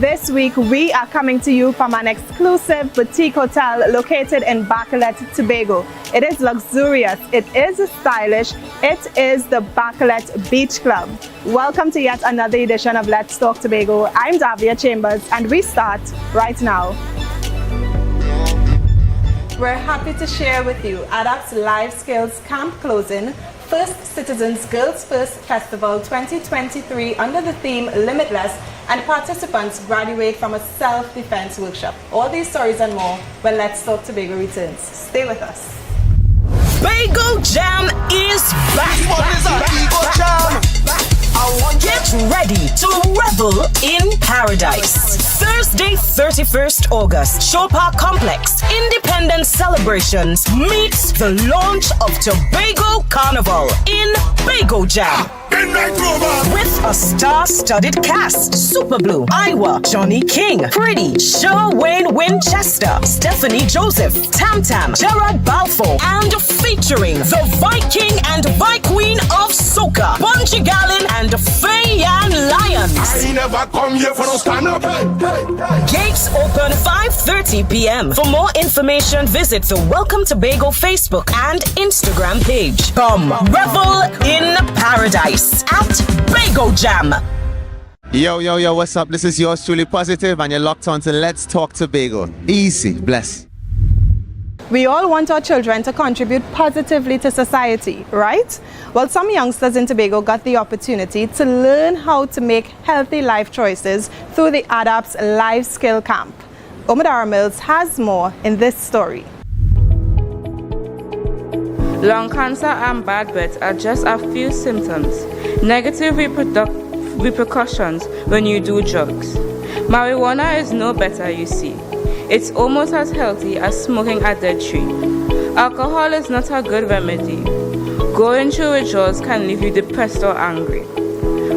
This week we are coming to you from an exclusive boutique hotel located in Bacalet, Tobago. It is luxurious, it is stylish, it is the Bacalet Beach Club. Welcome to yet another edition of Let's Talk Tobago. I'm Davia Chambers and we start right now. We're happy to share with you ADAP's Life Skills Camp closing, First Citizens Girls First Festival 2023 under the theme Limitless, and participants graduate from a self-defense workshop. All these stories and more when Let's Talk Tobago returns. Stay with us. Tobago Jam is back. Get ready to revel in paradise. Thursday, 31st August, Shore Park Complex, Independence Celebrations meets the launch of Tobago Carnival in Tobago Jam. With a star-studded cast: Super Blue, Iowa, Johnny King, Pretty, Wayne Winchester, Stephanie Joseph, Tam Tam, Gerard Balfour, and featuring the Viking and Vi-Queen of Soca, Bungie Gallon and Fayan Lions. I never come here for no stand up. Gates open 5:30 p.m. For more information, visit the Welcome Tobago Facebook and Instagram page. Come revel in paradise at Tobago Jam. Yo, what's up? This is yours truly Positive, and you're locked on to Let's Talk Tobago. Easy, bless. We all want our children to contribute positively to society, right? Well, some youngsters in Tobago got the opportunity to learn how to make healthy life choices through the ADAP's Life Skill Camp. Omadara Mills has more in this story. Lung cancer and bad breath are just a few symptoms. Negative repercussions when you do drugs. Marijuana is no better, you see. It's almost as healthy as smoking a dead tree. Alcohol is not a good remedy. Going through withdrawals can leave you depressed or angry.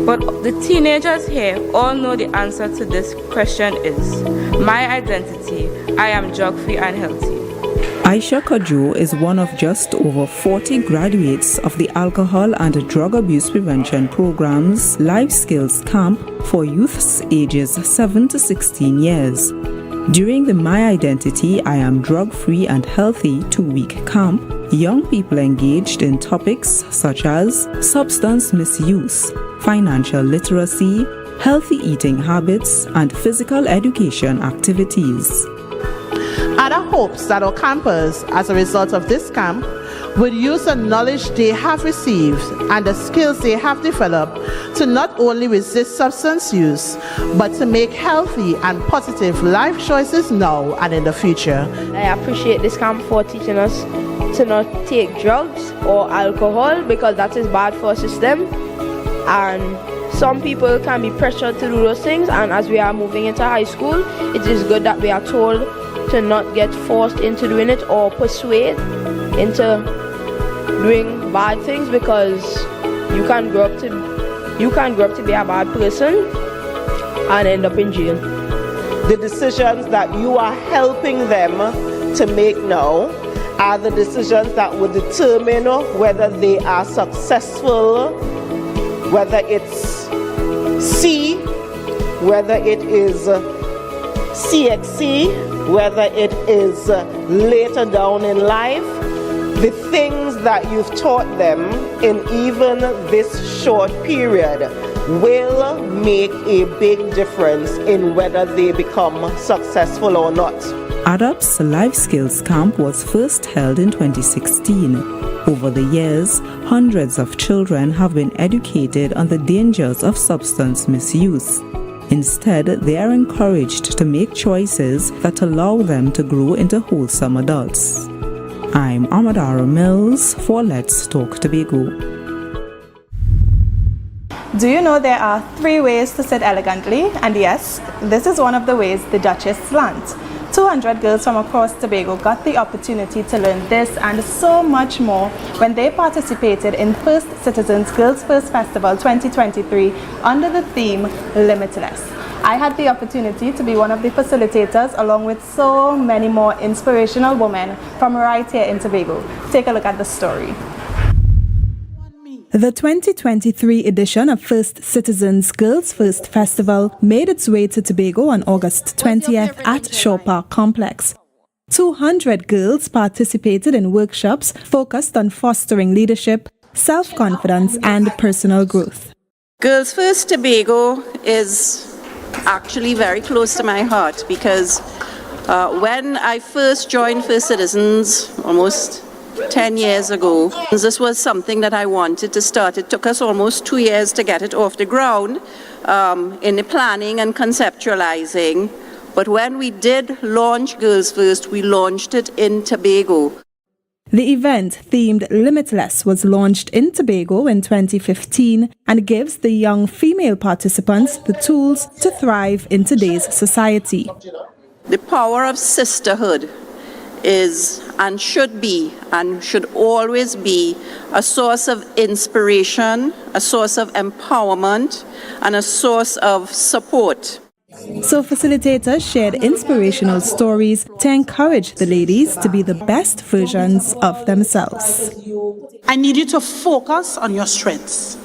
But the teenagers here all know the answer to this question is my identity. I am drug-free and healthy. Aisha Kajo is one of just over 40 graduates of the Alcohol and Drug Abuse Prevention Program's Life Skills Camp for youths ages 7 to 16 years. During the My Identity, I Am Drug-Free and Healthy 2-week camp, young people engaged in topics such as substance misuse, financial literacy, healthy eating habits, and physical education activities. ADA hopes that our campers, as a result of this camp, would use the knowledge they have received and the skills they have developed to not only resist substance use, but to make healthy and positive life choices now and in the future. I appreciate this camp for teaching us to not take drugs or alcohol because that is bad for our system. And some people can be pressured to do those things, and as we are moving into high school, it is good that we are told to not get forced into doing it or persuade into doing bad things, because you can grow up to be a bad person and end up in jail. The decisions that you are helping them to make now are the decisions that will determine whether they are successful, whether it's C, whether it is CXC, whether it is later down in life. The things that you've taught them in even this short period will make a big difference in whether they become successful or not. ADAP's Life Skills Camp was first held in 2016. Over the years, hundreds of children have been educated on the dangers of substance misuse. Instead, they are encouraged to make choices that allow them to grow into wholesome adults. I'm Omadara Mills for Let's Talk Tobago. Do you know there are 3 ways to sit elegantly? And yes, this is one of the ways the Duchess slant. 200 girls from across Tobago got the opportunity to learn this and so much more when they participated in First Citizens Girls First Festival 2023 under the theme Limitless. I had the opportunity to be one of the facilitators along with so many more inspirational women from right here in Tobago. Take a look at the story. The 2023 edition of First Citizens Girls First Festival made its way to Tobago on August 20th at Shaw Park Complex. 200 girls participated in workshops focused on fostering leadership, self-confidence and personal growth. Girls First Tobago is actually very close to my heart because when I first joined First Citizens almost 10 years ago, this was something that I wanted to start. It took us almost 2 years to get it off the ground in the planning and conceptualizing. But when we did launch Girls First, we launched it in Tobago. The event, themed Limitless, was launched in Tobago in 2015 and gives the young female participants the tools to thrive in today's society. The power of sisterhood is and should be and should always be a source of inspiration, a source of empowerment, and a source of support. So facilitators shared inspirational stories to encourage the ladies to be the best versions of themselves. I need you to focus on your strengths.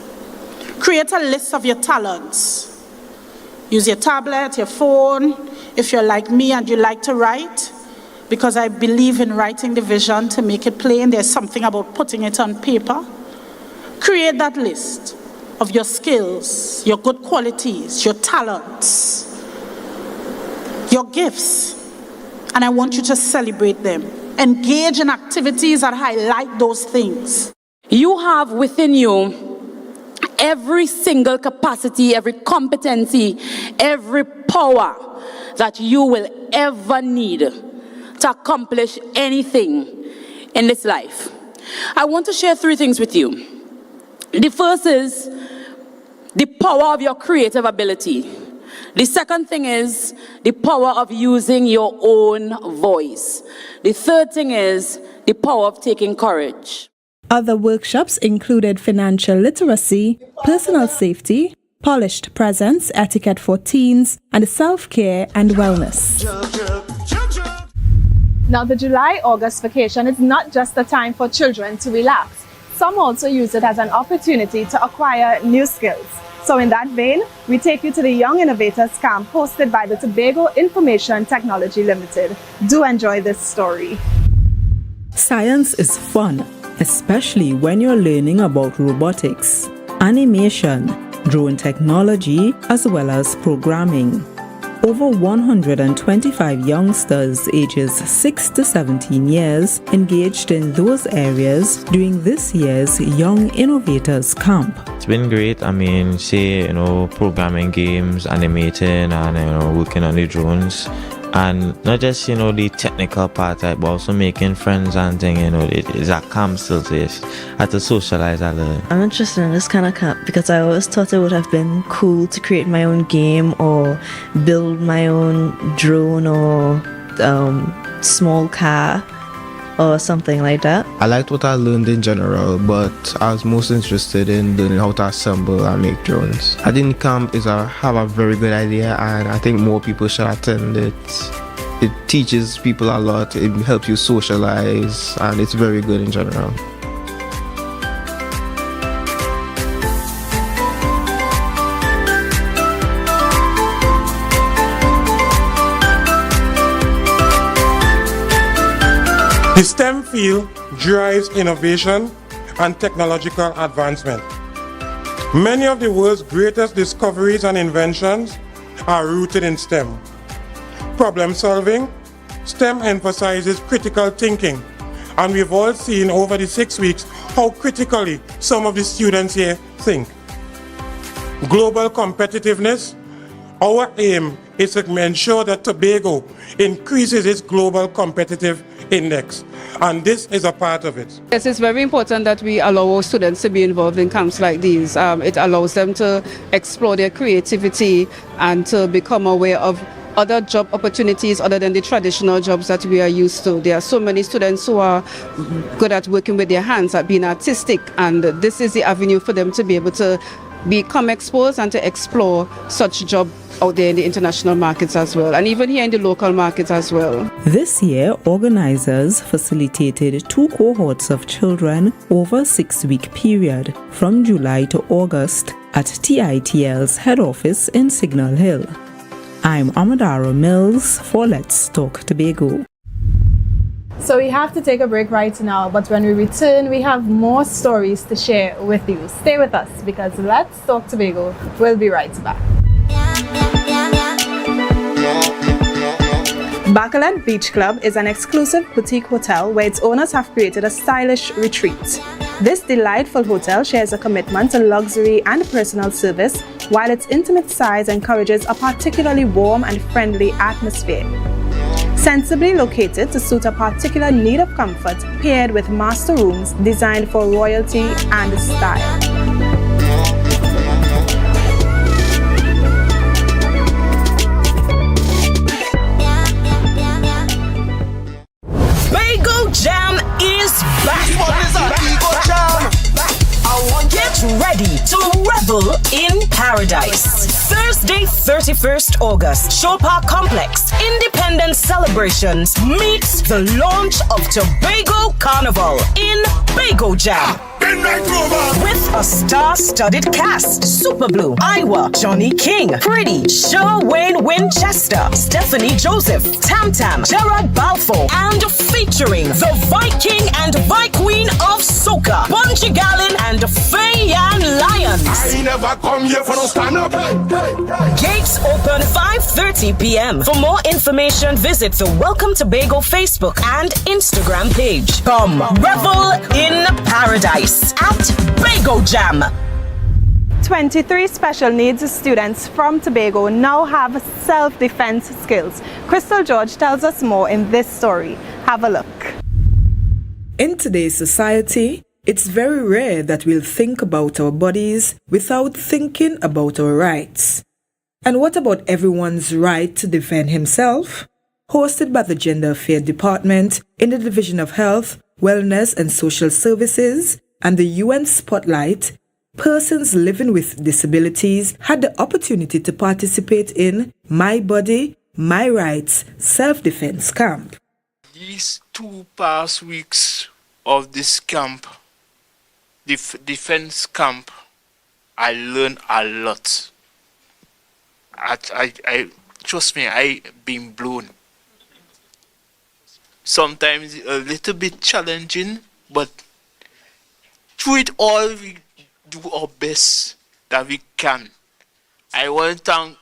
Create a list of your talents. Use your tablet, your phone, if you're like me and you like to write, because I believe in writing the vision to make it plain. There's something about putting it on paper. Create that list of your skills, your good qualities, your talents, your gifts, and I want you to celebrate them. Engage in activities that highlight those things. You have within you every single capacity, every competency, every power that you will ever need to accomplish anything in this life. I want to share 3 things with you. The first is the power of your creative ability. The second thing is the power of using your own voice. The third thing is the power of taking courage. Other workshops included financial literacy, personal safety, polished presence, etiquette for teens, and self-care and wellness. Now, the July-August vacation is not just a time for children to relax. Some also use it as an opportunity to acquire new skills. So in that vein, we take you to the Young Innovators Camp hosted by the Tobago Information Technology Limited. Do enjoy this story. Science is fun, especially when you're learning about robotics, animation, drone technology, as well as programming. Over 125 youngsters ages 6 to 17 years engaged in those areas during this year's Young Innovators Camp. It's been great. I mean, programming games, animating, and, working on the drones. And not just, the technical part, but also making friends and things, it's a camp still, so yes, I had to socialize a little. I'm interested in this kind of camp because I always thought it would have been cool to create my own game or build my own drone or small car or something like that. I liked what I learned in general, but I was most interested in learning how to assemble and make drones. I think camp have a very good idea, and I think more people should attend it. It teaches people a lot, it helps you socialize, and it's very good in general. The STEM field drives innovation and technological advancement. Many of the world's greatest discoveries and inventions are rooted in STEM. Problem solving, STEM emphasizes critical thinking, and we've all seen over the 6 weeks how critically some of the students here think. Global competitiveness, our aim is to ensure that Tobago increases its global competitive index, and this is a part of it. Yes, it's very important that we allow our students to be involved in camps like these. It allows them to explore their creativity and to become aware of other job opportunities other than the traditional jobs that we are used to. There are so many students who are good at working with their hands, at being artistic, and this is the avenue for them to be able to become exposed and to explore such job out there in the international markets as well, and even here in the local markets as well. This year, organizers facilitated 2 cohorts of children over a 6-week period from July to August at TITL's head office in Signal Hill. I'm Amadara Mills for Let's Talk Tobago. So we have to take a break right now, but when we return, we have more stories to share with you. Stay with us because Let's Talk Tobago will be right back. Bacalan Beach Club is an exclusive boutique hotel where its owners have created a stylish retreat. This delightful hotel shares a commitment to luxury and personal service, while its intimate size encourages a particularly warm and friendly atmosphere. Sensibly located to suit a particular need of comfort, paired with master rooms designed for royalty and style. Tobago Jam is back. Get ready to revel in paradise. Thursday, 31st August, Show Park Complex, Independence Celebrations meets the launch of Tobago Carnival in Tobago Jam. With a star-studded cast: Super Blue, Iwa, Johnny King, Pretty, Wayne Winchester, Stephanie Joseph, Tam Tam, Gerard Balfour, and featuring the Viking and Vi-Queen of Soca, Bunji Garlin and Fayan Lyons. I never come here for no stand-up. Gates open 5:30 p.m. For more information, visit the Welcome Tobago Facebook and Instagram page. Come revel in paradise at Tobago Jam. 23 special needs students from Tobago now have self-defense skills. Crystal George tells us more in this story. Have a look. In today's society, it's very rare that we'll think about our bodies without thinking about our rights. And what about everyone's right to defend himself? Hosted by the Gender Affairs Department in the Division of Health, Wellness and Social Services and the UN Spotlight, persons living with disabilities had the opportunity to participate in My Body, My Rights self-defense camp. These 2 past weeks of this camp, defense camp, I learned a lot. I trust me, I been blown. Sometimes a little bit challenging, but through it all, we do our best that we can. I want to thank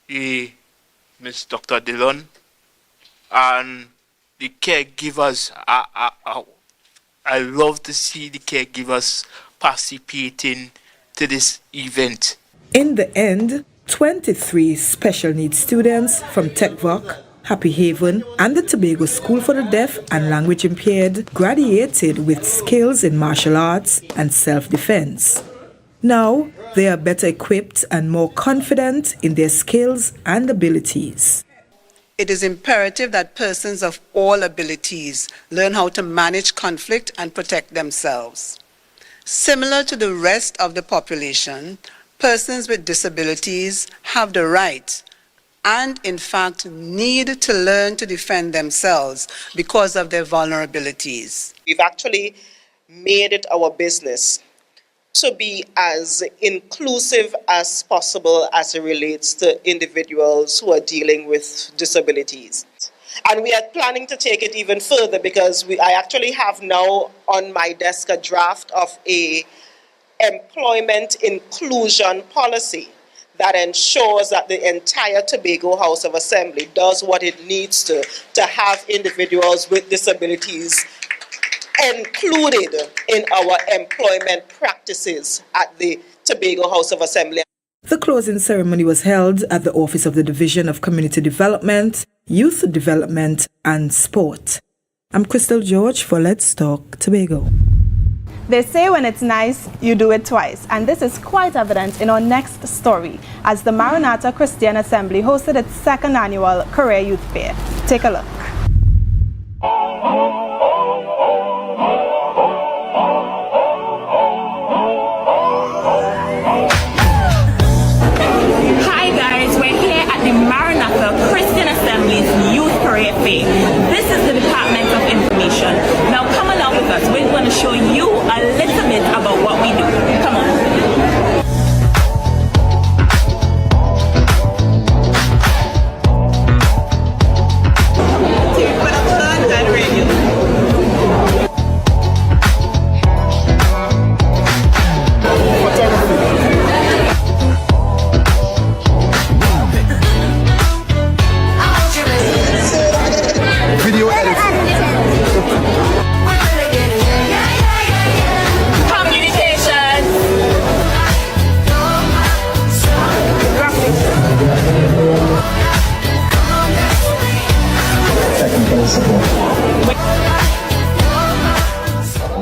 the Miss Dr. Dillon and the caregivers. I love to see the caregivers participating to this event. In the end, 23 special needs students from TechVoc, Happy Haven, and the Tobago School for the Deaf and Language Impaired graduated with skills in martial arts and self-defense. Now, they are better equipped and more confident in their skills and abilities. It is imperative that persons of all abilities learn how to manage conflict and protect themselves. Similar to the rest of the population, persons with disabilities have the right and, in fact, need to learn to defend themselves because of their vulnerabilities. We've actually made it our business to be as inclusive as possible as it relates to individuals who are dealing with disabilities. And we are planning to take it even further because I actually have now on my desk a draft of a employment inclusion policy that ensures that the entire Tobago House of Assembly does what it needs to have individuals with disabilities included in our employment practices at the Tobago House of Assembly. The closing ceremony was held at the Office of the Division of Community Development, Youth Development and Sport. I'm Crystal George for Let's Talk Tobago. They say when it's nice, you do it twice. And this is quite evident in our next story as the Maranatha Christian Assembly hosted its 2nd annual Career Youth Fair. Take a look. This is the Department of Information. Now come along with us. We're going to show you a little bit about what we do. Come on. Video editing. Communication.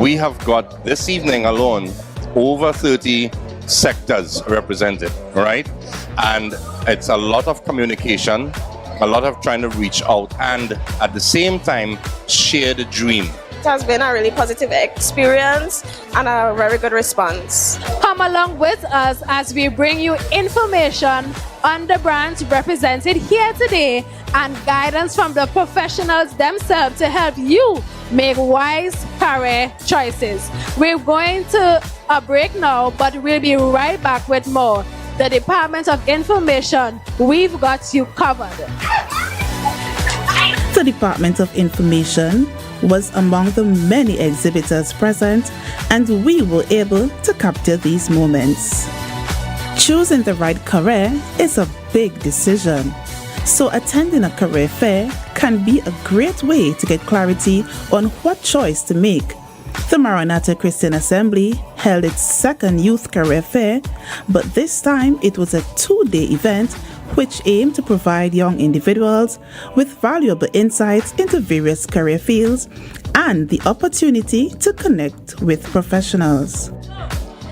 We have got this evening alone over 30 sectors represented, right? And it's a lot of communication, a lot of trying to reach out and at the same time share the dream. It has been a really positive experience and a very good response. Come along with us as we bring you information on the brands represented here today and guidance from the professionals themselves to help you make wise career choices. We're going to a break now, but we'll be right back with more. The Department of Information, we've got you covered. The Department of Information was among the many exhibitors present, and we were able to capture these moments. Choosing the right career is a big decision, so attending a career fair can be a great way to get clarity on what choice to make. The Maranatha Christian Assembly held its second youth career fair, but this time it was a 2-day event which aimed to provide young individuals with valuable insights into various career fields and the opportunity to connect with professionals.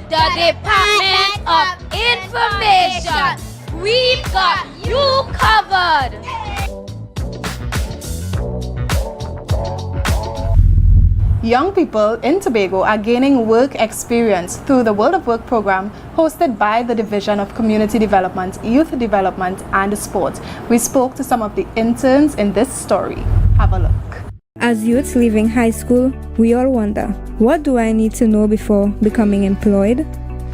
The Department of Information, we've got you covered. Young people in Tobago are gaining work experience through the World of Work program hosted by the Division of Community Development, Youth Development and Sport. We spoke to some of the interns in this story. Have a look. As youths leaving high school, we all wonder, what do I need to know before becoming employed?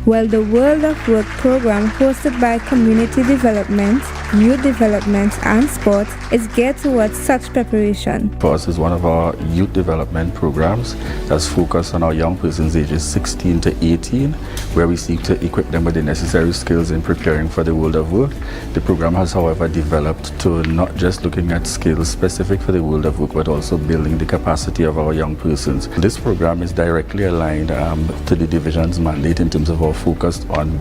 Well, the World of Work program hosted by Community Development, Youth Development and Sport is geared towards such preparation. For us is one of our youth development programs that's focused on our young persons ages 16 to 18, where we seek to equip them with the necessary skills in preparing for the world of work. The program has, however, developed to not just looking at skills specific for the world of work, but also building the capacity of our young persons. This program is directly aligned to the division's mandate in terms of our focus on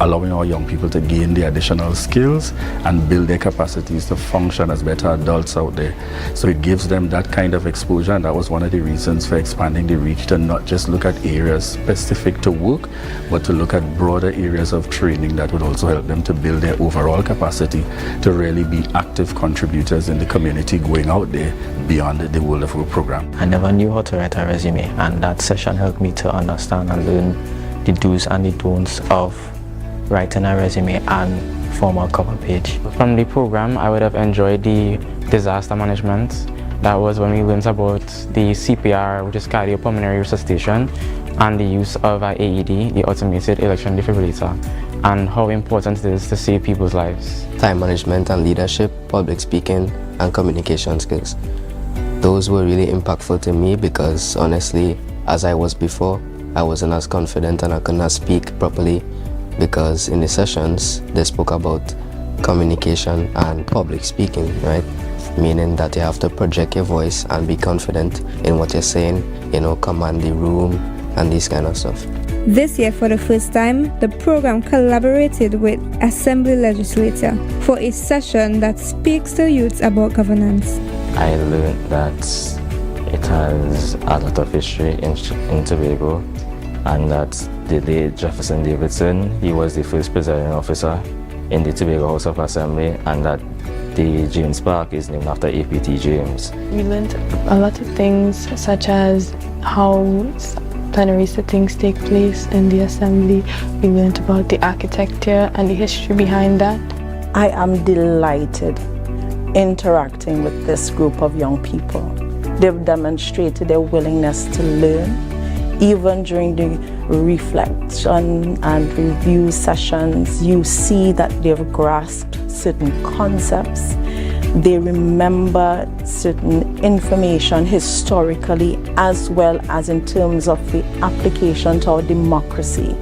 allowing our young people to gain the additional skills and build their capacities to function as better adults out there. So it gives them that kind of exposure, and that was one of the reasons for expanding the reach to not just look at areas specific to work, but to look at broader areas of training that would also help them to build their overall capacity to really be active contributors in the community going out there beyond the World of Work program. I never knew how to write a resume, and that session helped me to understand and learn the do's and the don'ts of writing a resume and form a cover page. From the program, I would have enjoyed the disaster management. That was when we learned about the CPR, which is cardiopulmonary resuscitation, and the use of an AED, the automated electronic defibrillator, and how important it is to save people's lives. Time management and leadership, public speaking, and communication skills. Those were really impactful to me because honestly, as I was before, I wasn't as confident and I could not speak properly because in the sessions they spoke about communication and public speaking, right? Meaning that you have to project your voice and be confident in what you're saying, command the room and this kind of stuff. This year, for the first time, the program collaborated with Assembly Legislature for a session that speaks to youths about governance. I learned that it has a lot of history in Tobago, and that the late Jefferson Davidson, he was the first presiding officer in the Tobago House of Assembly, and that the James Park is named after APT James. We learned a lot of things, such as how plenary sittings take place in the assembly. We learned about the architecture and the history behind that. I am delighted interacting with this group of young people. They've demonstrated their willingness to learn. Even during the reflection and review sessions, you see that they've grasped certain concepts. They remember certain information historically as well as in terms of the application to our democracy.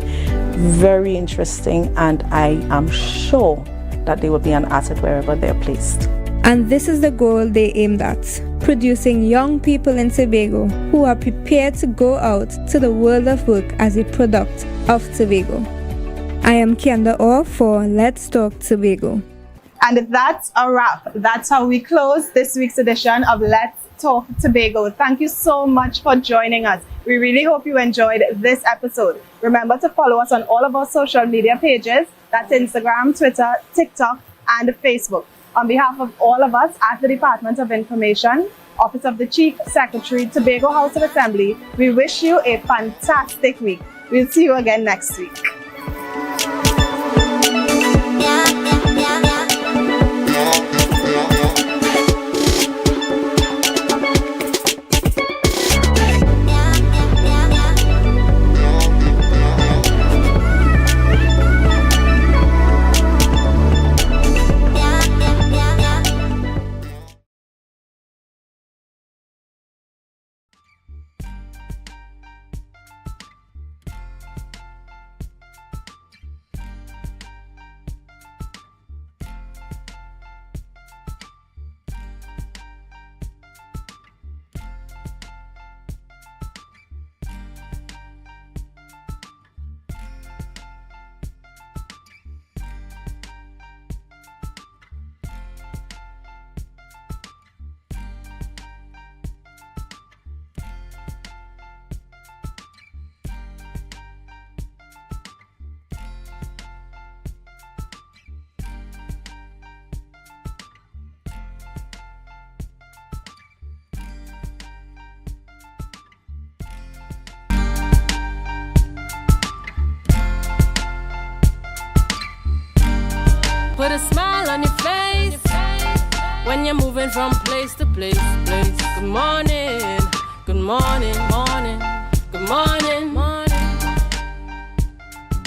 Very interesting, and I am sure that they will be an asset wherever they're placed. And this is the goal they aimed at, producing young people in Tobago who are prepared to go out to the world of work as a product of Tobago. I am Kianda Orr for Let's Talk Tobago. And that's a wrap. That's how we close this week's edition of Let's Talk Tobago. Thank you so much for joining us. We really hope you enjoyed this episode. Remember to follow us on all of our social media pages. That's Instagram, Twitter, TikTok, and Facebook. On behalf of all of us at the Department of Information, Office of the Chief Secretary, Tobago House of Assembly, we wish you a fantastic week. We'll see you again next week. Put a smile on your face when you're moving from place to place. Good morning, good morning, morning, good morning, morning.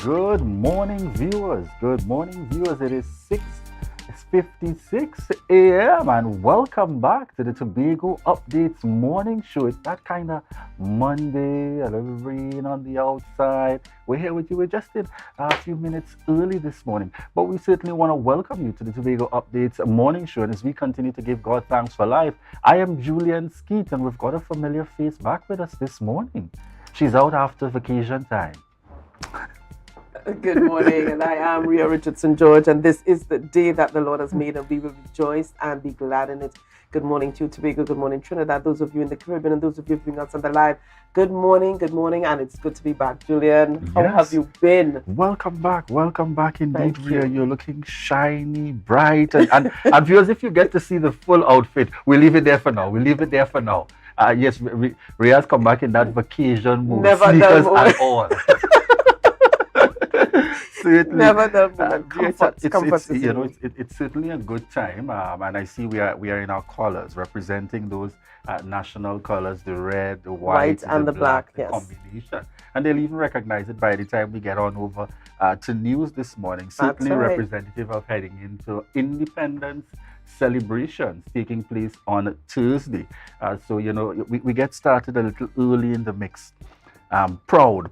Good morning, viewers. Good morning, viewers. It is 6:56 a.m. and welcome back to the Tobago Updates morning show. It's that kind of Monday, a little rain on the outside. We're here with you. We're just in a few minutes early this morning, but we certainly want to welcome you to the Tobago Updates morning show. And as we continue to give God thanks for life, I am Julian Skeet, and we've got a familiar face back with us this morning. She's out after vacation time. Good morning, and I am Ria Richardson George, and this is the day that the Lord has made, and we will rejoice and be glad in it. Good morning to you, Tobago. Good morning, Trinidad. Those of you in the Caribbean and those of you viewing us on the live. Good morning, and it's good to be back. Julian, how have you been? Welcome back indeed, Ria. You're looking shiny, bright, and viewers, if you get to see the full outfit, we'll leave it there for now. Yes, Ria's come back in that vacation mode, Never sneakers done and all. Certainly, Never done moment. Comfort, it's certainly a good time, and I see we are in our colors, representing those national colors: the red, the white, and the black. the Yes. combination. And they'll even recognize it by the time we get on over to news this morning. Certainly That's right. representative of heading into Independence celebrations taking place on Thursday. So we get started a little early in the mix. Proud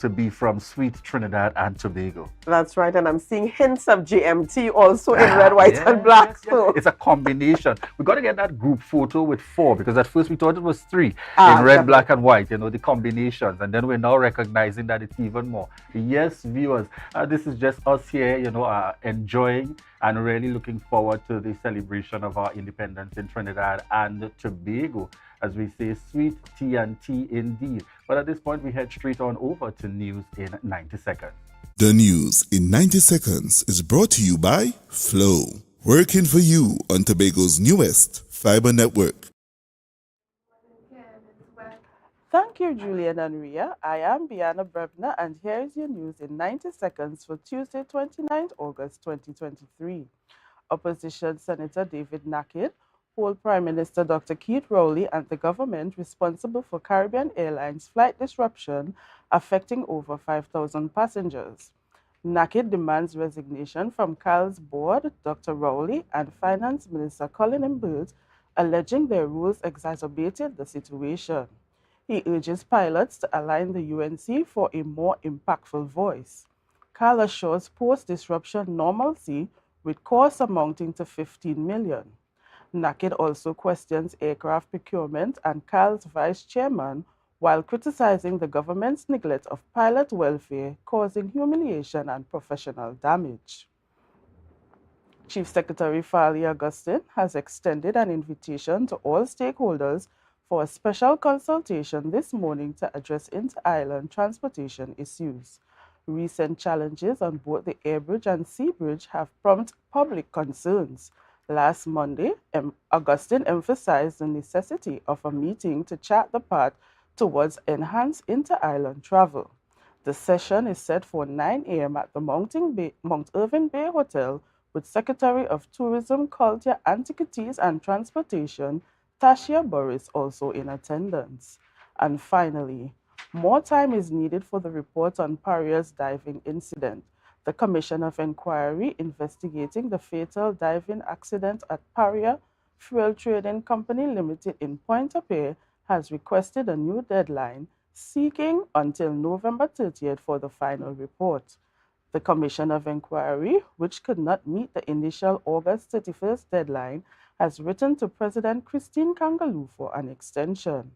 to be from sweet Trinidad and Tobago. That's right, and I'm seeing hints of GMT also in red, white, and black. So It's a combination. We got to get that group photo with 4, because at first we thought it was 3 in red, definitely. black, and white. The combinations, and then we're now recognizing that it's even more. Yes, viewers, this is just us here, enjoying and really looking forward to the celebration of our independence in Trinidad and Tobago. As we say, sweet TNT indeed. But at this point, we head straight on over to news in 90 seconds. The news in 90 seconds is brought to you by Flow, working for you on Tobago's newest fiber network. thank you, Julian and Ria. I am Biana Brebner, and here is your news in 90 seconds for Tuesday, 29th August 2023. Opposition Senator David Nakid hold Prime Minister Dr. Keith Rowley and the government responsible for Caribbean Airlines flight disruption affecting over 5,000 passengers. Nakid demands resignation from CAL's board, Dr. Rowley, and Finance Minister Colin Imbert, alleging their rules exacerbated the situation. He urges pilots to align the UNC for a more impactful voice. CAL assures post-disruption normalcy with costs amounting to $15 million. Nakid also questions aircraft procurement and CAL's vice chairman while criticizing the government's neglect of pilot welfare, causing humiliation and professional damage. Chief Secretary Farley Augustine has extended an invitation to all stakeholders for a special consultation this morning to address inter-island transportation issues. Recent challenges on both the air bridge and sea bridge have prompted public concerns. Last Monday, Augustine emphasized the necessity of a meeting to chart the path towards enhanced inter-island travel. The session is set for 9 a.m. at the Mount Irving Bay Hotel with Secretary of Tourism, Culture, Antiquities and Transportation, Tashia Burris, also in attendance. And finally, more time is needed for the report on Paria's diving incident. The Commission of Inquiry investigating the fatal diving accident at Paria Fuel Trading Company Limited in Pointe-à-Pitre has requested a new deadline, seeking until November 30th for the final report. The Commission of Inquiry, which could not meet the initial August 31st deadline, has written to President Christine Kangaloo for an extension.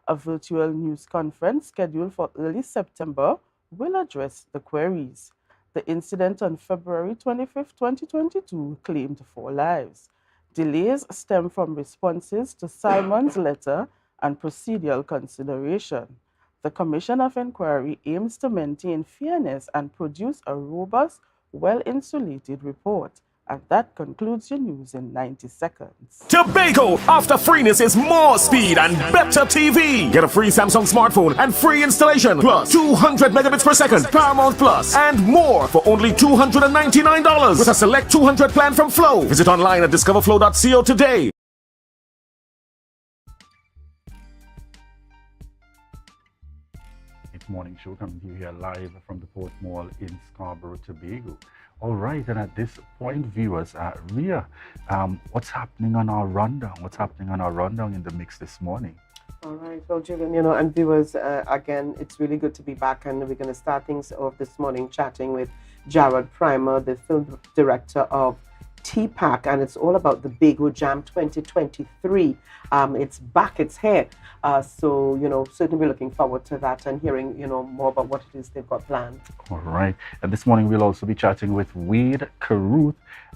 A virtual news conference scheduled for early September will address the queries. The incident on February 25, 2022 claimed 4 lives. Delays stem from responses to Simon's letter and procedural consideration. The Commission of Inquiry aims to maintain fairness and produce a robust, well-insulated report. And that concludes your news in 90 seconds. Tobago, after freeness is more speed and better TV. Get a free Samsung smartphone and free installation, plus 200 megabits per second, Paramount Plus, and more for only $299 with a select 200 plan from Flow. Visit online at discoverflow.co today. It's Morning Show coming to you here live from the Port Mall in Scarborough, Tobago. All right, and at this point, viewers, Ria, what's happening on our rundown? What's happening on our rundown in the mix this morning? All right, well, Julian, and viewers, again, it's really good to be back, and we're going to start things off this morning chatting with Jared Primer, the film director of TPAC, and it's all about the Bago Jam 2023. It's back, it's here. So, certainly we're looking forward to that and hearing, more about what it is they've got planned. All right. And this morning we'll also be chatting with Wade Caruth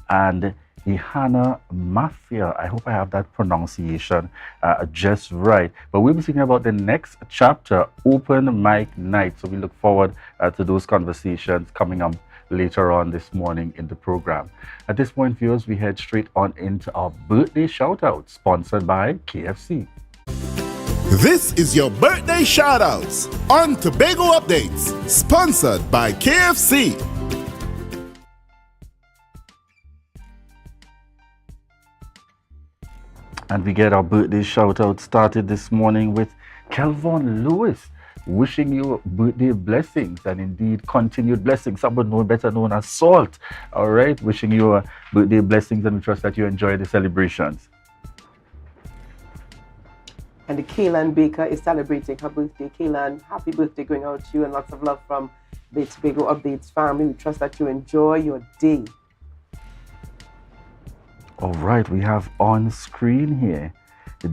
and Ihana Mafia. I hope I have that pronunciation just right. But we'll be speaking about the next chapter, Open Mic Night. So we look forward to those conversations coming up later on this morning in the program. At this point, viewers, we head straight on into our birthday shout-out, sponsored by KFC. This is your birthday shout-outs on Tobago Updates, sponsored by KFC. And we get our birthday shout-out started this morning with Kelvon Lewis, wishing you birthday blessings and indeed continued blessings. Someone better known as Salt. All right, wishing you birthday blessings, and we trust that you enjoy the celebrations. And the Kaylan Baker is celebrating her birthday. Kaylan, happy birthday going out to you, and lots of love from the Tobago Updates family. We trust that you enjoy your day. All right, we have on screen here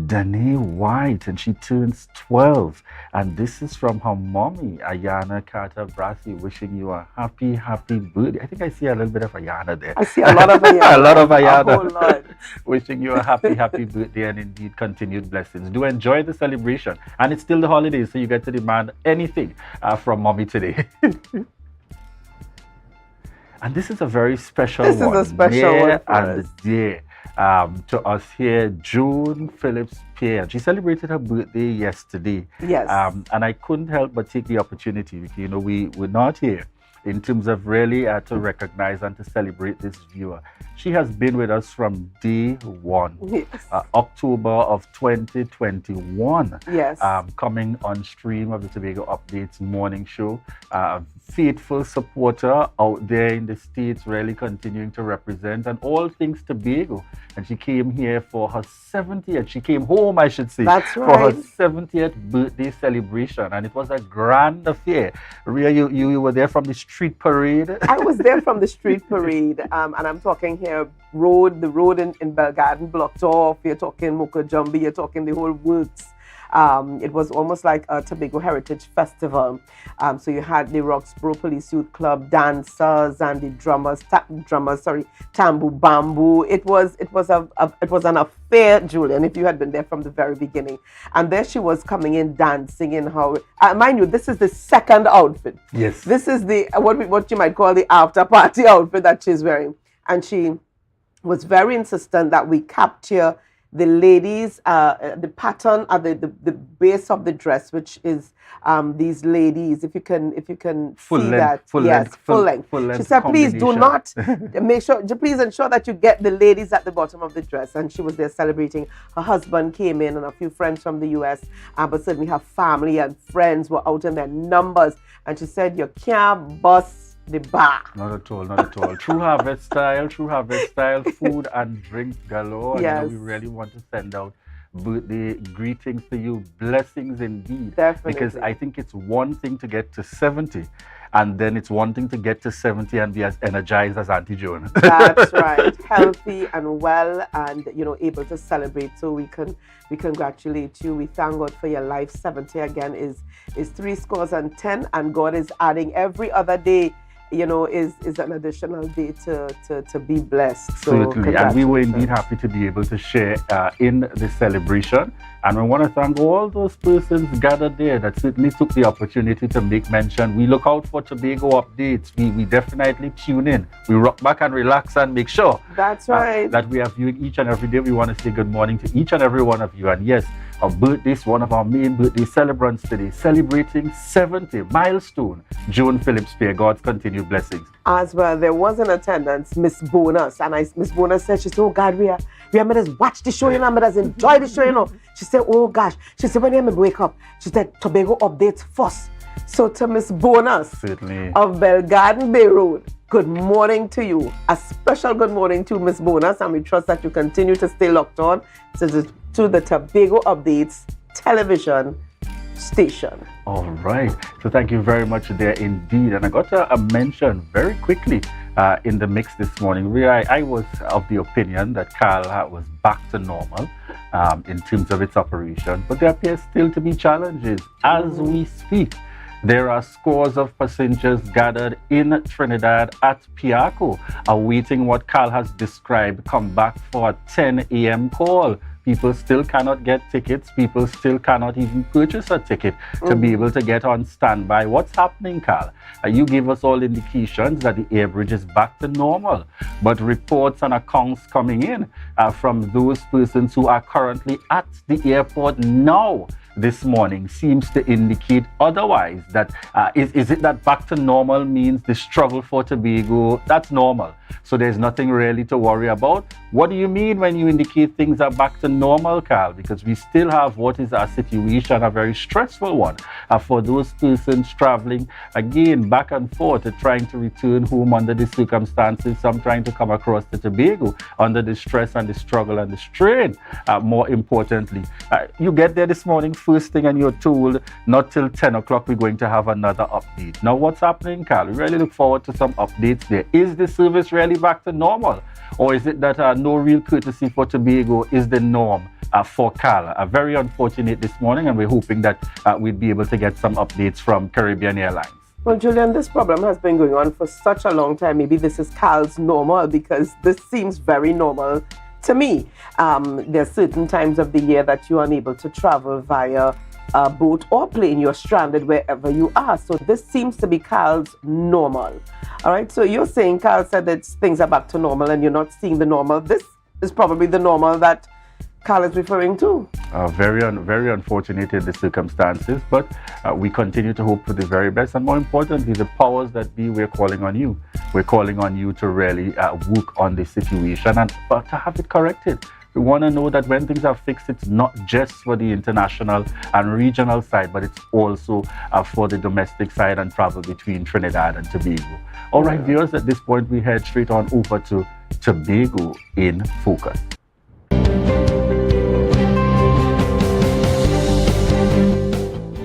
Danae White, and she turns 12. And this is from her mommy, Ayana Carter Brassi, wishing you a happy, happy birthday. I think I see a little bit of Ayana there. I see a lot of Ayana. A lot of Ayana. A whole lot. Wishing you a happy, happy birthday and indeed continued blessings. Do enjoy the celebration. And it's still the holidays, so you get to demand anything from mommy today. And this is a very special one. This is a special one for and us. dear to us here, June Phillips Pierre. She celebrated her birthday yesterday. Yes. And I couldn't help but take the opportunity. We're not here in terms of really to recognize and to celebrate this viewer. She has been with us from day one, yes. October of 2021. Yes. Coming on stream of the Tobago Updates morning show. Faithful supporter out there in the States, really continuing to represent and all things Tobago. And she came here for her 70th. She came home, I should say, That's for right. her 70th birthday celebration. And it was a grand affair. Ria, you were there from the street parade? I was there from the street parade. And I'm talking here, the road in Belgarden blocked off. You're talking Mokojumbi, you're talking the whole works. It was almost like a Tobago Heritage Festival. So you had the Roxborough Police Youth Club dancers and the drummers, Tambu Bamboo. It was an affair, Julian, if you had been there from the very beginning. And there she was coming in dancing in her, mind you, this is the second outfit. Yes. This is the what you might call the after party outfit that she's wearing. And she was very insistent that we capture the ladies, the pattern at the base of the dress, which is these ladies. If you can full see length, that, full yes, length, full length. She said, please do not please ensure that you get the ladies at the bottom of the dress. And she was there celebrating. Her husband came in and a few friends from the US, but certainly her family and friends were out in their numbers. And she said, you can't bust the bar. Not at all, not at all. True harvest style, food and drink galore. Yes. And we really want to send out birthday greetings to you, blessings indeed. Definitely. Because I think it's one thing to get to 70, and then it's one thing to get to 70 and be as energized as Auntie Joan. That's right. Healthy and well and, able to celebrate. So we congratulate you. We thank God for your life. 70 again is 70, and God is adding every other day, is an additional day to be blessed. So certainly, and we were indeed happy to be able to share in the celebration. And we want to thank all those persons gathered there that certainly took the opportunity to make mention. We look out for Tobago updates. We definitely tune in. We rock back and relax and make sure that's right that we are viewing each and every day. We want to say good morning to each and every one of you. And yes, our birthdays, one of our main birthday celebrants today, celebrating 70 milestone. Joan Phillips Spear, God's continued blessings. As well, there was in attendance Miss Bonus, and Miss Bonus said, she said, oh God, we are just watch the show, we just enjoy the show, She said, oh gosh, she said, when you wake up, she said, Tobago updates first. So to Miss Bonus certainly of Belgarden Bay Road, good morning to you. A special good morning to Miss Bonus, and we trust that you continue to stay locked on to the Tobago Updates television station. All right. So thank you very much there indeed. And I got a mention very quickly in the mix this morning. I was of the opinion that Carl was back to normal in terms of its operation, but there appears still to be challenges as we speak. There are scores of passengers gathered in Trinidad at Piaco, awaiting what Carl has described come back for a 10 a.m. call. People still cannot get tickets. People still cannot even purchase a ticket to be able to get on standby. What's happening, Carl? You gave us all indications that the air bridge is back to normal, but reports and accounts coming in from those persons who are currently at the airport now this morning seems to indicate otherwise. That is it that back to normal means the struggle for Tobago? That's normal. So there's nothing really to worry about. What do you mean when you indicate things are back to normal, Carl? Because we still have what is our situation, a very stressful one for those persons traveling again back and forth, trying to return home under the circumstances, some trying to come across to Tobago under the stress and the struggle and the strain. More importantly, you get there this morning first thing and you're told not till 10 o'clock we're going to have another update. Now what's happening, Carl? We really look forward to some updates there. Is the service really back to normal? Or is it that no real courtesy for Tobago is the norm for Carl? Very unfortunate this morning, and we're hoping that we'd be able to get some updates from Caribbean Airlines. Well, Julian, this problem has been going on for such a long time. Maybe this is Carl's normal, because this seems very normal to me. There are certain times of the year that you're unable to travel via boat or plane. You're stranded wherever you are. So this seems to be Carl's normal. All right. So you're saying Carl said that things are back to normal and you're not seeing the normal. This is probably the normal that Carl is referring to. Very unfortunate in the circumstances, but we continue to hope for the very best. And more importantly, the powers that be, we're calling on you. We're calling on you to really work on the situation and to have it corrected. We want to know that when things are fixed, it's not just for the international and regional side, but it's also for the domestic side and travel between Trinidad and Tobago. All right, viewers, at this point, we head straight on over to Tobago in Focus.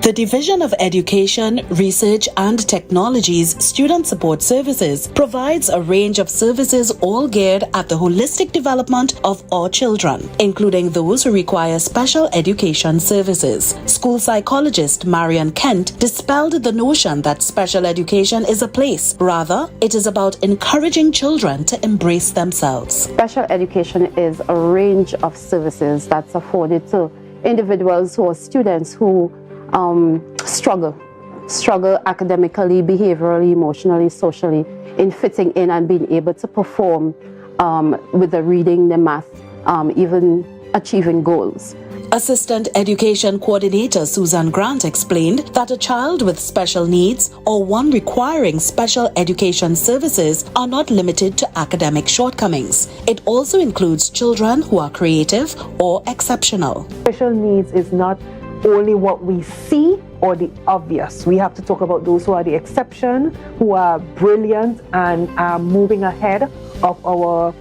The Division of Education, Research and Technology's Student Support Services provides a range of services all geared at the holistic development of all children, including those who require special education services. School psychologist Marian Kent dispelled the notion that special education is a place. Rather, it is about encouraging children to embrace themselves. Special education is a range of services that's afforded to individuals who are students who struggle academically, behaviorally, emotionally, socially, in fitting in and being able to perform with the reading, the math, even achieving goals. Assistant Education Coordinator Susan Grant explained that a child with special needs or one requiring special education services are not limited to academic shortcomings. It also includes children who are creative or exceptional. Special needs is not only what we see or the obvious. We have to talk about those who are the exception, who are brilliant and are moving ahead of our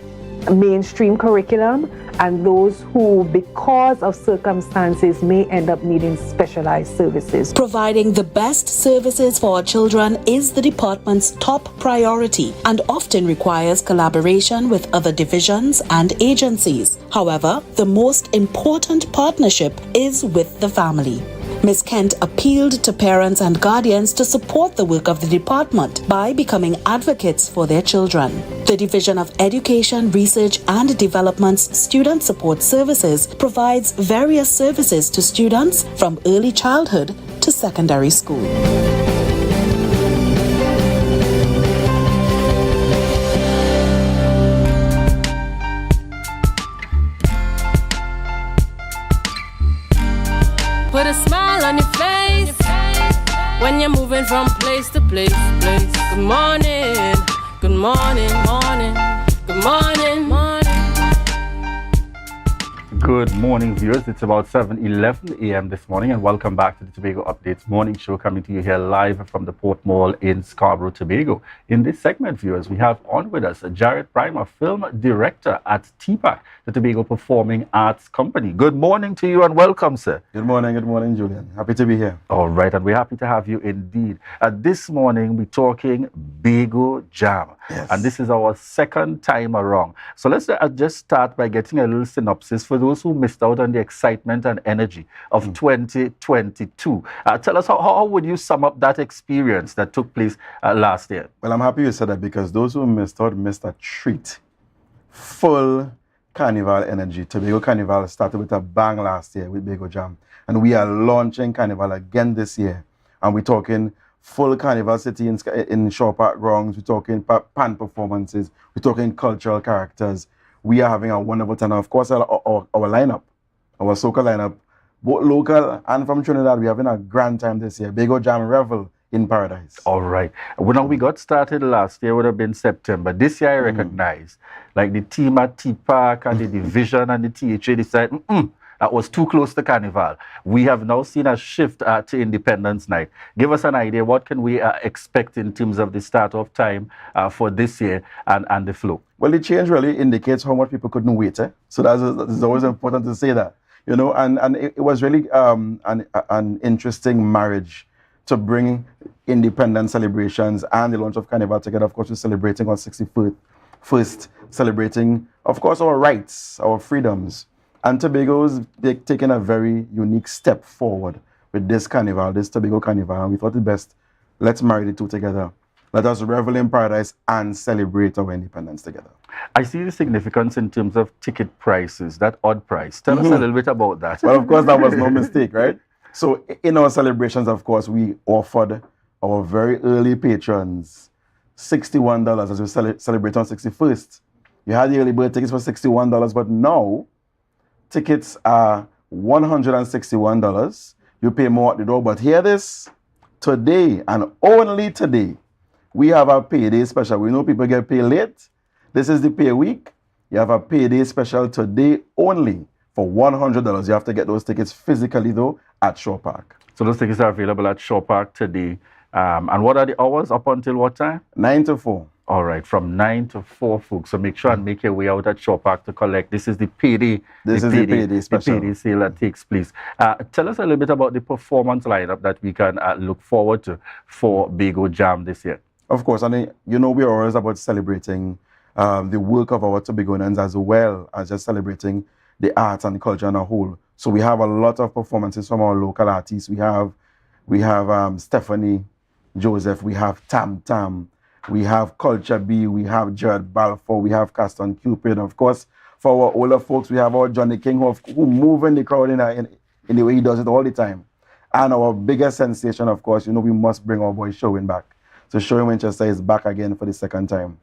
mainstream curriculum, and those who, because of circumstances, may end up needing specialized services. Providing the best services for our children is the department's top priority and often requires collaboration with other divisions and agencies. However, the most important partnership is with the family. Ms. Kent appealed to parents and guardians to support the work of the department by becoming advocates for their children. The Division of Education, Research and Development's Student Support Services provides various services to students from early childhood to secondary school. Put a smile on your face when you're moving from place to place. Good morning, good morning, morning, good morning, morning. Good morning, viewers. It's about 7:11 a.m. this morning, and welcome back to the Tobago Updates morning show, coming to you here live from the Port Mall in Scarborough, Tobago. In this segment, viewers, we have on with us Jared Primer, film director at TPAC, the Tobago Performing Arts Company. Good morning to you and welcome, sir. Good morning, Julian. Happy to be here. All right, and we're happy to have you indeed. This morning, we're talking Bago Jam. Yes. And this is our second time around. So let's just start by getting a little synopsis for those who missed out on the excitement and energy of 2022. Tell us, how would you sum up that experience that took place last year? Well, I'm happy you said that, because those who missed out missed a treat. Full Carnival energy. Tobago Carnival started with a bang last year with Bago Jam. And we are launching Carnival again this year. And we're talking full Carnival City in Shaw Park grounds. We're talking pan performances. We're talking cultural characters. We are having a wonderful time. Of course, our lineup, our soca lineup, both local and from Trinidad, we're having a grand time this year. Bago Jam Revel in Paradise. All right. When we got started last year, would have been September. This year, I recognize, like the team at TPAC and the division and the THA decided, that was too close to Carnival. We have now seen a shift to Independence Night. Give us an idea, what can we expect in terms of the start-off time for this year and the flow? Well, the change really indicates how much people couldn't wait. So that's always important to say that. You know, and it was really an interesting marriage to bring independence celebrations and the launch of Carnival together. Of course, we're celebrating our 61st, celebrating, of course, our rights, our freedoms. And Tobago's taken a very unique step forward with this Carnival, this Tobago Carnival, and we thought it best, let's marry the two together. Let us revel in paradise and celebrate our independence together. I see the significance in terms of ticket prices, that odd price. Tell us a little bit about that. Well, of course, that was no mistake, right? So in our celebrations, of course, we offered our very early patrons $61 as we celebrate on 61st. You had the early bird tickets for $61, but now tickets are $161. You pay more at the door, but hear this, today and only today, we have a payday special. We know people get paid late. This is the pay week. You have a payday special today only for $100. You have to get those tickets physically though at Shore Park. So those tickets are available at Shore Park today. And what are the hours up until what time? 9 to 4. All right, from 9 to 4, folks. So make sure and make your way out at Shore Park to collect. This is the payday. This is the payday special. The payday sale that takes place. Tell us a little bit about the performance lineup that we can look forward to for Bago Jam this year. Of course, and you know we're always about celebrating the work of our Tobagoans as well as just celebrating the arts and culture on a whole. So we have a lot of performances from our local artists. We have Stephanie Joseph, we have Tam Tam, we have Culture B, we have Jared Balfour, we have Caston Cupid. Of course, for our older folks, we have our Johnny King who move in the crowd in the way he does it all the time. And our biggest sensation, of course, you know, we must bring our boy Sherwin back. So Sherwin Winchester is back again for the second time.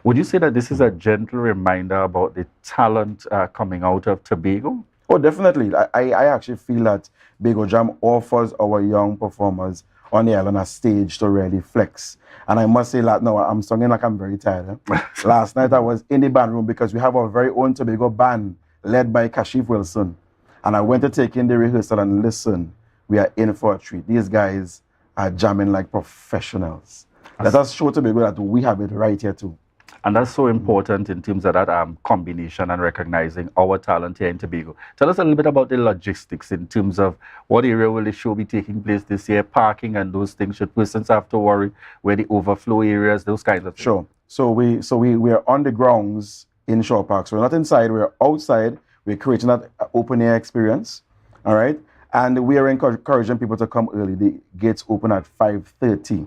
Would you say that this is a gentle reminder about the talent coming out of Tobago? Oh, definitely. I actually feel that Bago Jam offers our young performers on the island a stage to really flex. And I must say that now, I'm singing like I'm very tired. Last night I was in the band room because we have our very own Tobago band led by Kashif Wilson. And I went to take in the rehearsal and listen, we are in for a treat. These guys are jamming like professionals. Let us show Tobago that we have it right here too. And that's so important in terms of that combination and recognizing our talent here in Tobago. Tell us a little bit about the logistics in terms of what area will the show be taking place this year, parking and those things. Should persons have to worry where the overflow areas, those kinds of things? Sure. So we are on the grounds in Shore Park. So we're not inside, we're outside. We're creating that open air experience. All right. And we are encouraging people to come early. The gates open at 5:30.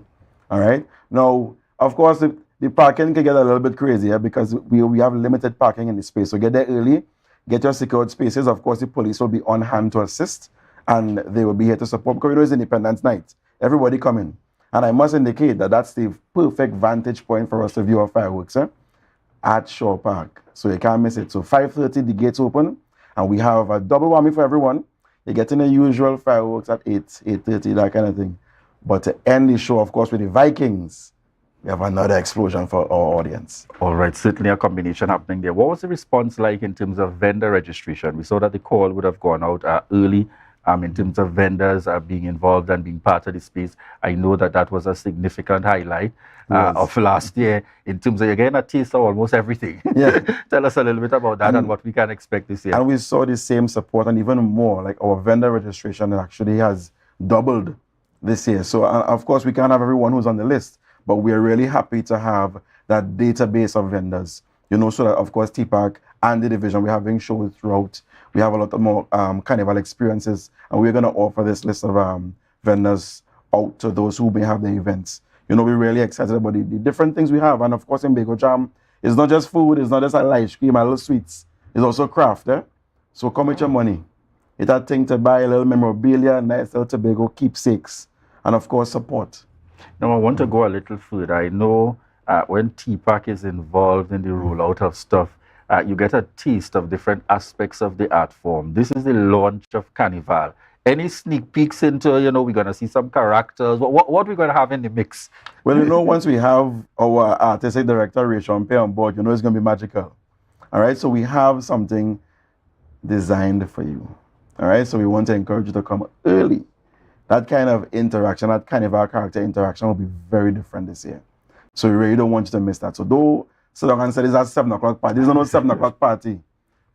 All right. Now, of course, the parking can get a little bit crazy because we have limited parking in the space. So get there early, get your secured spaces. Of course, the police will be on hand to assist and they will be here to support because you know it's Independence Night. Everybody come in. And I must indicate that that's the perfect vantage point for us to view our fireworks at Shore Park. So you can't miss it. So 5:30, the gates open and we have a double whammy for everyone. You're getting the usual fireworks at 8:30, that kind of thing. But to end the show, of course, with the Vikings, we have another explosion for our audience. All right, certainly a combination happening there. What was the response like in terms of vendor registration? We saw that the call would have gone out early in terms of vendors being involved and being part of the space. I know that that was a significant highlight of last year in terms of, again, a taste of almost everything. Yeah. Tell us a little bit about that and what we can expect this year. And we saw the same support and even more, like our vendor registration actually has doubled this year. So, of course, we can't have everyone who's on the list. But we are really happy to have that database of vendors, you know, so that, of course, TPAC and the division, we're having shows throughout. We have a lot of more carnival experiences, and we're going to offer this list of vendors out to those who may have the events. You know, we're really excited about the different things we have. And, of course, in Bago Jam, it's not just food, it's not just a ice cream, a little sweets. It's also craft, So come with your money. It's a thing to buy a little memorabilia, nice little Tobago keepsakes, and, of course, support. Now, I want to go a little further. I know when TPAC is involved in the rollout of stuff, you get a taste of different aspects of the art form. This is the launch of Carnival. Any sneak peeks into, you know, we're going to see some characters? What we're going to have in the mix? Well, you know, once we have our artistic director, Rachel Mpe, on board, you know it's going to be magical. All right, so we have something designed for you. All right, so we want to encourage you to come early. That kind of interaction, that kind of our character interaction will be very different this year. So we really don't want you to miss that. So don't sit down and say this is a 7 o'clock party. This is not a 7 o'clock party.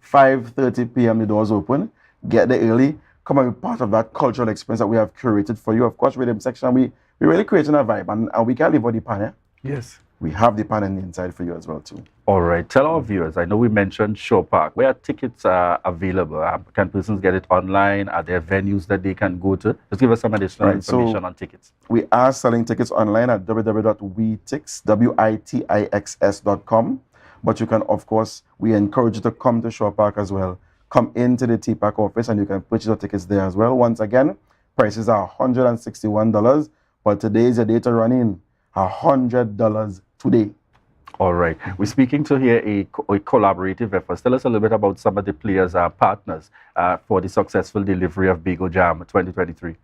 5:30 p.m. the doors open. Get there early. Come and be part of that cultural experience that we have curated for you. Of course, rhythm section, we're really creating a vibe. And we can leave out the pan, Yes. We have the pan in the inside for you as well, too. All right. Tell our viewers, I know we mentioned Shore Park. Where tickets are available? Can persons get it online? Are there venues that they can go to? Just give us some additional information on tickets. We are selling tickets online at www.witix.com. But you can, of course, we encourage you to come to Shore Park as well. Come into the TPAC office and you can purchase your tickets there as well. Once again, prices are $161, but today is your day to run in. $100 today. All right. We're speaking to here a collaborative effort. Tell us a little bit about some of the players, partners for the successful delivery of Bago Jam 2023.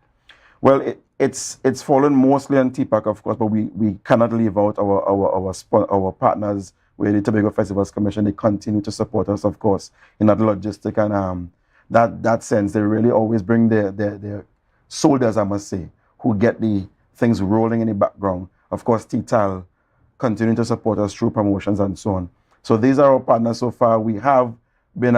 Well, it's fallen mostly on TPAC, of course, but we cannot leave out our partners with the Tobago Festivals Commission. They continue to support us, of course, in that logistic and that sense. They really always bring their soldiers, I must say, who get the things rolling in the background. Of course, TTAL continue to support us through promotions and so on. So these are our partners so far. We have been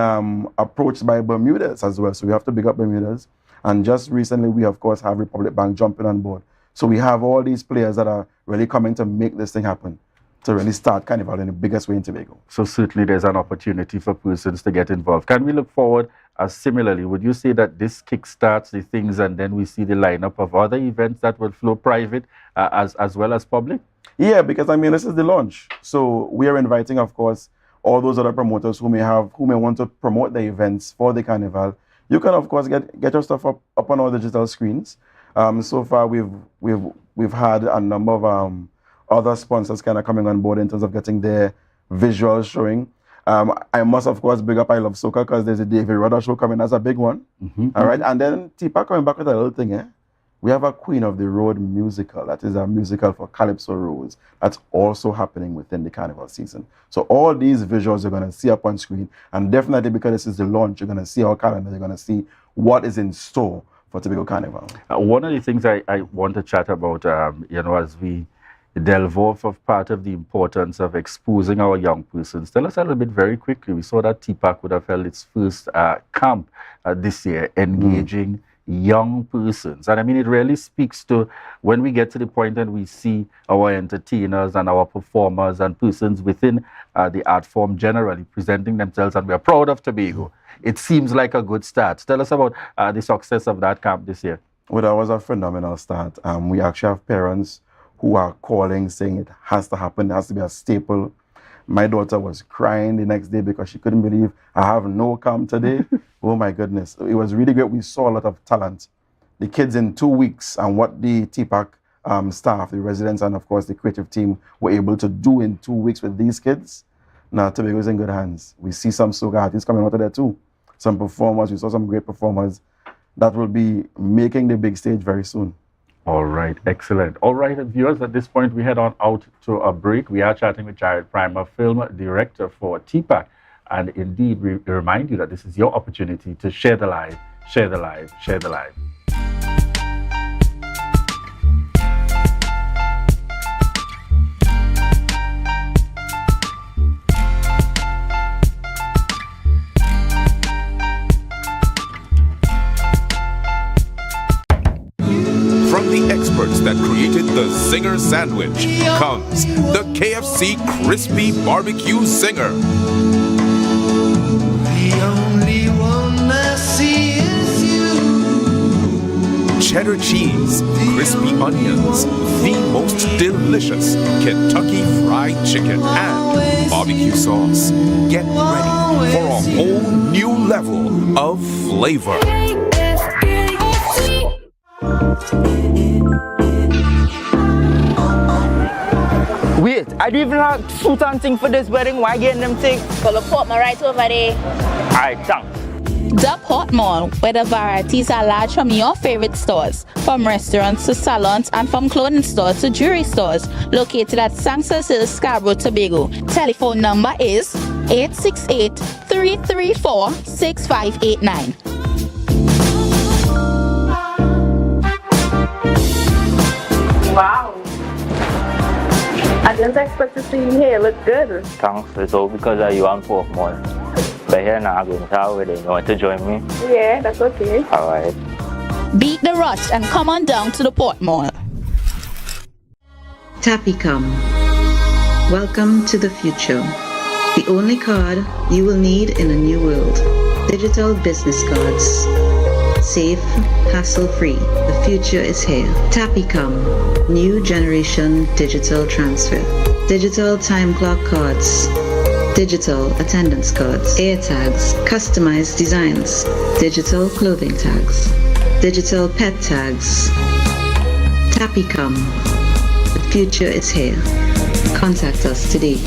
approached by Bermudas as well, so we have to big up Bermudas. And just recently, we of course have Republic Bank jumping on board. So we have all these players that are really coming to make this thing happen, to really start Carnival in the biggest way in Tobago. So certainly there's an opportunity for persons to get involved. Can we look forward similarly? Would you say that this kickstarts the things and then we see the lineup of other events that will flow private as well as public? Yeah, because I mean, this is the launch. So we are inviting, of course, all those other promoters who may want to promote the events for the Carnival. You can, of course, get your stuff up on our digital screens. So far, we've had a number of other sponsors kind of coming on board in terms of getting their visuals showing. I must, of course, big up I Love Soca because there's a David Rudder show coming. That's a big one. All right, and then TPAC coming back with a little thing. We have a Queen of the Road musical. That is a musical for Calypso Rose. That's also happening within the Carnival season. So all these visuals you're going to see up on screen. And definitely because this is the launch, you're going to see our calendar. You're going to see what is in store for Tobago Carnival. One of the things I want to chat about, as we delve off of part of the importance of exposing our young persons. Tell us a little bit very quickly. We saw that TPAC would have held its first camp this year, engaging young persons. And I mean, it really speaks to when we get to the point and we see our entertainers and our performers and persons within the art form generally presenting themselves, and we are proud of Tobago. It seems like a good start. Tell us about the success of that camp this year. Well, that was a phenomenal start. We actually have parents who are calling saying it has to happen, it has to be a staple. My daughter was crying the next day because she couldn't believe I have no camp today. Oh my goodness. It was really great. We saw a lot of talent. The kids in 2 weeks and what the TPAC staff, the residents, and of course the creative team were able to do in 2 weeks with these kids. Now Tobago's in good hands. We see some soca artists coming out of there too. Some performers, we saw some great performers that will be making the big stage very soon. All right, excellent. All right, viewers, at this point we head on out to a break. We are chatting with Jared Primer, film director for TPAC. And indeed, we remind you that this is your opportunity to share the live, share the live, share the live. From the experts that created the Zinger sandwich comes the KFC Crispy Barbecue Zinger. The only one I see is you. Cheddar cheese, crispy onions, the most delicious Kentucky Fried Chicken, and barbecue sauce. Get ready for a whole new level of flavor. Wait, I do even have suit and thing for this wedding. Why getting them thing? Well, the port my right over there. Alright, thanks. The Port Mall, where the varieties are large from your favorite stores, from restaurants to salons and from clothing stores to jewelry stores, located at Sanctus Hill, Scarborough, Tobago. Telephone number is 868-334-6589. Wow. I didn't expect to see you here. Look good. Thanks. It's all because of you and Port Mall. But here now I'm going to our wedding. You want to join me? Yeah, that's okay. Alright. Beat the rush and come on down to the Port Mall. Tapicom. Welcome to the future. The only card you will need in a new world. Digital business cards. Safe, hassle-free. The future is here. Tapicom. New generation digital transfer. Digital time clock cards. Digital attendance cards, air tags, customized designs, digital clothing tags, digital pet tags. Tapicom. The future is here. Contact us today.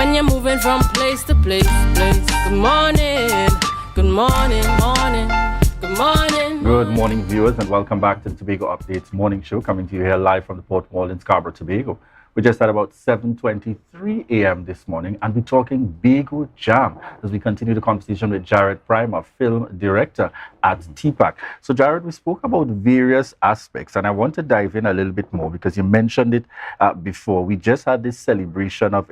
When you're moving from place to place. Good morning, good morning, morning, good morning. Good morning, viewers, and welcome back to the Tobago Updates morning show, coming to you here live from the Port Mall in Scarborough, Tobago. We just at about 7:23 a.m. this morning, and we're talking Bago Jam as we continue the conversation with Jared Primer, film director at TPAC. So, Jared, we spoke about various aspects, and I want to dive in a little bit more because you mentioned it before. We just had this celebration of,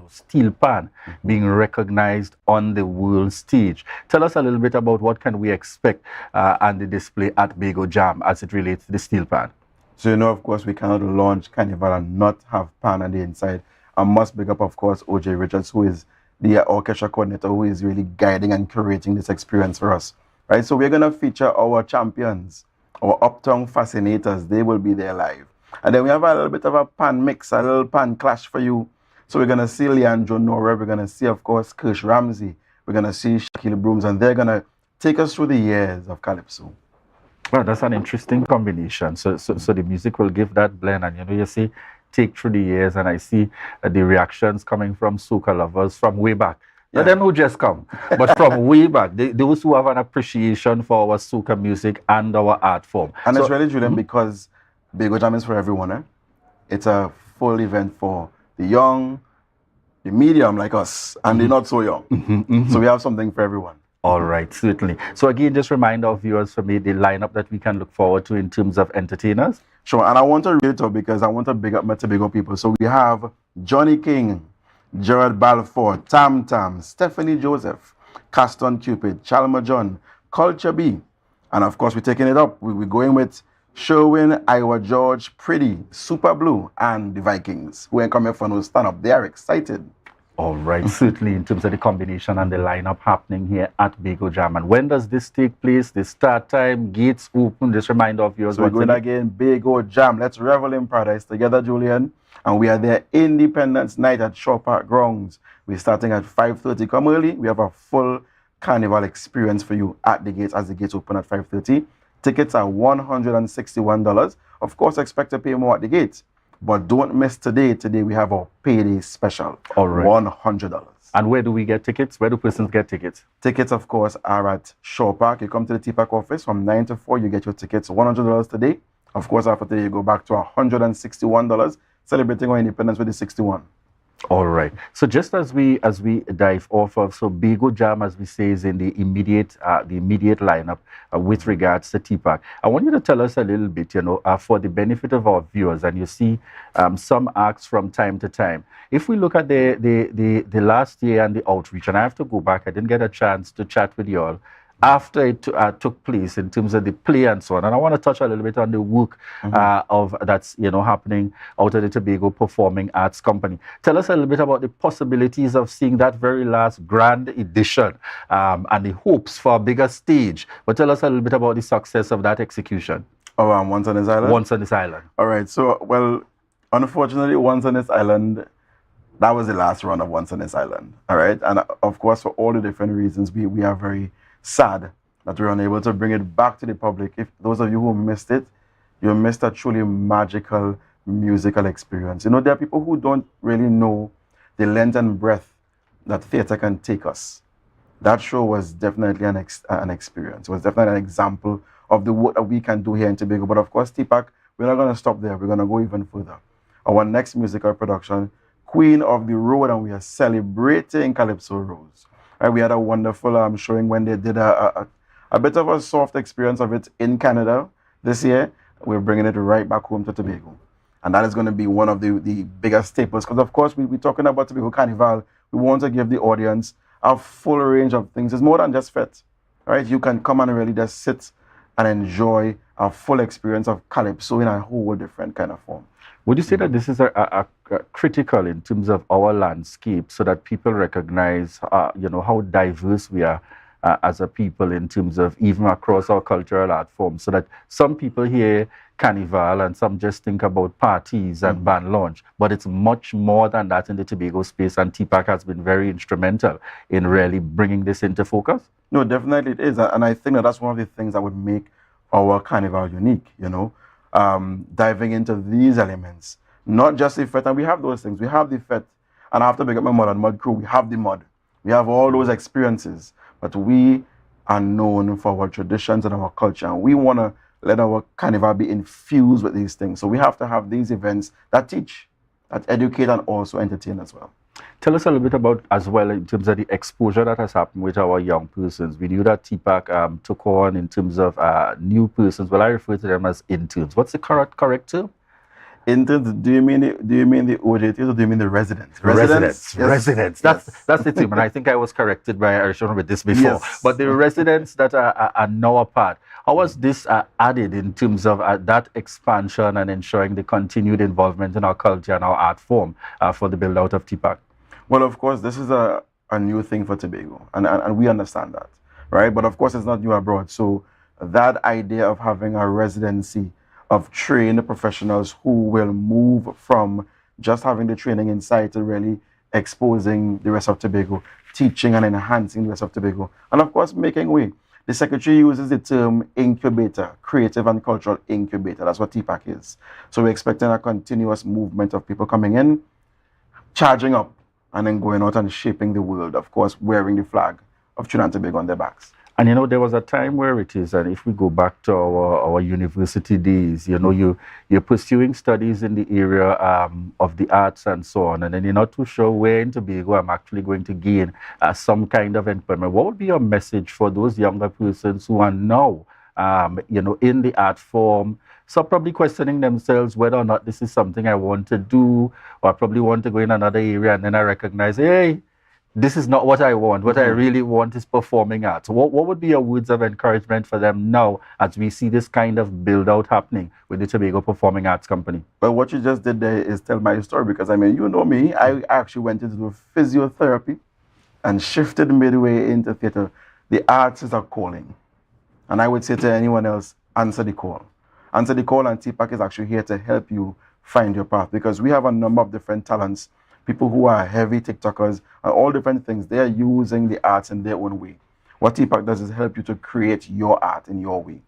steel pan being recognized on the world stage. Tell us a little bit about what can we expect on the display at Bago Jam as it relates to the steel pan. So, of course, we cannot launch Carnival and not have pan on the inside. I must big up, of course, OJ Richards, who is the orchestra coordinator, who is really guiding and curating this experience for us. Right, so we're going to feature our champions, our Uptown Fascinators. They will be there live. And then we have a little bit of a pan mix, a little pan clash for you. So we're going to see Leandro Nora. We're going to see, of course, Kirsch Ramsey. We're going to see Shaquille Brooms. And they're going to take us through the years of Calypso. Well, that's an interesting combination. So the music will give that blend, and you see, take through the years, and I see the reactions coming from soca lovers from way back. Not them who just come, but from way back. Those who have an appreciation for our soca music and our art form. And it's really Julian, because Bago Jam is for everyone. Eh? It's a full event for the young, the medium like us, and the not so young. So we have something for everyone. All right, certainly. So again, just remind our viewers for me the lineup that we can look forward to in terms of entertainers. Sure, and I want to read it up because I want to big up my Tobago people. So we have Johnny King, Gerard Balfour, Tam Tam, Stephanie Joseph, Caston Cupid, Chalma John, Culture B, and of course we're taking it up. We're going with Sherwin, Iowa George, Pretty, Super Blue, and the Vikings, who ain't coming for no stand up. They are excited. All right, certainly in terms of the combination and the lineup happening here at Bago Jam. And when does this take place? The start time, gates open. Just remind of yours. So we're going again, Bago Jam. Let's revel in paradise together, Julian. And we are there Independence Night at Shaw Park Grounds. We're starting at 5:30. Come early. We have a full carnival experience for you at the gates as the gates open at 5:30. Tickets are $161. Of course, expect to pay more at the gates. But don't miss today. Today we have our payday special. All right. $100. And where do we get tickets? Where do persons get tickets? Tickets, of course, are at Shaw Park. You come to the TPAC office from 9 to 4. You get your tickets, $100 today. Of course, after today, you go back to $161, celebrating our independence with the 61. All right. So just as we dive off of, so Bago Jam, as we say, is in the immediate lineup with regards to TPAC. I want you to tell us a little bit, for the benefit of our viewers, and you see some acts from time to time. If we look at the last year and the outreach, and I have to go back, I didn't get a chance to chat with you all after it took place in terms of the play and so on. And I want to touch a little bit on the work of that's happening out of the Tobago Performing Arts Company. Tell us a little bit about the possibilities of seeing that very last grand edition and the hopes for a bigger stage. But tell us a little bit about the success of that execution. Oh, Once on This Island? Once on This Island. All right. So, well, unfortunately, Once on This Island, that was the last run of Once on This Island. All right. And of course, for all the different reasons, we are very sad that we're unable to bring it back to the public. If those of you who missed it, you missed a truly magical musical experience. There are people who don't really know the length and breadth that theater can take us. That show was definitely an experience. It was definitely an example of the work that we can do here in Tobago. But of course, TPAC, we're not going to stop there. We're going to go even further. Our next musical production, Queen of the Road, and we are celebrating Calypso Rose. Right, we had a wonderful showing when they did a bit of a soft experience of it in Canada this year. We're bringing it right back home to Tobago. And that is going to be one of the biggest staples. Because, of course, we're talking about Tobago Carnival. We want to give the audience a full range of things. It's more than just fit. Right? You can come and really just sit and enjoy a full experience of Calypso in a whole different kind of form. Would you say that this is a critical in terms of our landscape so that people recognize, how diverse we are as a people in terms of even across our cultural art forms, so that some people hear Carnival and some just think about parties and band launch, but it's much more than that in the Tobago space, and TPAC has been very instrumental in really bringing this into focus? No, definitely it is, and I think that's one of the things that would make our Carnival unique, diving into these elements. Not just the fete, and we have those things. We have the fete, And I have to big up my mud and mud crew. We have the mud. We have all those experiences. But we are known for our traditions and our culture. And we want to let our carnival be infused with these things. So we have to have these events that teach, that educate, and also entertain as well. Tell us a little bit about, as well, in terms of the exposure that has happened with our young persons. We knew that TPAC took on in terms of new persons. Well, I refer to them as interns. What's the correct term? Interns, do you mean the OJTs or do you mean the residents? Residents. Yes. Residents. That's the term. And I think I was corrected by Arishon with this before. Yes. But the residents that are now a part, how was this added in terms of that expansion and ensuring the continued involvement in our culture and our art form for the build out of TPAC? Well, of course, this is a new thing for Tobago, and we understand that, right? But of course, it's not new abroad. So that idea of having a residency of trained professionals who will move from just having the training inside to really exposing the rest of Tobago, teaching and enhancing the rest of Tobago, and of course, making way. The Secretary uses the term incubator, creative and cultural incubator. That's what TPAC is. So we're expecting a continuous movement of people coming in, charging up, and then going out and shaping the world, of course, wearing the flag of Trinidad and Tobago on their backs. And, you know, there was a time where it is, and if we go back to our university days, you know, you're pursuing studies in the area of the arts and so on, and then you're not too sure where in Tobago I'm actually going to gain some kind of employment. What would be your message for those younger persons who are now, you know, in the art form, so probably questioning themselves whether or not this is something I want to do, or I probably want to go in another area, and then I recognize, hey, this is not what I want. What I really want is performing arts. What would be your words of encouragement for them now as we see this kind of build out happening with the Tobago Performing Arts Company? Well, what you just did there is tell my story, because I mean, you know me, I actually went into physiotherapy and shifted midway into theater. The arts is a calling. And I would say to anyone else, answer the call. Answer the call, and TPAC is actually here to help you find your path, because we have a number of different talents. People who are heavy TikTokers and all different things, they are using the arts in their own way. What TPAC does is help you to create your art in your way.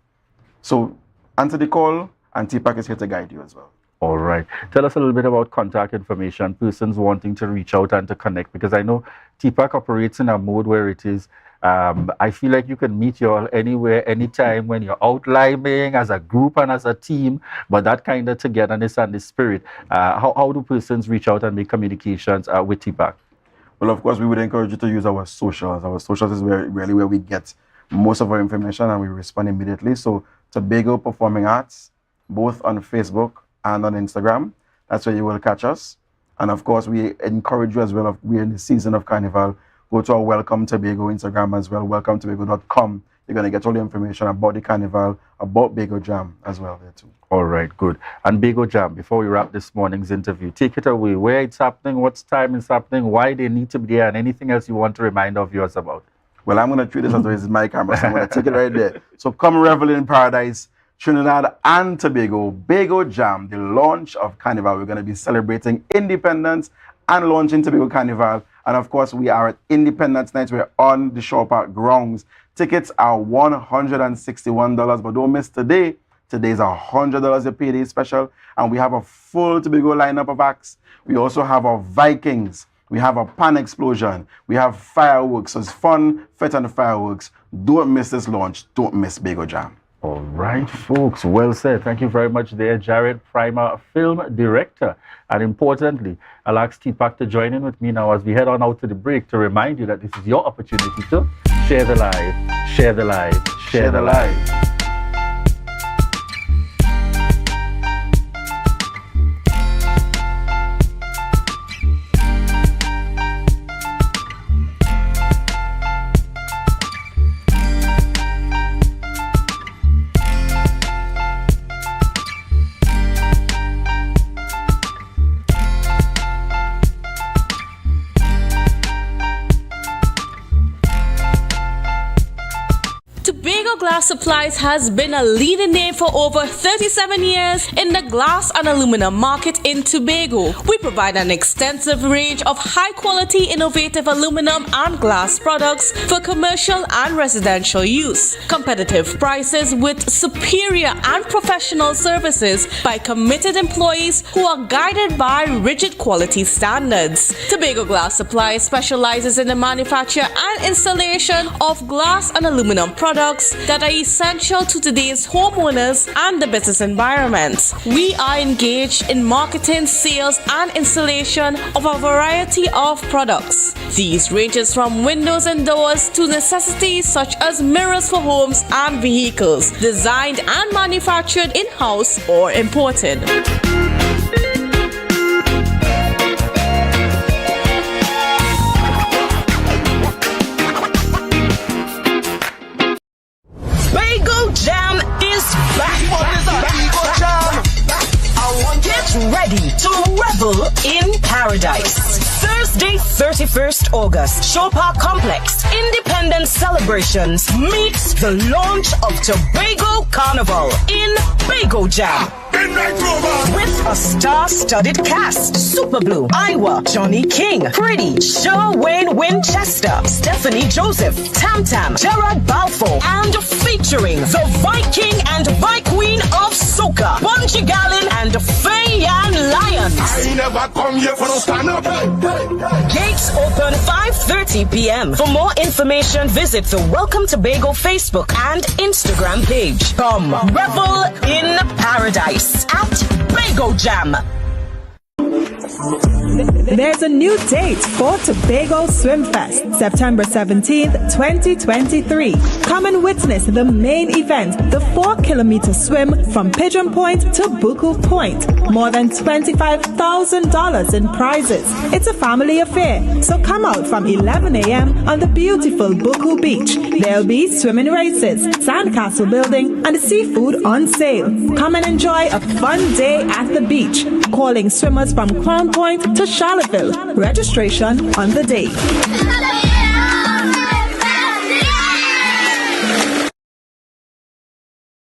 So answer the call, and TPAC is here to guide you as well. All right. Tell us a little bit about contact information, persons wanting to reach out and to connect, because I know TPAC operates in a mode where it is, I feel like you can meet you all anywhere, anytime when you're out liming as a group and as a team, but that kind of togetherness and the spirit, how do persons reach out and make communications with TPAC? Well, of course, we would encourage you to use our socials. Our socials is really where we get most of our information, and we respond immediately. So Tobago Performing Arts, both on Facebook and on Instagram. That's where you will catch us. And of course, we encourage you as well, we're in the season of Carnival. Go to our Welcome Tobago Instagram as well, welcometobago.com. You're going to get all the information about the Carnival, about Bago Jam as well there too. All right, good. And Bago Jam, before we wrap this morning's interview, take it away. Where it's happening, what time it's happening, why they need to be there, and anything else you want to remind our viewers about. Well, I'm going to treat this as though it's my camera, so I'm going to take it right there. So come revel in paradise, Trinidad and Tobago, Bago Jam, the launch of Carnival. We're going to be celebrating independence and launching Tobago Carnival. And of course, we are at Independence Night. We're on the Shore Park grounds. Tickets are $161, but don't miss today. Today's $100 a payday special. And we have a full Tobago lineup of acts. We also have our Vikings. We have a pan explosion. We have fireworks. So it's fun, fit, and fireworks. Don't miss this launch. Don't miss Bago Jam. All right, folks. Well said. Thank you very much there, Jared Primer, film director. And importantly, I'll ask TPAC to join in with me now as we head on out to the break to remind you that this is your opportunity to share the live, share the live, share the live. Glass Supplies has been a leading name for over 37 years in the glass and aluminum market in Tobago. We provide an extensive range of high-quality, innovative aluminum and glass products for commercial and residential use. Competitive prices with superior and professional services by committed employees who are guided by rigid quality standards. Tobago Glass Supplies specializes in the manufacture and installation of glass and aluminum products that are essential to today's homeowners and the business environment. We are engaged in marketing, sales, and installation of a variety of products. These ranges from windows and doors to necessities such as mirrors for homes and vehicles, designed and manufactured in-house or imported. Tobago Jam is back. Get ready to revel in paradise. Thursday, 31st August, Show Park Complex, Independence Celebrations meets the launch of Tobago Carnival in Tobago Jam. With a star-studded cast: Super Blue, Iowa, Johnny King, Pretty, Wayne Winchester, Stephanie Joseph, Tam Tam, Gerard Balfour, and featuring the Viking and Queen of Soca, Bunji Garlin and Fayan Lyons. I never come here for no stand up. Gates open 5:30 p.m. For more information, visit the Welcome Tobago Facebook and Instagram page. Come revel in paradise at Tobago Jam. There's a new date for Tobago Swim Fest, September 17th, 2023. Come and witness the main event, the 4-kilometer swim from Pigeon Point to Buku Point. More than $25,000 in prizes. It's a family affair, so come out from 11 a.m. on the beautiful Buku Beach. There'll be swimming races, sandcastle building, and seafood on sale. Come and enjoy a fun day at the beach. Calling swimmers from Crown Point to Charlottesville. Registration on the day.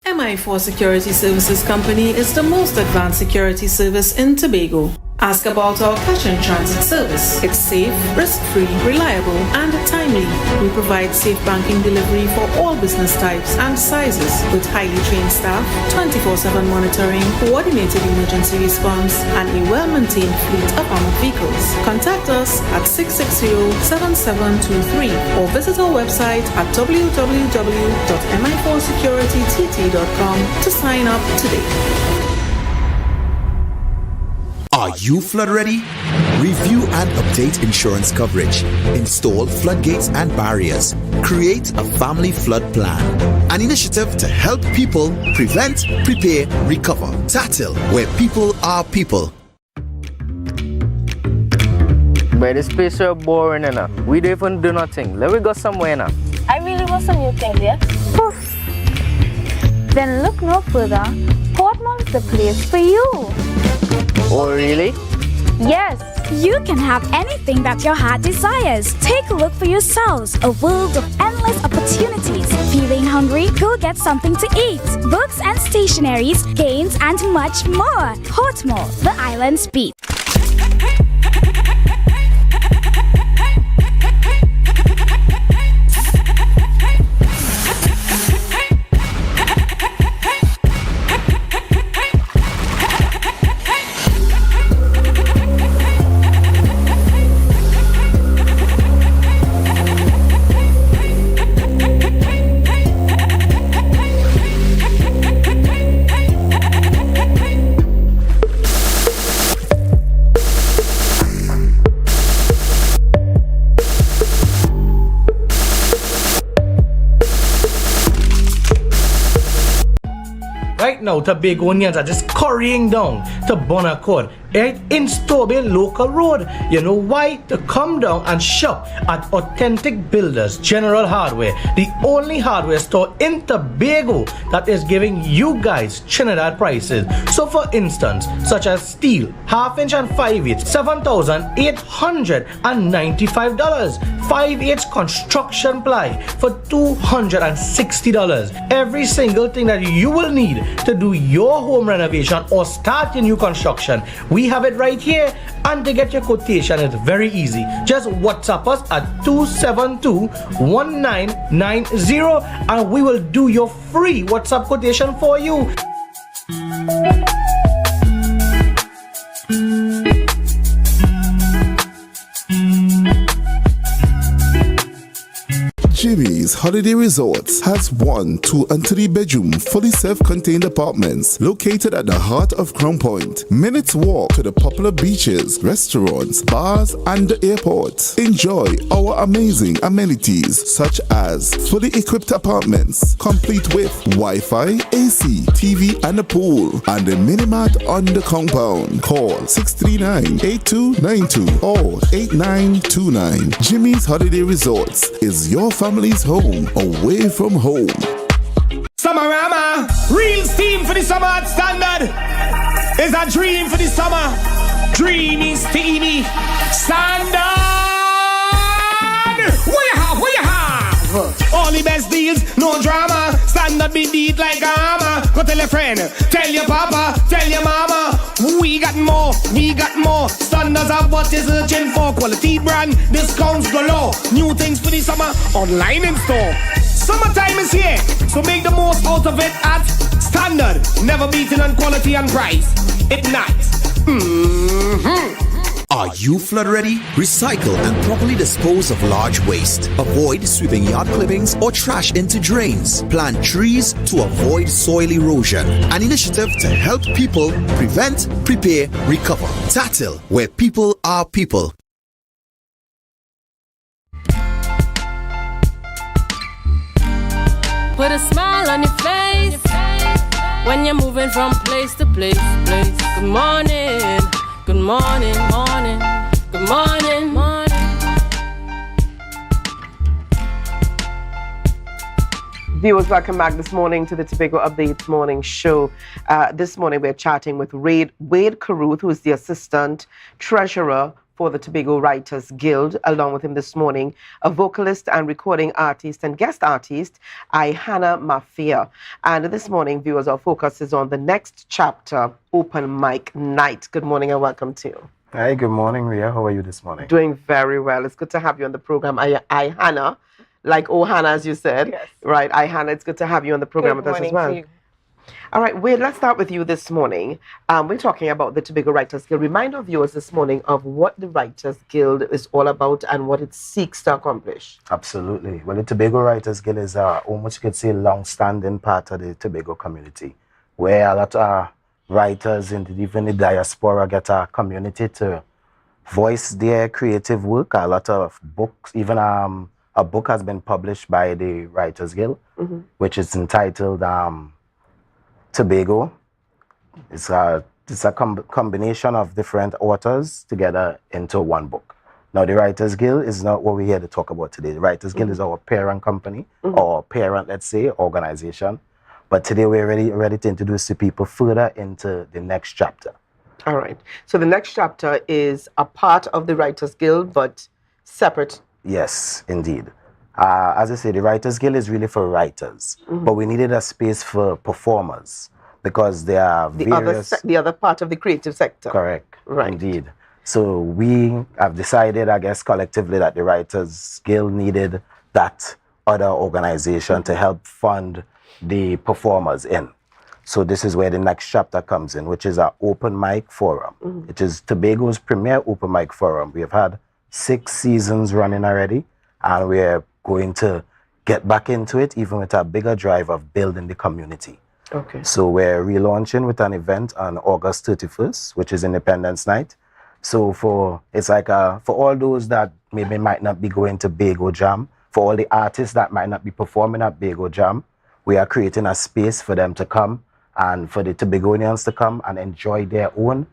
MI4 Security Services Company is the most advanced security service in Tobago. Ask about our cash in transit service. It's safe, risk-free, reliable, and timely. We provide safe banking delivery for all business types and sizes with highly trained staff, 24/7 monitoring, coordinated emergency response, and a well-maintained fleet of armored vehicles. Contact us at 660-7723 or visit our website at www.mi4securitytt.com to sign up today. Are you flood ready? Review and update insurance coverage. Install floodgates and barriers. Create a family flood plan. An initiative to help people prevent, prepare, recover. TATIL, where people are people. But this place is boring enough. We don't even do nothing. Let me go somewhere now. I really want some new things, yeah? Poof. Then look no further. Portmore is the place for you. Oh, really? Yes, you can have anything that your heart desires. Take a look for yourselves. A world of endless opportunities. Feeling hungry? Go get something to eat. Books and stationeries, games, and much more. Portmore, the island's beat. Right now, Tobagonians are just currying down to Bonaccord right in Stobie Local Road. You know why? To come down and shop at Authentic Builders General Hardware, the only hardware store in Tobago that is giving you guys Trinidad prices. So for instance, such as steel, 1/2 inch and 5/8, $7,895. 5/8 construction ply for $260. Every single thing that you will need to do your home renovation or start your new construction, we have it right here. And to get your quotation, it's very easy. Just WhatsApp us at 272-1990 and we will do your free WhatsApp quotation for you. Jimmy's Holiday Resorts has 1, 2, and 3 bedroom, fully self-contained apartments located at the heart of Crown Point. Minutes walk to the popular beaches, restaurants, bars, and the airport. Enjoy our amazing amenities such as fully equipped apartments, complete with Wi-Fi, AC, TV, and a pool, and a mini-mart on the compound. Call 639-8292 or 8929. Jimmy's Holiday Resorts is your family's home away from home. Summerama, real steam for the summer at Standard. Is a dream for the summer. Dreamy, steamy, Standard. What you have? What you have? All the best deals, no drama. Standard be beat like a hammer. Go tell your friend, tell your papa, tell your mama. We got more, we got more. Standards have what you're searching for. Quality brand, discounts galore. New things for the summer, online in store. Summertime is here, so make the most out of it at Standard. Never beating on quality and price. It nice. Are you flood ready? Recycle and properly dispose of large waste. Avoid sweeping yard clippings or trash into drains. Plant trees to avoid soil erosion. An initiative to help people prevent, prepare, recover. Tatil, where people are people. Put a smile on your face when you're moving from place to place. Good morning, good morning, morning, good morning, morning. Viewers, welcome back this morning to the Tobago Updates Morning Show. This morning we're chatting with Wade Carruth, who is the Assistant Treasurer for the Tobago Writers Guild. Along with him this morning, a vocalist and recording artist and guest artist, Hannah Mafia. And this morning, viewers, our focus is on the next chapter, Open Mic Night. Good morning and welcome to you. Hi, good morning, Ria. How are you this morning? Doing very well. It's good to have you on the program. Hannah, like Hannah, as you said. Yes. Right, Hannah, it's good to have you on the program with us as well. To you. All right, Wade, let's start with you this morning. We're talking about the Tobago Writers Guild. Remind our viewers this morning of what the Writers Guild is all about and what it seeks to accomplish. Absolutely. Well, the Tobago Writers Guild is almost, you could say, long-standing part of the Tobago community, where a lot of writers and even the diaspora get a community to voice their creative work. A lot of books, even a book has been published by the Writers Guild, which is entitled Tobago. It's a combination of different authors together into one book. Now, the Writers Guild is not what we're here to talk about today. The Writers Guild is our parent company, or parent, let's say, organization. But today we're ready to introduce the people further into the next chapter. All right. So the next chapter is a part of the Writers Guild, but separate. Yes, indeed. As I say, the Writers Guild is really for writers, but we needed a space for performers because there are the other part of the creative sector. Correct. Right. Indeed. So we have decided, I guess, collectively that the Writers Guild needed that other organization to help fund the performers in. So this is where the next chapter comes in, which is our open mic forum. It is Tobago's premier open mic forum. We have had 6 seasons running already, and we're going to get back into it, even with a bigger drive of building the community. Okay. So we're relaunching with an event on August 31st, which is Independence Night. So for all those that maybe might not be going to Bago Jam, for all the artists that might not be performing at Bago Jam, we are creating a space for them to come and for the Tobagonians to come and enjoy their own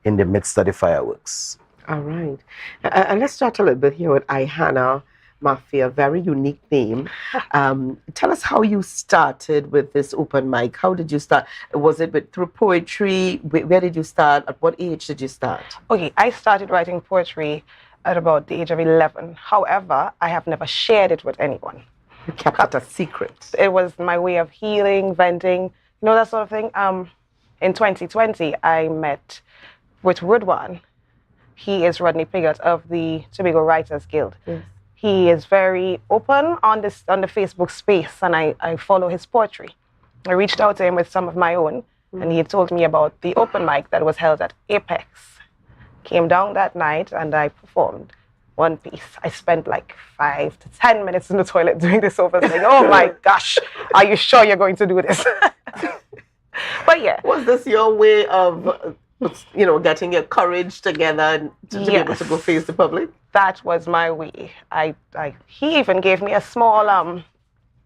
in the midst of the fireworks. All right. And let's start a little bit here with Ihana Mafia, very unique name. Tell us how you started with this open mic. How did you start? Was it through poetry? Where did you start? At what age did you start? Okay, I started writing poetry at about the age of 11. However, I have never shared it with anyone. You kept it a secret. It was my way of healing, venting, you know, that sort of thing. In 2020, I met with Rudwan. He is Rodney Piggott of the Tobago Writers Guild. Yes. He is very open on the Facebook space, and I follow his poetry. I reached out to him with some of my own, and he told me about the open mic that was held at Apex. Came down that night, and I performed one piece. I spent like 5 to 10 minutes in the toilet doing this over, saying, "Oh my gosh, are you sure you're going to do this?" But yeah. Was this your way of, getting your courage together to be able to go face the public? That was my way. He even gave me a small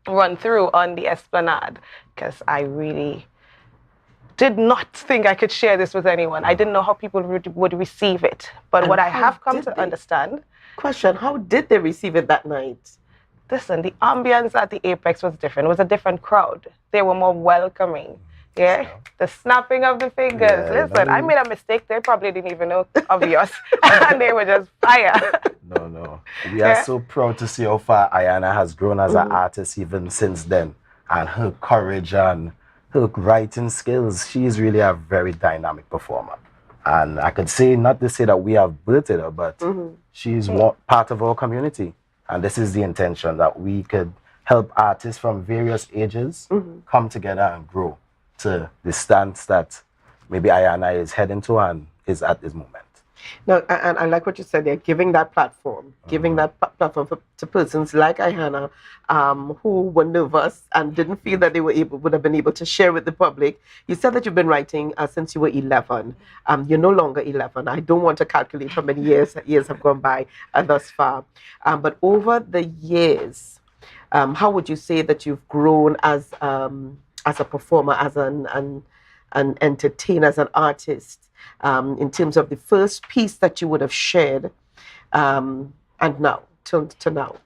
run through on the Esplanade, because I really did not think I could share this with anyone. I didn't know how people would receive it. But what I have come to understand... Question, how did they receive it that night? Listen, the ambience at the Apex was different. It was a different crowd. They were more welcoming. Yeah, the snapping of the fingers. Yeah, listen, I made a mistake. They probably didn't even know obvious. And they were just fire. No. We are so proud to see how far Ayana has grown as an artist even since then. And her courage and her writing skills. She is really a very dynamic performer. And I could say, not to say that we have birthed her, but she's part of our community. And this is the intention, that we could help artists from various ages come together and grow to the stance that maybe Ayana is heading to and is at this moment. No, and I like what you said there, giving that platform, giving that platform to persons like Ayana, who were nervous and didn't feel that they would have been able to share with the public. You said that you've been writing since you were 11. You're no longer 11. I don't want to calculate how many years have gone by thus far. But over the years, how would you say that you've grown as a performer, as an entertainer, as an artist, in terms of the first piece that you would have shared, and now, to now?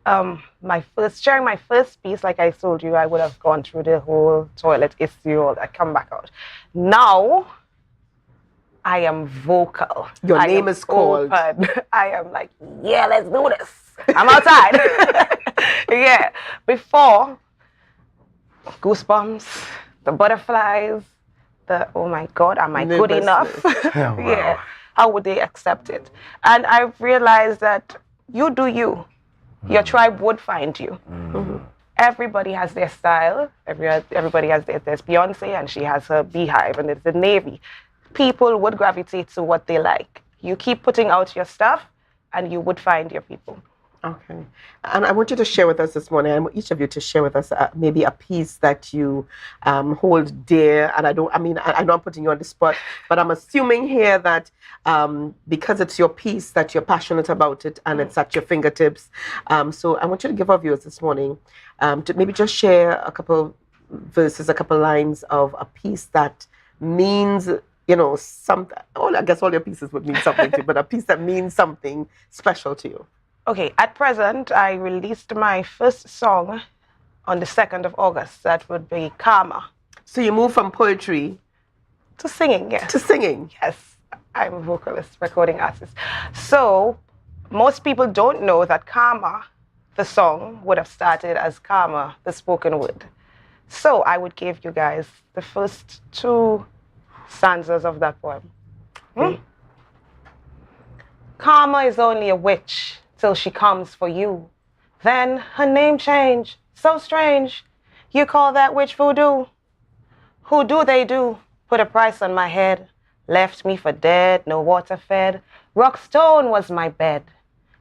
Sharing my first piece, like I told you, I would have gone through the whole toilet issue, all that, come back out. Now, I am vocal. Your name is called. Open. I am like, yeah, let's do this. I'm outside. Yeah. Before, goosebumps, the butterflies, oh my God, am I good enough? Wow. Yeah. How would they accept it? And I've realized that you do you. Your tribe would find you. Everybody has their style. Everybody has there's Beyonce, and she has her beehive, and it's the Navy. People would gravitate to what they like. You keep putting out your stuff, and you would find your people. Okay. And I want you to share with us this morning, I want each of you to share with us maybe a piece that you hold dear. And I know I'm putting you on the spot, but I'm assuming here that because it's your piece, that you're passionate about it and it's at your fingertips. So I want you to give our viewers this morning to maybe just share a couple verses, a couple lines of a piece that means, something. Well, I guess all your pieces would mean something to you, but a piece that means something special to you. Okay, at present, I released my first song on the 2nd of August. That would be Karma. So you moved from poetry to singing, yes. To singing? Yes, I'm a vocalist, recording artist. So most people don't know that Karma, the song, would have started as Karma, the spoken word. So I would give you guys the first 2 stanzas of that poem. Karma is only a witch till she comes for you. Then her name change, so strange. You call that witch voodoo? Who do they do? Put a price on my head. Left me for dead, no water fed. Rock stone was my bed.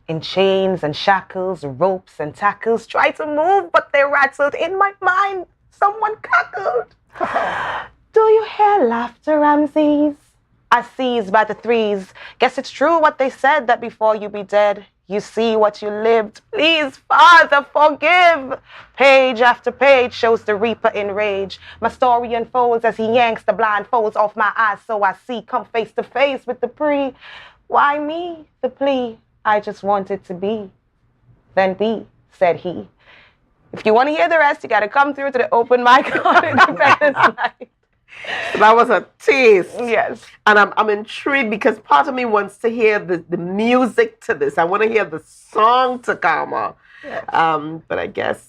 In chains and shackles, ropes and tackles. Tried to move, but they rattled in my mind. Someone cackled. Do you hear laughter, Ramses? I seized by the threes. Guess it's true what they said, that before you be dead, You see what you lived. Please, Father, forgive. Page after page shows the reaper in rage. My story unfolds as he yanks the blindfolds off my eyes so I see. Come face to face with the pre. Why me? The plea. I just wanted to be. Then be, said he. If you want to hear the rest, you got to come through to the open mic on Independence Night. So that was a taste. Yes. And I'm intrigued because part of me wants to hear the music to this. I want to hear the song to Karma. Yes. But I guess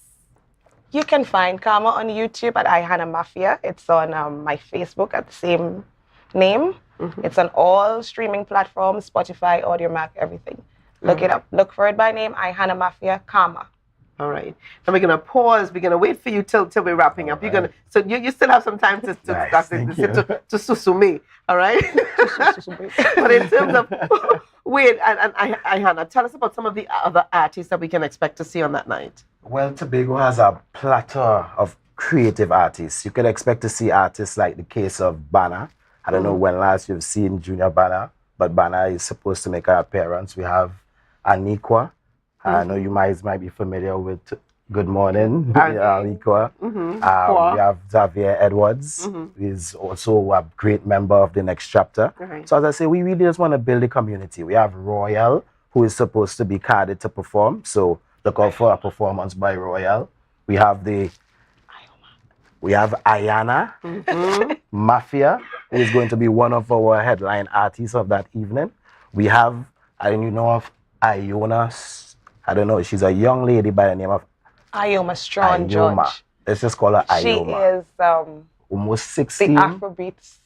you can find Karma on YouTube at iHana Mafia. It's on my Facebook at the same name. Mm-hmm. It's on all streaming platforms, Spotify, AudioMac, everything. Look it up. Look for it by name, iHana Mafia, Karma. All right. And we're gonna pause. We're gonna wait for you till we're wrapping up. You're gonna you still have some time to susu me. All right. But in terms of wait, and Hannah, tell us about some of the other artists that we can expect to see on that night. Well, Tobago has a plethora of creative artists. You can expect to see artists like the case of Banner. I don't know when last you've seen Junior Banner, but Banner is supposed to make an appearance. We have Aniqua. I know you might be familiar with Good Morning, Aniqua. We have Xavier Edwards, who is also a great member of the Next Chapter. Right. So as I say, we really just want to build a community. We have Royal, who is supposed to be carded to perform. So look out for a performance by Royal. We have Ayana Mafia, who is going to be one of our headline artists of that evening. We have, I don't know of Iona. I don't know. She's a young lady by the name of Ioma Strong George. Let's just call her Ioma. She is almost 16. The Afrobeats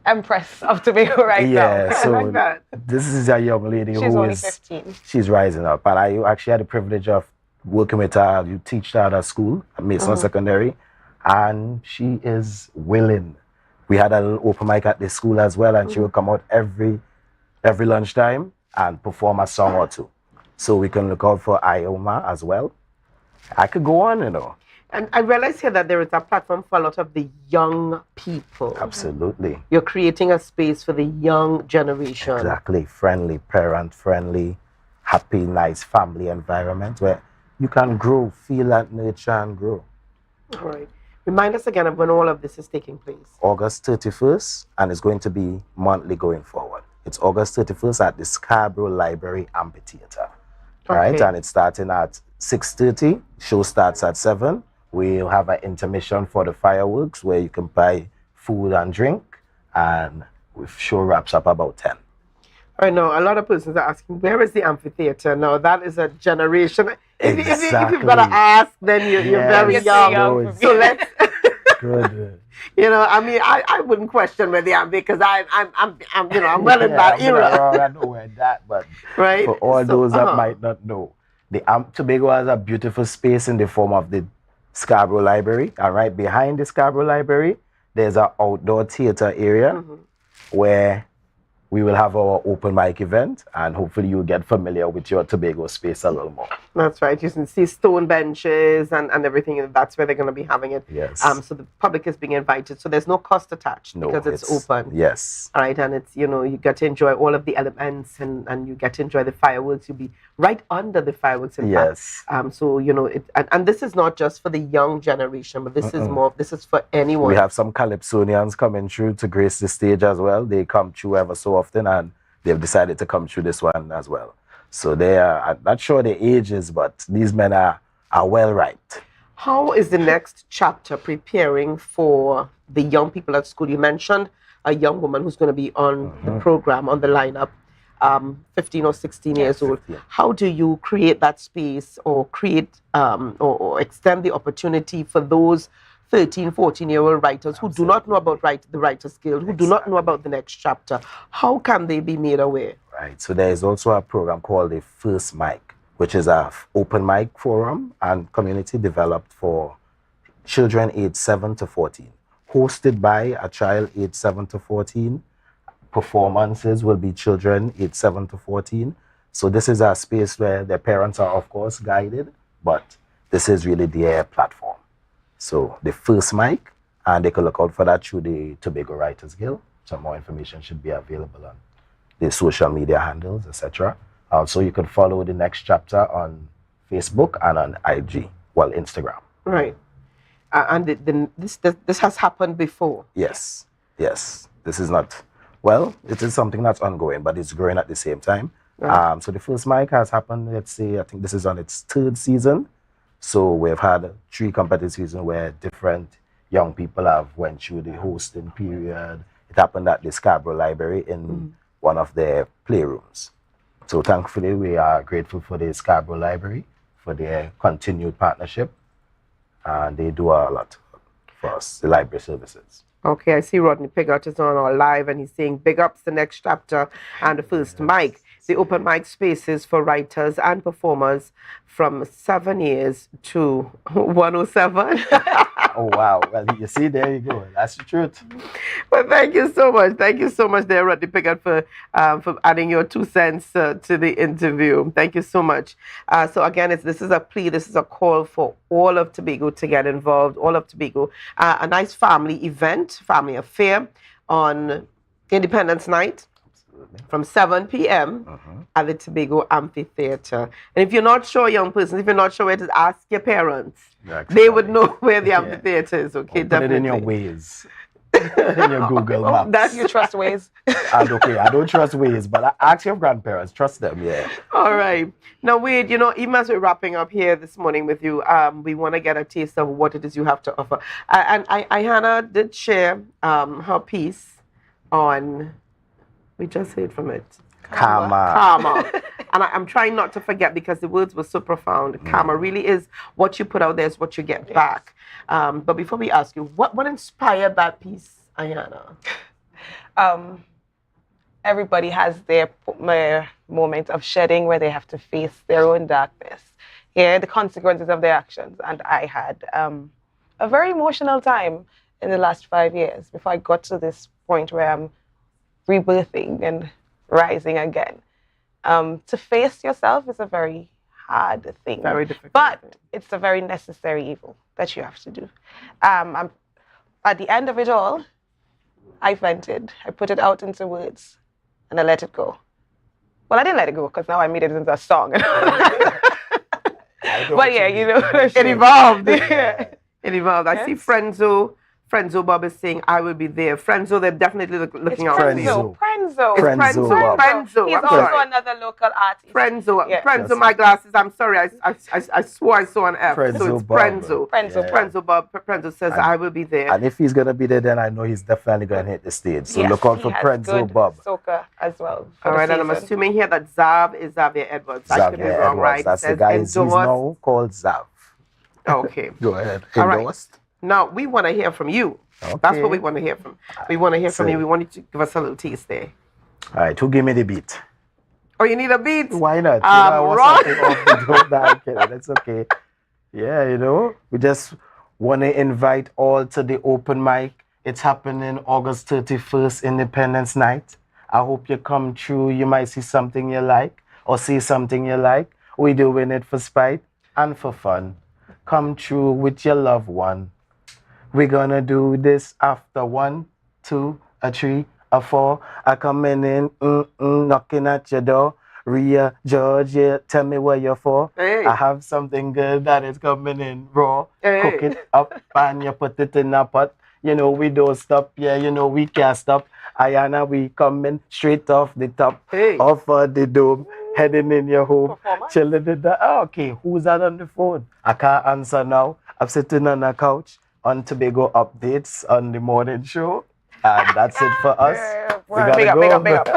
empress of Tobago right now. Yeah, so I like that. this is a young lady She's who only is 15. She's rising up, and I actually had the privilege of working with her. You teach her at a school at Mason Secondary, and she is willing. We had a little open mic at the school as well, and she will come out every lunchtime and perform a song or two. So we can look out for Ioma as well. I could go on, And I realize here that there is a platform for a lot of the young people. Absolutely. You're creating a space for the young generation. Exactly. Friendly, parent-friendly, happy, nice family environment where you can grow, feel that nature and grow. All right. Remind us again of when all of this is taking place. August 31st, and it's going to be monthly going forward. It's August 31st at the Scarborough Library Amphitheater. Right, and it's starting at 6:30. Show starts at 7. We'll have an intermission for the fireworks where you can buy food and drink, and the show wraps up about 10. I know a lot of persons are asking, where is the amphitheater? Now that is a generation. If you've got to ask, then you're very young. So let's. Good. I mean, I wouldn't question where the amphitheater because I'm well in that era. I know where that, but right. For all those that might not know, the Tobago has a beautiful space in the form of the Scarborough Library, and right behind the Scarborough Library, there's an outdoor theater area where we will have our open mic event, and hopefully you'll get familiar with your Tobago space a little more. That's right. You can see stone benches and everything, and that's where they're going to be having it. Yes. So the public is being invited. So there's no cost attached because it's open. Yes. All right, and it's, you get to enjoy all of the elements and you get to enjoy the fireworks. You'll be right under the fireworks, in fact. So, and this is not just for the young generation, but this is for anyone. We have some Calypsonians coming through to grace the stage as well. They come through ever so often, and they've decided to come through this one as well. So I'm not sure their ages, but these men are well ripe. How is the Next Chapter preparing for the young people at school? You mentioned a young woman who's going to be on the program, on the lineup, 15 or 16 years old. How do you create that space or create or extend the opportunity for those 13, 14-year-old writers who do not know about the Writers Guild, who do not know about the Next Chapter? How can they be made aware? Right. So there is also a program called the First Mic, which is an open mic forum and community developed for children aged 7 to 14. Hosted by a child aged 7 to 14. Performances will be children aged 7 to 14. So this is a space where their parents are, of course, guided, but this is really their platform. So the First Mic, and they can look out for that through the Tobago Writers Guild. Some more information should be available on the social media handles, etc. Also, you could follow the next chapter on Facebook and on IG, well, Instagram. Right. And this has happened before. Yes, yes. This is not, well, it is something that's ongoing, but it's growing at the same time. Right. So the first mic has happened, let's say, I think this is on its 3rd season. So we've had 3 competitive seasons where different young people have went through the hosting period. It happened at the Scarborough Library in one of their playrooms. So thankfully, we are grateful for the Scarborough Library for their continued partnership. And they do a lot for us, the library services. Okay, I see Rodney Piggott is on our live and he's saying big ups the next chapter and the first mic. The open mic spaces for writers and performers from 7 years to 107. Oh, wow. Well, you see, there you go. That's the truth. Well, thank you so much. Thank you so much there, Rodney Piggott, for adding your 2 cents to the interview. Thank you so much. So again, this is a plea, this is a call for all of Tobago to get involved, all of Tobago. A nice family event, family affair on Independence Night from 7 p.m. at the Tobago Amphitheater. And if you're not sure, young person, if you're not sure where to ask your parents, they would know where the amphitheater is, okay? Put it in your Waze, in your Google Maps. That's your trust Waze. Okay, I don't trust Waze, but ask your grandparents, trust them, yeah. All right. Now, Wade, even as we're wrapping up here this morning with you, we want to get a taste of what it is you have to offer. And Hannah did share her piece on, we just heard from it. Karma. And I'm trying not to forget because the words were so profound. Karma really is what you put out there is what you get back. But before we ask you, what inspired that piece, Ayana? Everybody has their moment of shedding where they have to face their own darkness, the consequences of their actions. And I had a very emotional time in the last 5 years before I got to this point where I'm rebirthing and rising again. To face yourself is a very hard thing. Very difficult. But it's a very necessary evil that you have to do. At the end of it all, I vented. I put it out into words and I let it go. Well, I didn't let it go because now I made it into a song. But yeah, it evolved. It evolved. I see Frenzo Bob is saying, I will be there. Frenzo, they're definitely looking out for you. Frenzo. Frenzo. He's also another local artist. Frenzo. Yeah. Frenzo, my glasses. I'm sorry. I swore I saw an F. So it's Frenzo. Frenzo Bob. Frenzo says, I will be there. And if he's going to be there, then I know he's definitely going to hit the stage. So look out for Frenzo Bob. Soca as well. All right, and I'm assuming here that Zav is Xavier Edwards. I could be wrong, right? That's the guy he's now called Zav. Okay. Go ahead. All right. Now, we want to hear from you. Okay. That's what we want to hear from. We want to hear from you. We want you to give us a little taste there. All right, who give me the beat? Oh, you need a beat? Why not? That's okay. Yeah, we just want to invite all to the open mic. It's happening August 31st, Independence Night. I hope you come through. You might see something you like or see something you like. We're doing it for spite and for fun. Come through with your loved one. We're gonna do this after 1, 2, 3, 4. I coming in, knocking at your door. Rhea, Georgia, tell me where you're for. Hey. I have something good that is coming in raw. Hey. Cook it up and you put it in a pot. We don't stop. Yeah, we can't stop. Ayana, we coming straight off the top. Off of the dome. Heading in your home. Chilling in the... okay, who's that on the phone? I can't answer now. I'm sitting on a couch on Tobago Updates on the morning show. And that's it for us. We gotta go. Big up.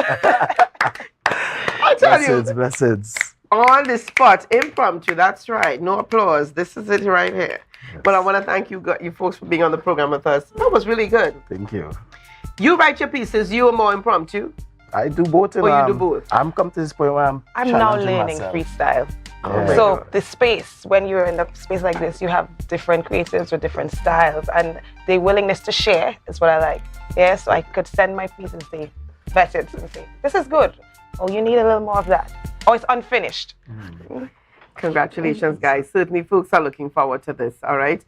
I tell you. Blessings. On the spot, impromptu, that's right. No applause. This is it right here. Yes. But I want to thank you folks for being on the program with us. That was really good. Thank you. You write your pieces, you are more impromptu. I do both. You do both? I'm come to this point where I'm now learning freestyle. So the space, when you're in a space like this, you have different creatives with different styles, and the willingness to share is what I like. Yeah, so I could send my pieces, they vet it and say, this is good. Oh, you need a little more of that. Oh, it's unfinished. Congratulations, guys. Certainly, folks are looking forward to this, all right?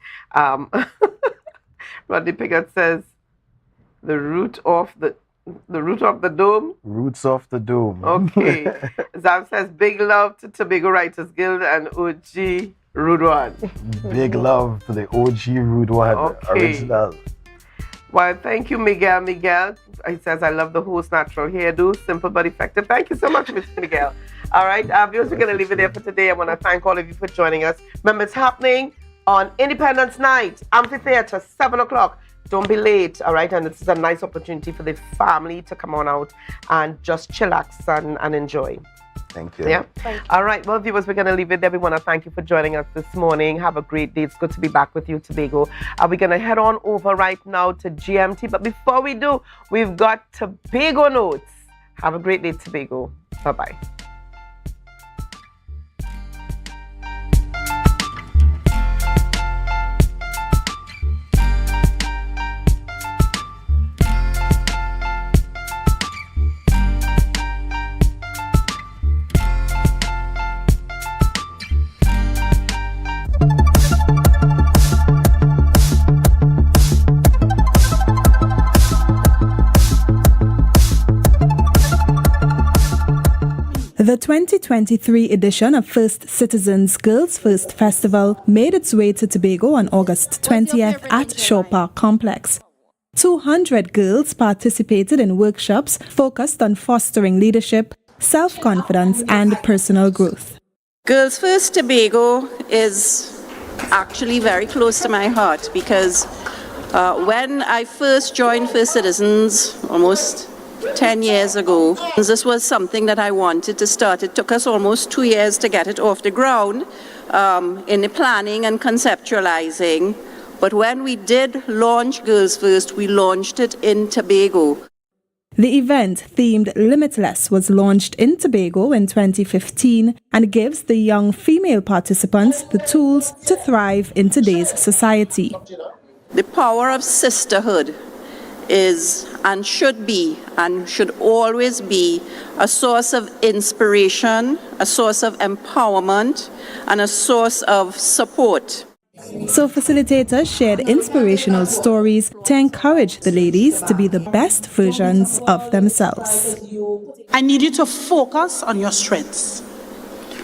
Rodney Piggott says, the root of the The root of the dome? Roots of the Dome. Okay. Zam says, big love to Tobago Writers Guild and OG Rude One. Big love to the OG Rude One. Okay. Original. Well, thank you, Miguel. Miguel, he says, I love the host natural hairdo, simple but effective. Thank you so much, Mr. Miguel. All right, viewers, we're going to leave it there for today. I want to thank all of you for joining us. Remember, it's happening on Independence Night, Amphitheater, 7 o'clock. Don't be late, all right? And this is a nice opportunity for the family to come on out and just chillax and enjoy. Thank you. Yeah. All right. Well, viewers, we're going to leave it there. We want to thank you for joining us this morning. Have a great day. It's good to be back with you, Tobago. We're going to head on over right now to GMT. But before we do, we've got Tobago Notes. Have a great day, Tobago. Bye-bye. The 2023 edition of First Citizens Girls First Festival made its way to Tobago on August 20th at Shaw Park Complex. 200 girls participated in workshops focused on fostering leadership, self-confidence, and personal growth. Girls First Tobago is actually very close to my heart because when I first joined First Citizens almost 10 years ago, this was something that I wanted to start. It took us almost 2 years to get it off the ground in the planning and conceptualizing. But when we did launch Girls First, we launched it in Tobago. The event, themed Limitless, was launched in Tobago in 2015 and gives the young female participants the tools to thrive in today's society. The power of sisterhood is and should be and should always be a source of inspiration, a source of empowerment, and a source of support. So facilitators shared inspirational stories to encourage the ladies to be the best versions of themselves. I need you to focus on your strengths.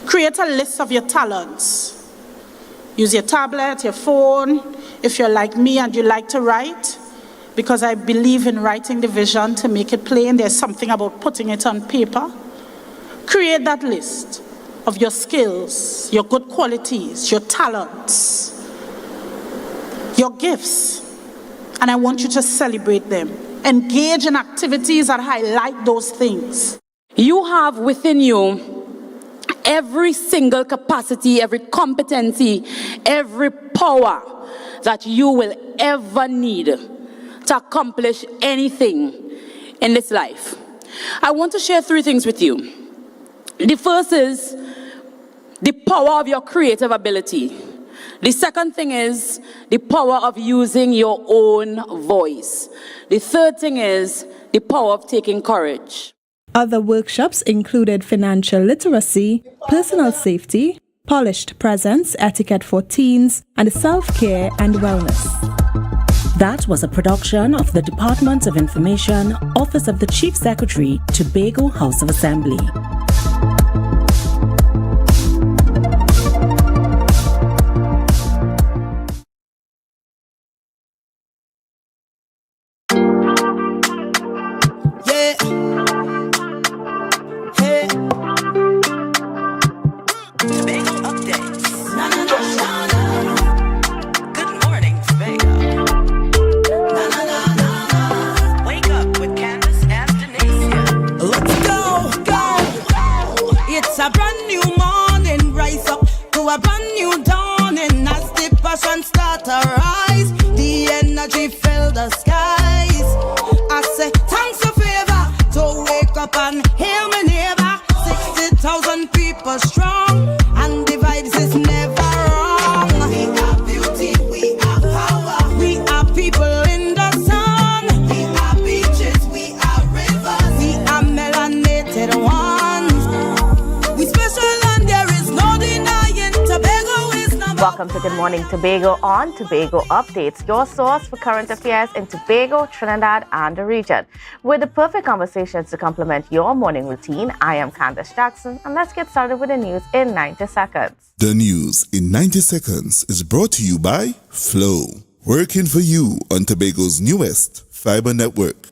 Create a list of your talents. Use your tablet, your phone, if you're like me and you like to write, because I believe in writing the vision to make it plain. There's something about putting it on paper. Create that list of your skills, your good qualities, your talents, your gifts, and I want you to celebrate them. Engage in activities that highlight those things. You have within you every single capacity, every competency, every power that you will ever need to accomplish anything in this life. I want to share 3 things with you. The first is the power of your creative ability. The second thing is the power of using your own voice. The third thing is the power of taking courage. Other workshops included financial literacy, personal safety, polished presence, etiquette for teens, and self-care and wellness. That was a production of the Department of Information, Office of the Chief Secretary, Tobago House of Assembly. We special and there is no denying Tobago is number Welcome to Good Morning Tobago on Tobago Updates, your source for current affairs in Tobago, Trinidad, and the region. With the perfect conversations to complement your morning routine, I am Candace Jackson, and let's get started with the news in 90 seconds. The news in 90 seconds is brought to you by Flow, working for you on Tobago's newest fiber network.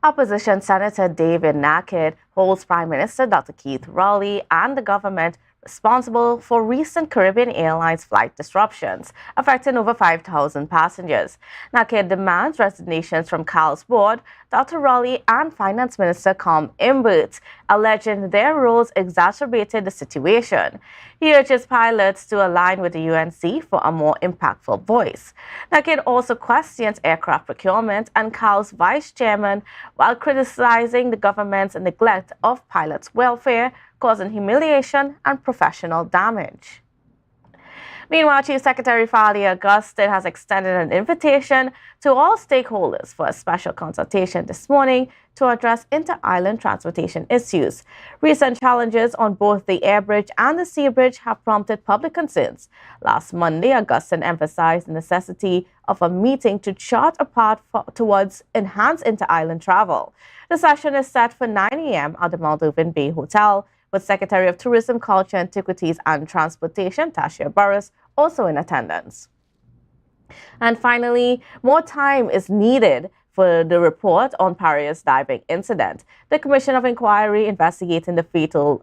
Opposition Senator David Naked holds Prime Minister Dr. Keith Rowley and the government responsible for recent Caribbean Airlines flight disruptions, affecting over 5,000 passengers. Naked demands resignations from CAL's board, Dr. Rowley and Finance Minister Com Imbert, alleging their roles exacerbated the situation. He urges pilots to align with the UNC for a more impactful voice. Naked also questions aircraft procurement and CAL's vice chairman while criticizing the government's neglect of pilots' welfare, causing humiliation and professional damage. Meanwhile, Chief Secretary Fali Augustine has extended an invitation to all stakeholders for a special consultation this morning to address inter-island transportation issues. Recent challenges on both the air bridge and the sea bridge have prompted public concerns. Last Monday, Augustine emphasized the necessity of a meeting to chart a path towards enhanced inter-island travel. The session is set for 9 a.m. at the Mount Irving Bay Hotel, with Secretary of Tourism, Culture, Antiquities and Transportation, Tasha Burris, also in attendance. And finally, more time is needed for the report on Pariah's diving incident. The Commission of Inquiry investigating the fatal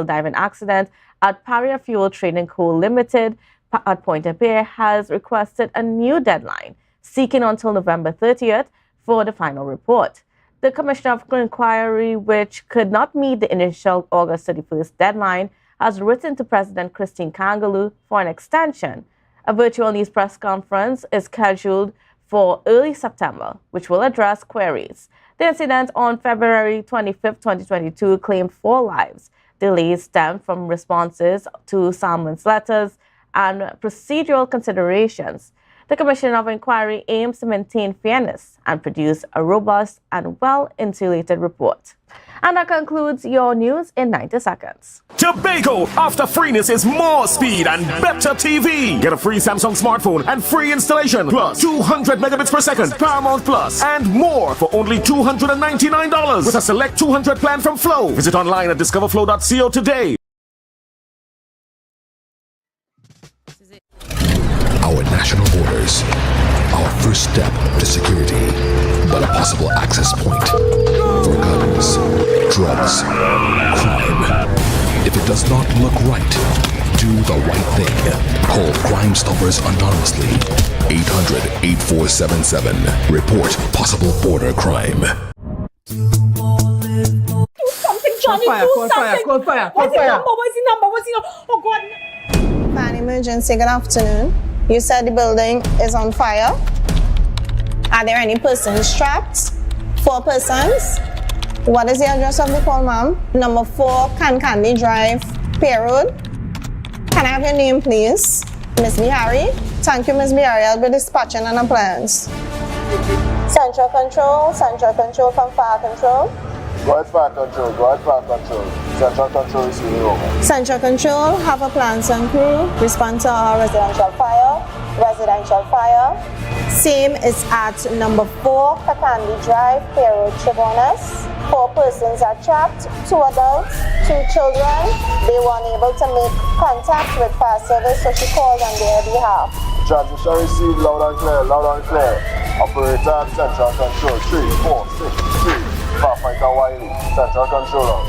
diving accident at Pariah Fuel Trading Co. Limited at Pointe-a-Pierre has requested a new deadline, seeking until November 30th for the final report. The Commission of Inquiry, which could not meet the initial August 31st deadline, has written to President Christine Kangaloo for an extension. A virtual news press conference is scheduled for early September, which will address queries. The incident on February 25, 2022 claimed 4 lives. Delays stemmed from responses to Salmon's letters and procedural considerations. The Commission of Inquiry aims to maintain fairness and produce a robust and well-insulated report. And that concludes your news in 90 seconds. Tobago, after freeness is more speed and better TV. Get a free Samsung smartphone and free installation, plus 200 megabits per second, Paramount Plus, and more for only $299 with a select 200 plan from Flow. Visit online at discoverflow.co today. Our national borders, our first step to security, but a possible access point for guns, drugs, crime. If it does not look right, do the right thing. Call Crime Stoppers anonymously. 800-8477. Report possible border crime. Do something, Johnny. Do something. Call fire. What's the number? Oh, God. Fan emergency, good afternoon. You said the building is on fire. Are there any persons trapped? 4 persons. What is the address of the call, ma'am? Number 4, Candy Drive, Pier Road. Can I have your name, please? Miss Bihari. Thank you, Miss Bihari. I'll be dispatching an appliance. Central Control from Fire Control. Go ahead, Fire Control. Central Control is here over. Central Control, have a plans and crew. Respond to our residential fire. Same is at number 4, Kakandi Drive, Pier Road, Chabonas. 4 persons are trapped, 2 adults, 2 children. They were unable to make contact with fire service, so she called on their behalf. Transmission received loud and clear. Operator at Central Control, 3463. Firefighter Wiley, Central Controller.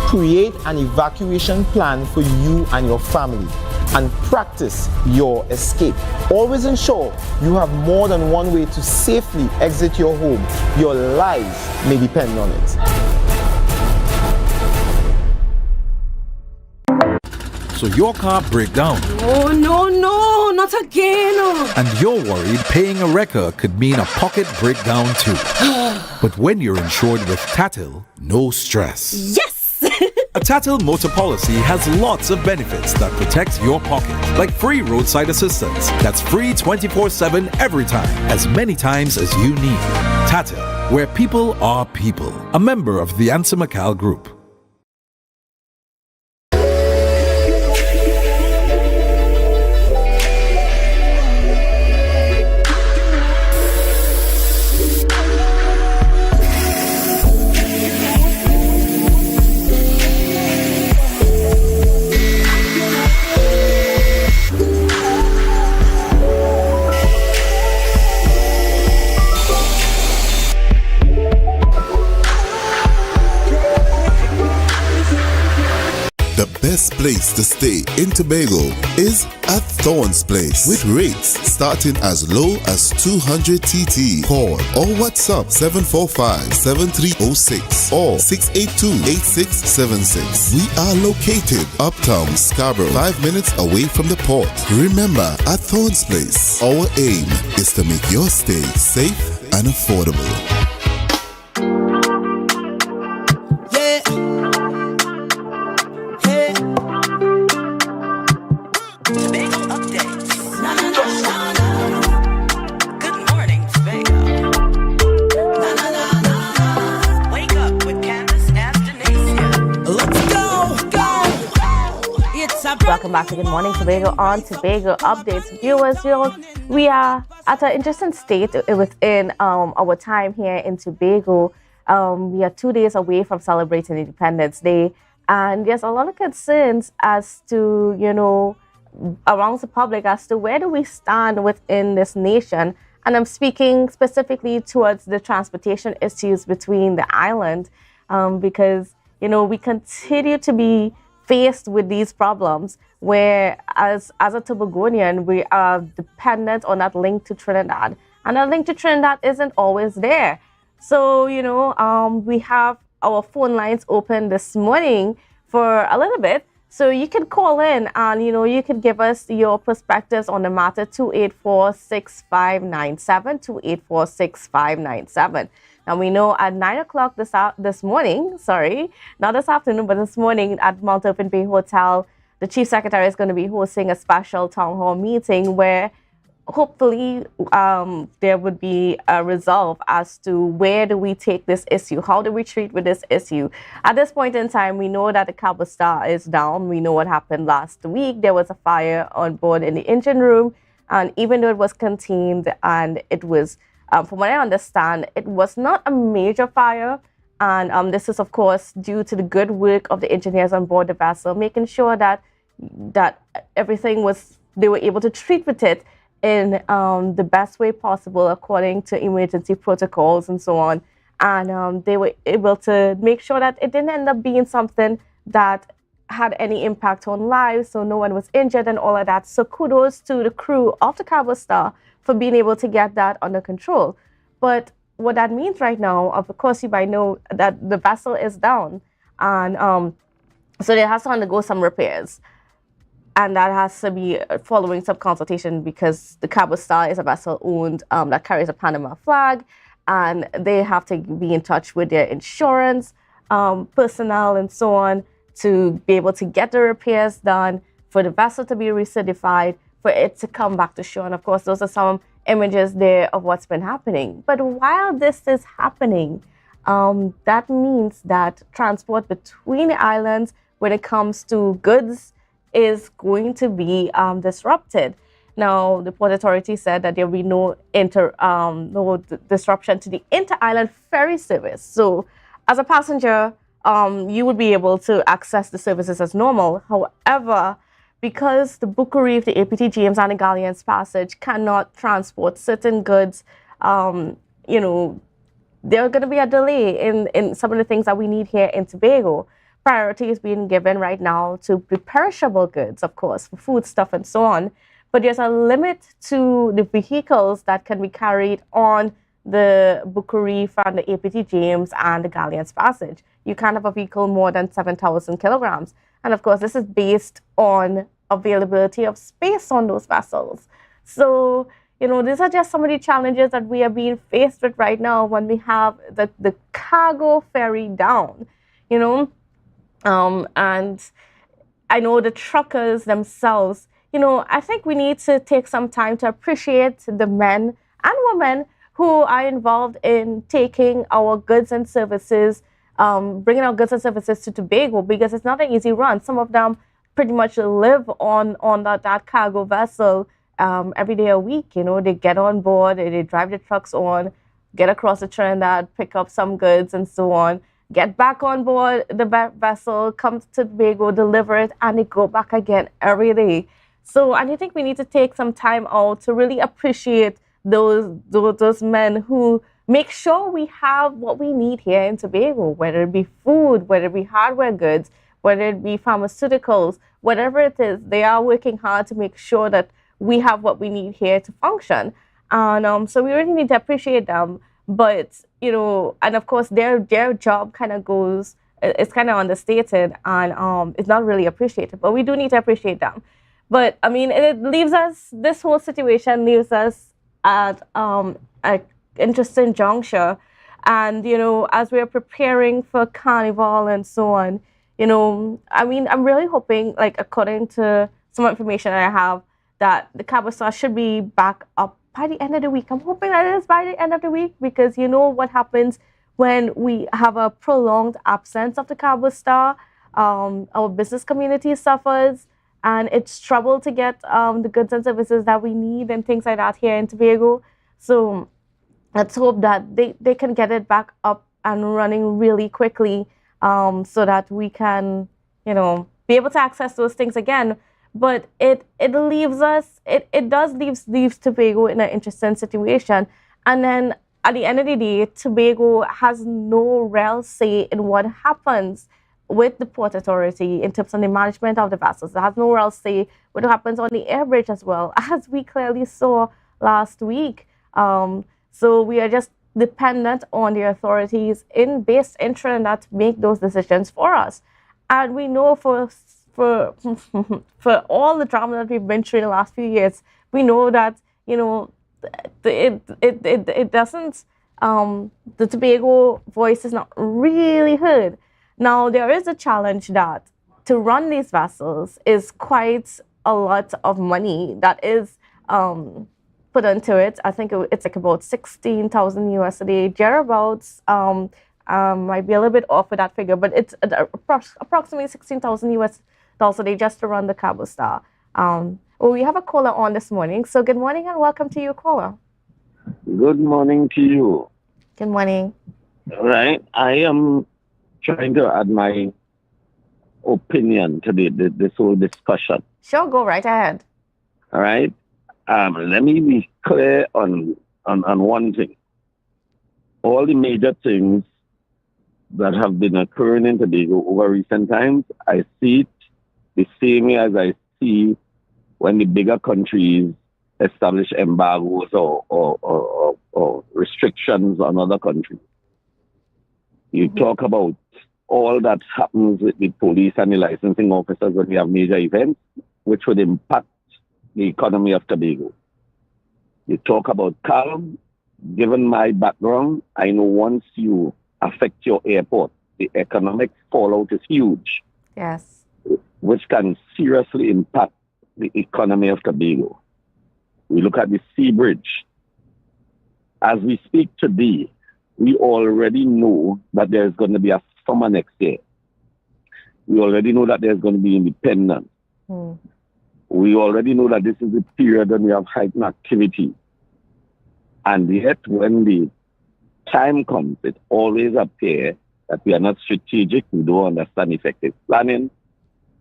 Create an evacuation plan for you and your family and practice your escape. Always ensure you have more than one way to safely exit your home. Your life may depend on it. So your car break down. Oh, no, not again. And you're worried paying a wrecker could mean a pocket breakdown too. But when you're insured with Tatil, no stress. Yes! A Tatil motor policy has lots of benefits that protect your pocket, like free roadside assistance. That's free 24/7 every time, as many times as you need. Tatil, where people are people. A member of the Ansa McCall Group. best place to stay in Tobago is at Thorns Place, with rates starting as low as 200 TT. Call or WhatsApp 745-7306 or 682-8676. We are located uptown Scarborough, 5 minutes away from the port. Remember, at Thorns Place, our aim is to make your stay safe and affordable. Welcome back to Good Morning Tobago on Tobago Updates. Viewers, we are at an interesting state within our time here in Tobago. We are 2 days away from celebrating Independence Day, and there's a lot of concerns as to, around the public as to where do we stand within this nation. And I'm speaking specifically towards the transportation issues between the island, because, we continue to be faced with these problems where as a Tobagonian, we are dependent on that link to Trinidad, and that link to Trinidad isn't always there. So, we have our phone lines open this morning for a little bit. So you can call in and, you can give us your perspectives on the matter, 284-6597, 284-6597. Now, we know at 9 o'clock this morning, not this afternoon, but this morning at Mount Open Bay Hotel, the Chief Secretary is going to be hosting a special town hall meeting where hopefully there would be a resolve as to where do we take this issue, how do we treat with this issue. At this point in time, we know that the Cabo Star is down. We know what happened last week. There was a fire on board in the engine room, and even though it was contained and it was, from what I understand, it was not a major fire. And this is, of course, due to the good work of the engineers on board the vessel, making sure that everything they were able to treat with it in the best way possible according to emergency protocols and so on. And they were able to make sure that it didn't end up being something that had any impact on lives, so no one was injured and all of that. So kudos to the crew of the Cabo Star for being able to get that under control. But what that means right now, of course, you might know that the vessel is down, and so there has to undergo some repairs. And that has to be following some consultation, because the Cabo Star is a vessel owned that carries a Panama flag, and they have to be in touch with their insurance personnel and so on to be able to get the repairs done, for the vessel to be recertified, for it to come back to shore. And of course, those are some images there of what's been happening. But while this is happening, that means that transport between the islands when it comes to goods is going to be disrupted. Now, the Port Authority said that there will be no disruption to the inter-island ferry service. So as a passenger, you would be able to access the services as normal. However, because the Bucca Reef, the APT James, and the Galleons Passage cannot transport certain goods, there are going to be a delay in some of the things that we need here in Tobago. Priority is being given right now to the perishable goods, of course, for food stuff and so on. But there's a limit to the vehicles that can be carried on the Bucca Reef and the APT James and the Galleons Passage. You can't have a vehicle more than 7,000 kilograms. And of course, this is based on availability of space on those vessels. So, these are just some of the challenges that we are being faced with right now when we have the cargo ferry down, and I know the truckers themselves, I think we need to take some time to appreciate the men and women who are involved in taking our goods and services, bringing our goods and services to Tobago, because it's not an easy run. Some of them pretty much live on that cargo vessel every day a week. They get on board, they drive the trucks on, get across the Trinidad, pick up some goods and so on, get back on board the vessel, come to Tobago, deliver it, and they go back again every day. So, and I think we need to take some time out to really appreciate those men who make sure we have what we need here in Tobago, whether it be food, whether it be hardware goods, whether it be pharmaceuticals, whatever it is, they are working hard to make sure that we have what we need here to function. And so we really need to appreciate them. But, you know, and of course, their job kind of goes, it's kind of understated and it's not really appreciated. But we do need to appreciate them. But, I mean, it leaves us, this whole situation leaves us at an interesting juncture. And, you know, as we're preparing for Carnival and so on, you know, I mean, I'm really hoping, like, according to some information I have, that the Cabo Star should be back up by the end of the week. I'm hoping that it is by the end of the week, because you know what happens when we have a prolonged absence of the Cabo Star. Our business community suffers, and it's trouble to get the goods and services that we need and things like that here in Tobago. So let's hope that they can get it back up and running really quickly, so that we can, you know, be able to access those things again. But it leaves us, it does leave Tobago in an interesting situation. And then at the end of the day, Tobago has no real say in what happens with the Port Authority in terms of the management of the vessels. It has no real say what happens on the air bridge as well, as we clearly saw last week. So we are just dependent on the authorities based in Trinidad to make those decisions for us. And we know for all the drama that we've been through in the last few years, we know that, you know, it doesn't, the Tobago voice is not really heard. Now, there is a challenge that to run these vessels is quite a lot of money that is put into it. I think it's like about 16,000 US a day, thereabouts. Might be a little bit off with that figure, but it's approximately 16,000 US dollars a day just to run the Cabo Star. Well, we have a caller on this morning. So good morning and welcome to you, caller. Good morning to you. Good morning. All right. I am trying to add my opinion to this whole discussion. Sure, go right ahead. All right. Let me be clear on one thing. All the major things that have been occurring in Tobago over recent times, I see it the same way as I see when the bigger countries establish embargoes or restrictions on other countries. You talk about all that happens with the police and the licensing officers when we have major events, which would impact the economy of Tobago. You talk about calm. Given my background, I know once you affect your airport, the economic fallout is huge. Yes. Which can seriously impact the economy of Tobago. We look at the sea bridge. As we speak today, we already know that there's going to be a summer next year. We already know that there's going to be independence. We already know that this is the period when we have heightened activity. And yet, when the time comes, it always appears that we are not strategic, we don't understand effective planning,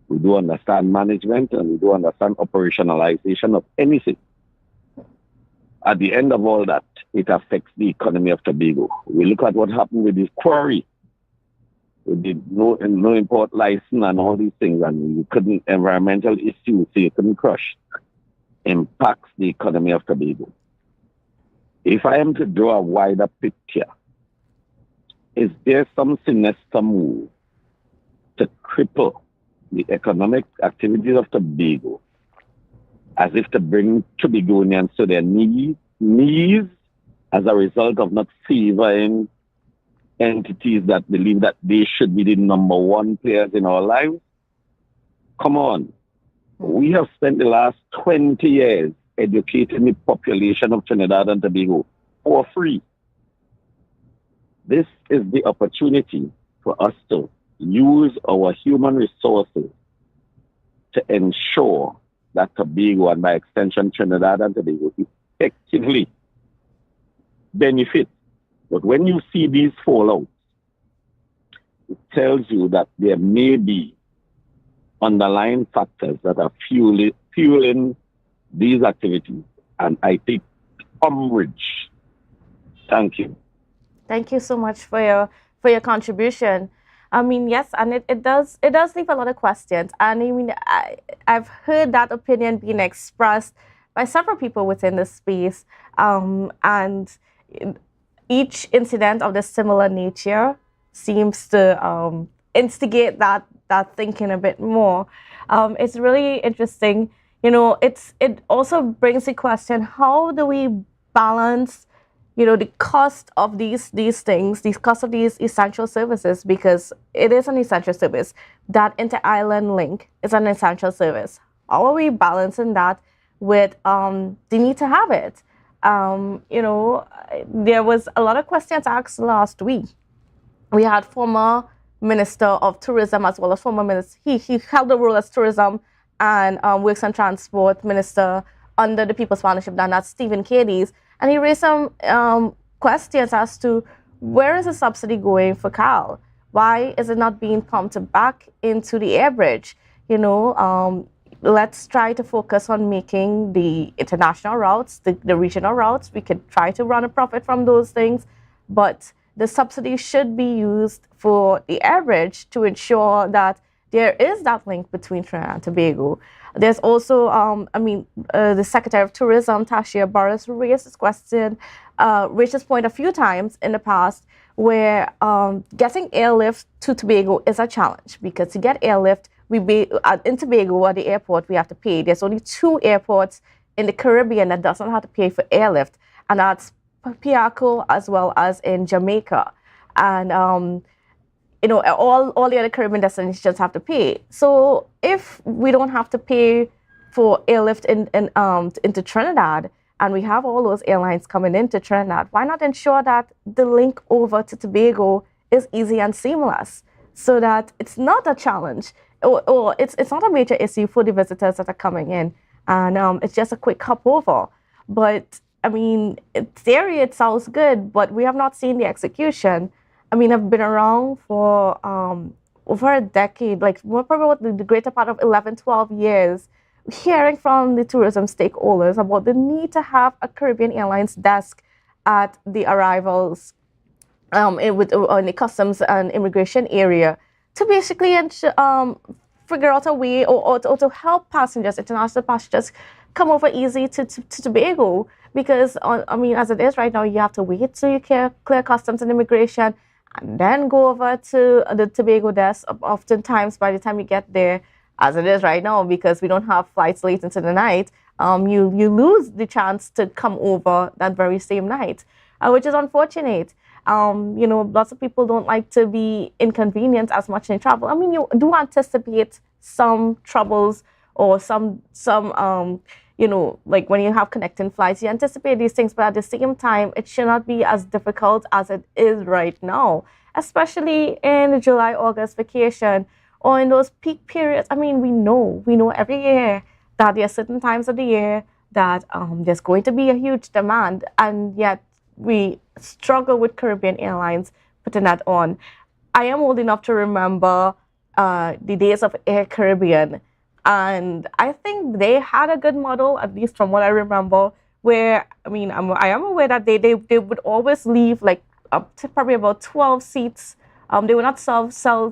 we don't understand management, and we don't understand operationalization of anything. At the end of all that, it affects the economy of Tobago. We look at what happened with this quarry, with the no import license and all these things, and you couldn't, environmental issues, so you couldn't crush, impacts the economy of Tobago. If I am to draw a wider picture, is there some sinister move to cripple the economic activities of Tobago as if to bring Tobagonians to their knees as a result of not favoring entities that believe that they should be the number one players in our lives? Come on. We have spent the last 20 years educating the population of Trinidad and Tobago for free. This is the opportunity for us to use our human resources to ensure that Tobago, and by extension Trinidad and Tobago, effectively benefit. But when you see these fallouts, it tells you that there may be underlying factors that are fueling these activities, and I take umbrage. Thank you. Thank you so much for your contribution. I mean, yes, and it does leave a lot of questions. And I mean, I've heard that opinion being expressed by several people within the space, and each incident of this similar nature seems to instigate that thinking a bit more. It's really interesting. You know, it also brings the question: how do we balance, you know, the cost of these things, the cost of these essential services, because it is an essential service. That inter-island link is an essential service. How are we balancing that with the need to have it? You know, there was a lot of questions asked last week. We had former Minister of Tourism as well as former minister. He held the role as Tourism and Works and Transport Minister under the People's Partnership, and that's Stephen Cadiz. And he raised some questions as to where is the subsidy going for CAL? Why is it not being pumped back into the air bridge? You know, let's try to focus on making the international routes, the regional routes. We could try to run a profit from those things, but the subsidy should be used for the air bridge to ensure that there is that link between Trinidad and Tobago. There's also, the Secretary of Tourism, Tasha Burris, raised this question, raised this point a few times in the past, where getting airlift to Tobago is a challenge, because to get airlift, in Tobago at the airport, we have to pay. There's only 2 airports in the Caribbean that doesn't have to pay for airlift, and that's Piarco as well as in Jamaica. And you know, all the other Caribbean destinations have to pay. So if we don't have to pay for airlift into Trinidad, and we have all those airlines coming into Trinidad, why not ensure that the link over to Tobago is easy and seamless, so that it's not a challenge, or it's not a major issue for the visitors that are coming in, and it's just a quick hop over. But I mean, in theory, it sounds good, but we have not seen the execution. I mean, I've been around for over a decade, like probably the greater part of 11, 12 years, hearing from the tourism stakeholders about the need to have a Caribbean Airlines desk at the arrivals in the customs and immigration area, to basically figure out a way or to help passengers, international passengers, come over easy to Tobago. Because, I mean, as it is right now, you have to wait till you clear customs and immigration and then go over to the Tobago desk. Oftentimes, by the time you get there, as it is right now, because we don't have flights late into the night, you lose the chance to come over that very same night, which is unfortunate. You know, lots of people don't like to be inconvenienced as much in travel. I mean, you do anticipate some troubles or some you know, like when you have connecting flights, you anticipate these things, but at the same time, it should not be as difficult as it is right now, especially in the July-August vacation or in those peak periods. I mean, we know every year that there are certain times of the year that there's going to be a huge demand, and yet we struggle with Caribbean Airlines putting that on. I am old enough to remember the days of Air Caribbean, and I think they had a good model, at least from what I remember, where, I mean, I am aware that they would always leave like up to probably about 12 seats. They would not sell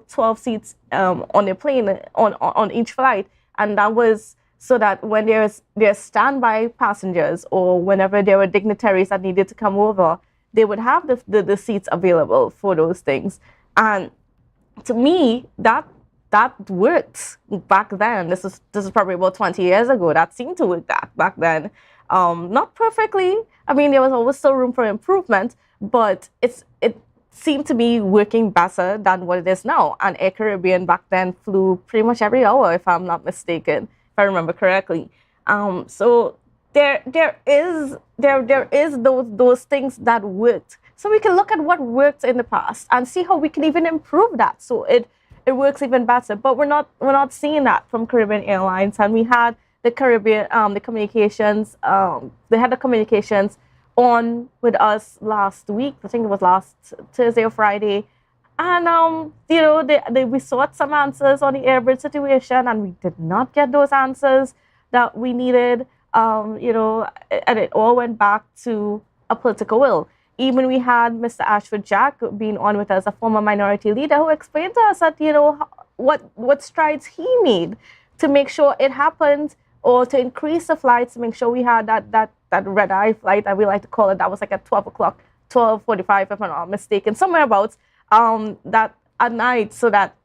12 seats on a plane on each flight, and that was so that when there's standby passengers or whenever there were dignitaries that needed to come over, they would have the seats available for those things. And to me, that worked back then. This is probably about 20 years ago. That seemed to work back then. Not perfectly. I mean, there was always still room for improvement, but it seemed to be working better than what it is now. And Air Caribbean back then flew pretty much every hour, if I'm not mistaken, if I remember correctly. So there is those things that worked. So we can look at what worked in the past and see how we can even improve that, so it works even better. But we're not seeing that from Caribbean Airlines. And we had the Caribbean the communications they had the communications on with us last week. I think it was last Thursday or Friday. And you know, we sought some answers on the airbridge situation, and we did not get those answers that we needed. You know, and it all went back to a political will. even we had Mr. Ashford Jack being on with us, a former minority leader, who explained to us that, what strides he made to make sure it happened, or to increase the flights, to make sure we had that red eye flight, that we like to call it, that was like at 12 o'clock, 12:45, if I'm not mistaken, somewhere about that at night, so that,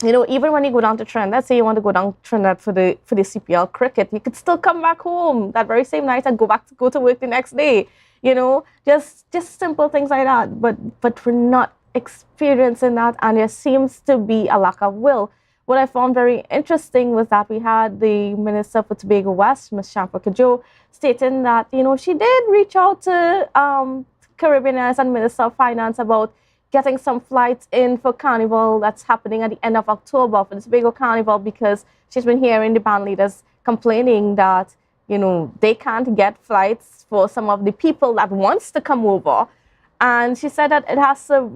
even when you go down to Trinidad, let's say you want to go down to Trinidad for the CPL cricket, you could still come back home that very same night and go to work the next day. Just simple things like that. But we're not experiencing that, and there seems to be a lack of will. What I found very interesting was that we had the Minister for Tobago West, Ms. Shampa Kajo, stating that, she did reach out to Caribbean Airlines and Minister of Finance about getting some flights in for Carnival that's happening at the end of October, for the Tobago Carnival, because she's been hearing the band leaders complaining that, they can't get flights for some of the people that wants to come over. And she said that it has to,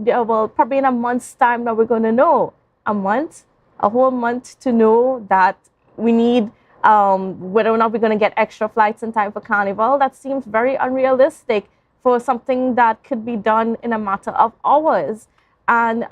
probably in a month's time that we're going to know. A whole month to know that we need, whether or not we're going to get extra flights in time for Carnival. That seems very unrealistic for something that could be done in a matter of hours. And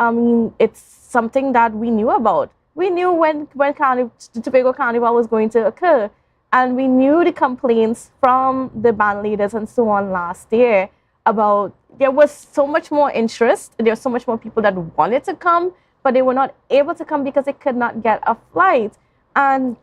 it's something that we knew about. We knew when the Tobago Carnival was going to occur. And we knew the complaints from the band leaders and so on last year about there was so much more interest. There were so much more people that wanted to come, but they were not able to come because they could not get a flight. And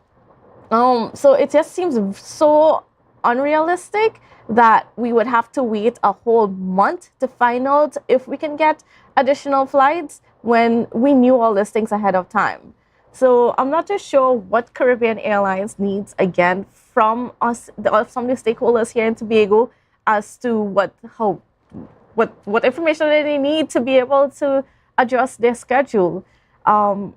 so it just seems so unrealistic that we would have to wait a whole month to find out if we can get additional flights when we knew all these things ahead of time. So I'm not too sure what Caribbean Airlines needs, again, from us, some of the stakeholders here in Tobago, as to what information they need to be able to adjust their schedule. And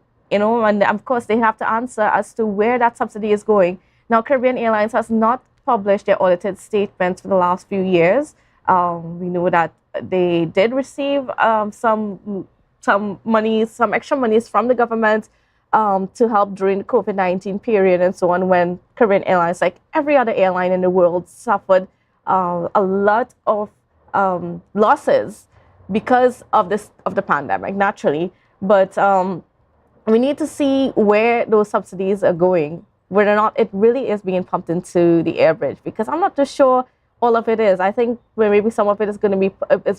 of course they have to answer as to where that subsidy is going. Now, Caribbean Airlines has not published their audited statements for the last few years. We know that they did receive some extra monies from the government to help during the COVID-19 period and so on, when Caribbean Airlines, like every other airline in the world, suffered a lot of losses because of the pandemic, naturally. But we need to see where those subsidies are going, whether or not it really is being pumped into the air bridge, because I'm not too sure all of it is. I think maybe some of it is going to be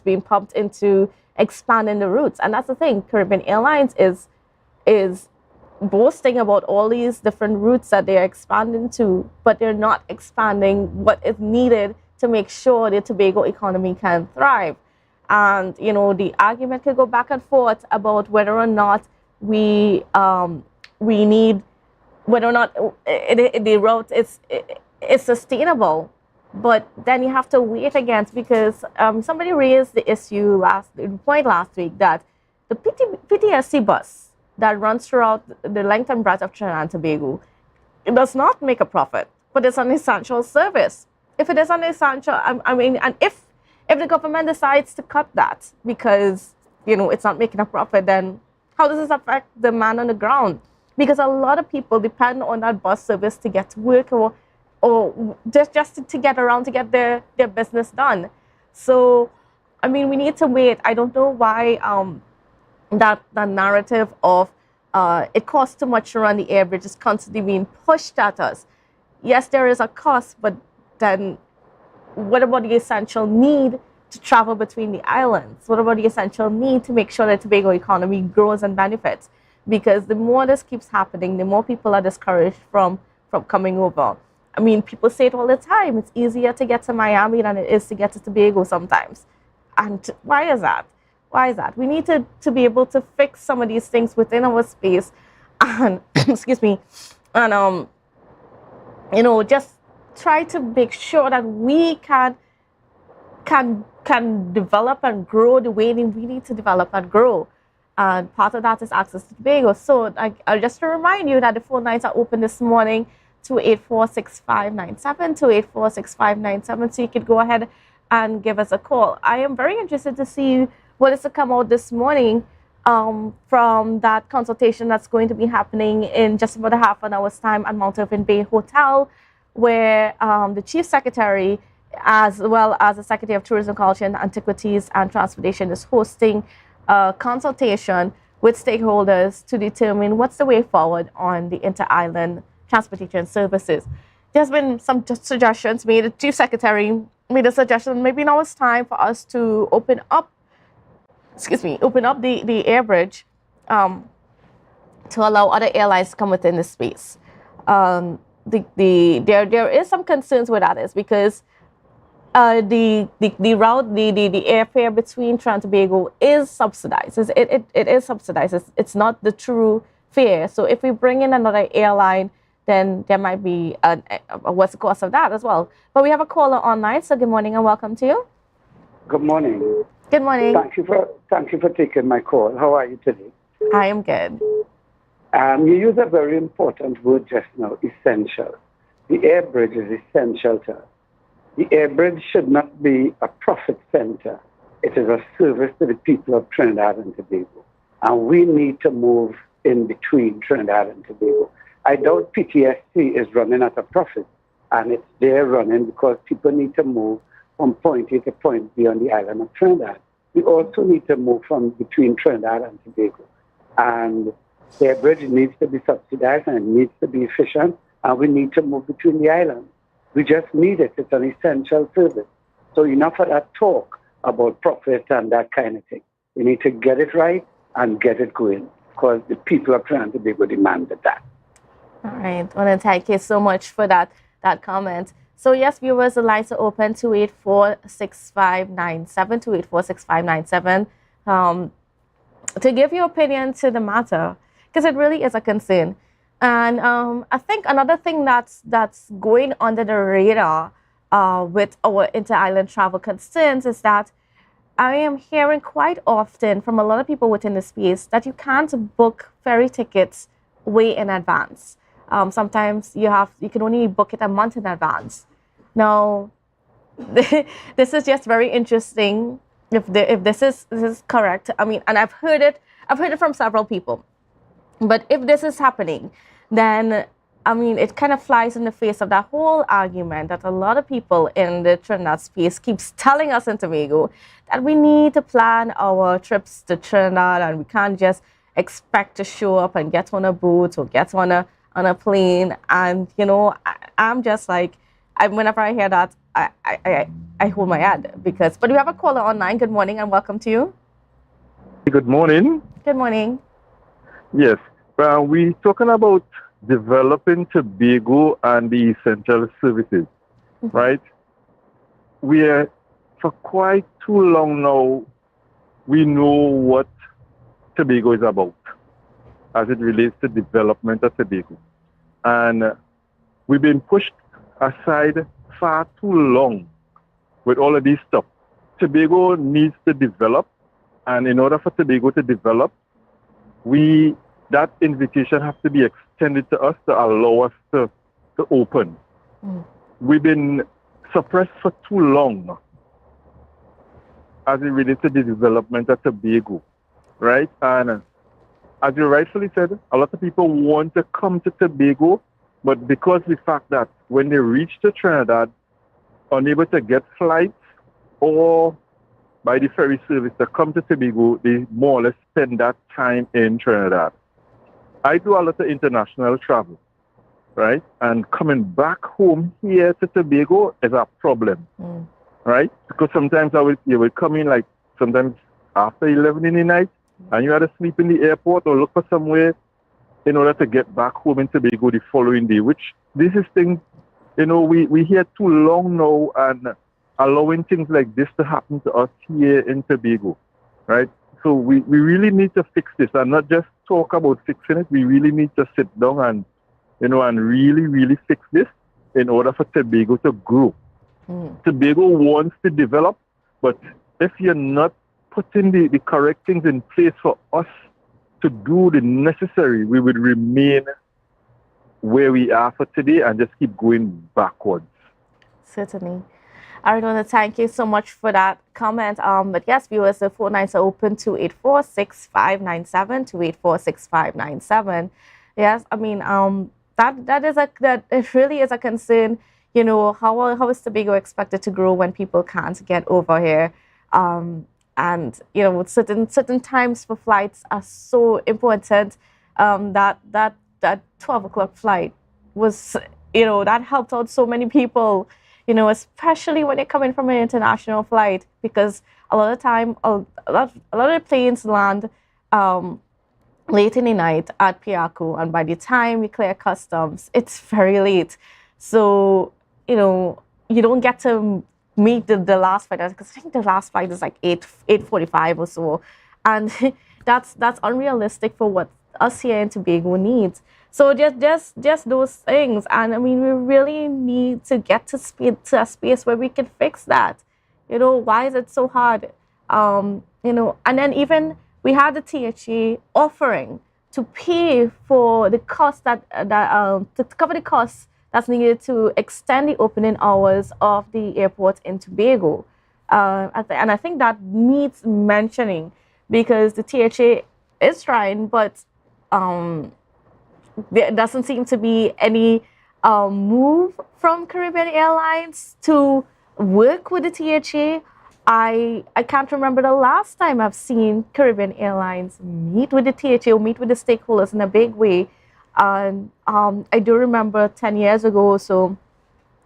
being pumped into expanding the routes, and that's the thing. Caribbean Airlines is boasting about all these different routes that they're expanding to, but they're not expanding what is needed to make sure the Tobago economy can thrive. And the argument could go back and forth about whether or not we need, whether or not the route is sustainable. But then you have to wait against, because somebody raised the point last week that the PTSC bus that runs throughout the length and breadth of Trinidad and Tobago, it does not make a profit, but it's an essential service. If it is an essential, and if the government decides to cut that because it's not making a profit, then how does this affect the man on the ground? Because a lot of people depend on that bus service to get to work, or just to get around, to get their business done. So, we need to wait. I don't know why that narrative of it costs too much to run the air bridge is constantly being pushed at us. Yes, there is a cost, but then what about the essential need to travel between the islands? What about the essential need to make sure that the Tobago economy grows and benefits? Because the more this keeps happening, the more people are discouraged from coming over. People say it all the time. It's easier to get to Miami than it is to get to Tobago sometimes. And why is that? Why is that? We need to be able to fix some of these things within our space, and excuse me, and just try to make sure that we can develop and grow the way we need to develop and grow. And part of that is access to Tobago. So just to remind you that the phone lines are open this morning, 284-6597, 284-6597, so you could go ahead and give us a call. I am very interested to see what is to come out this morning from that consultation that's going to be happening in just about a half an hour's time at Mount Irving Bay Hotel, where the Chief Secretary as well as the Secretary of Tourism, Culture and Antiquities and Transportation, is hosting a consultation with stakeholders to determine what's the way forward on the inter-island transportation services. There's been some suggestions made. The Chief Secretary made a suggestion, maybe now it's time for us to open up the air bridge to allow other airlines to come within the space. There is some concerns with that, is because the route, the airfare between Trinidad and Tobago is subsidized. It is subsidized. It's not the true fare. So if we bring in another airline, then there might be what's the cost of that as well. But we have a caller online, so good morning and welcome to you. Good morning. Good morning. Thank you for taking my call. How are you today? I am good. You use a very important word just now, essential. The air bridge is essential to us. The air bridge should not be a profit center. It is a service to the people of Trinidad and Tobago. And we need to move in between Trinidad and Tobago. I doubt PTSD is running at a profit, and it's there running because people need to move from point A to point B on the island of Trinidad. We also need to move from between Trinidad and Tobago. And the air bridge needs to be subsidized and it needs to be efficient, and we need to move between the islands. We just need it. It's an essential service. So enough of that talk about profit and that kind of thing. We need to get it right and get it going because the people of Trinidad and Tobago demanded that. All right. Well, then thank you so much for that comment. So yes, viewers, the lines are open 284-6597, 284-6597, to give your opinion to the matter, because it really is a concern. And I think another thing that's going under the radar with our inter-island travel concerns is that I am hearing quite often from a lot of people within the space that you can't book ferry tickets way in advance. Sometimes you can only book it a month in advance. Now, this is just very interesting. If this is correct, I mean, and I've heard it from several people. But if this is happening, then I mean, it kind of flies in the face of that whole argument that a lot of people in the Trinidad space keeps telling us in Tobago that we need to plan our trips to Trinidad and we can't just expect to show up and get on a boat or get on a plane. And I'm just like, whenever I hear that, I hold my head but we have a caller online. Good morning and welcome to you. Good morning. Good morning. Yes, we're talking about developing Tobago and the essential services, right? For quite too long now, we know what Tobago is about as it relates to development of Tobago. And we've been pushed aside far too long with all of this stuff. Tobago needs to develop, and in order for Tobago to develop, that invitation has to be extended to us to allow us to open. We've been suppressed for too long as it relates to the development of Tobago, right? And as you rightfully said, a lot of people want to come to Tobago, but because of the fact that when they reach to Trinidad, unable to get flights or by the ferry service to come to Tobago, they more or less spend that time in Trinidad. I do a lot of international travel, right? And coming back home here to Tobago is a problem, right? Because sometimes you would come in like sometimes after 11 in the night and you had to sleep in the airport or look for somewhere in order to get back home in Tobago the following day, which this is things, we hear too long now and allowing things like this to happen to us here in Tobago, right? So we really need to fix this and not just talk about fixing it. We really need to sit down and, and really, really fix this in order for Tobago to grow. Tobago wants to develop, but if you're not putting the correct things in place for us to do the necessary, we would remain where we are for today and just keep going backwards. Certainly. I want to thank you so much for that comment. But yes, viewers, the phone lines are open 284-6597, 284-6597. Yes, I mean, that it really is a concern. how is Tobago expected to grow when people can't get over here? And certain times for flights are so important. That 12 o'clock flight was, that helped out so many people, especially when you're coming from an international flight, because a lot of time, a lot of the planes land late in the night at Piaco, and by the time we clear customs, it's very late. So, you don't get to meet the last flight, because I think the last flight is like 8:45 or so, and that's unrealistic for what us here in Tobago needs. So just those things, and I mean, we really need to get to a space where we can fix that. Why is it so hard? And then even we had the THA offering to pay for the cost to cover the costs that's needed to extend the opening hours of the airport in Tobago. And I think that needs mentioning, because the THA is trying, but there doesn't seem to be any move from Caribbean Airlines to work with the THA. I can't remember the last time I've seen Caribbean Airlines meet with the THA or meet with the stakeholders in a big way. And I do remember 10 years ago, so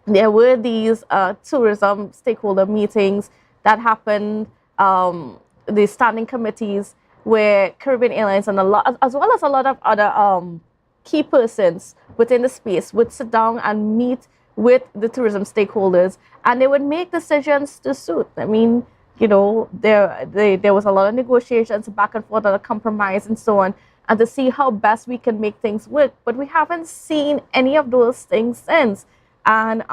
there were these tourism stakeholder meetings that happened, the standing committees, where Caribbean Airlines and as well as a lot of other key persons within the space would sit down and meet with the tourism stakeholders, and they would make decisions to suit. I mean, there was a lot of negotiations back and forth, a compromise and so on, and to see how best we can make things work. But we haven't seen any of those things since. And,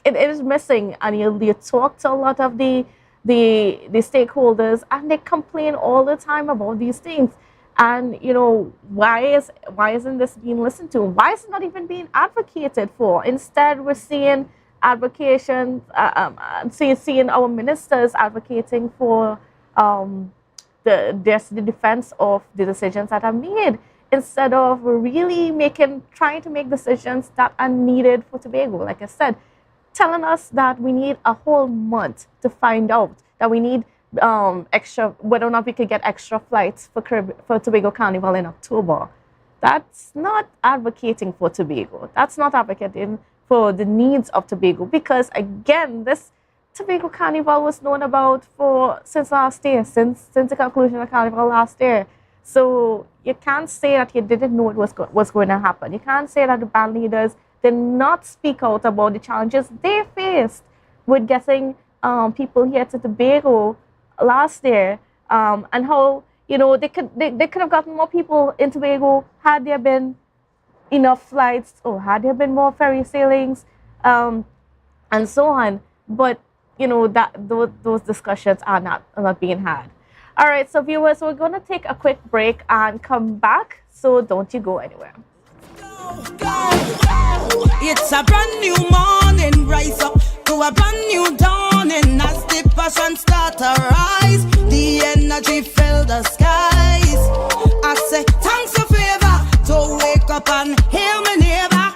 it is missing. And you talk to a lot of the stakeholders, and they complain all the time about these things. And, why isn't this being listened to? Why is it not even being advocated for? Instead, we're seeing advocations, seeing our ministers advocating for the defense of the decisions that are made, instead of really trying to make decisions that are needed for Tobago. Like I said, telling us that we need a whole month to find out that we need extra, whether or not we could get extra flights for Tobago Carnival in October. That's not advocating for Tobago. That's not advocating for the needs of Tobago, because again, this Tobago Carnival was known about since last year, since the conclusion of Carnival last year. So you can't say that you didn't know it was going to happen. You can't say that the band leaders did not speak out about the challenges they faced with getting people here to Tobago last year, and how they could have gotten more people in Tobago had there been enough flights, or had there been more ferry sailings, and so on. But those discussions are not being had. All right, so viewers, we're going to take a quick break and come back. So don't you go anywhere. It's a brand new morning, rise up to a brand new dawning. As the passion start to rise, the energy fill the skies. I say thanks for favor to wake up and hear me neighbor.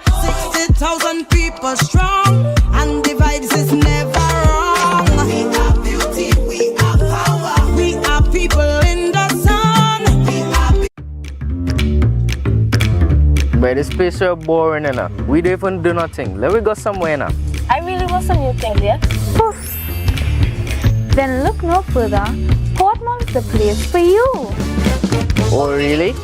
60,000 people strong, and the vibes is never wrong. We are beauty, we are power, we are people in the sun. But this place is boring enough. We don't even do nothing. Let me go somewhere now. I really want some new things, yeah? Poof. Then look no further. Portmore is the place for you. Oh, really?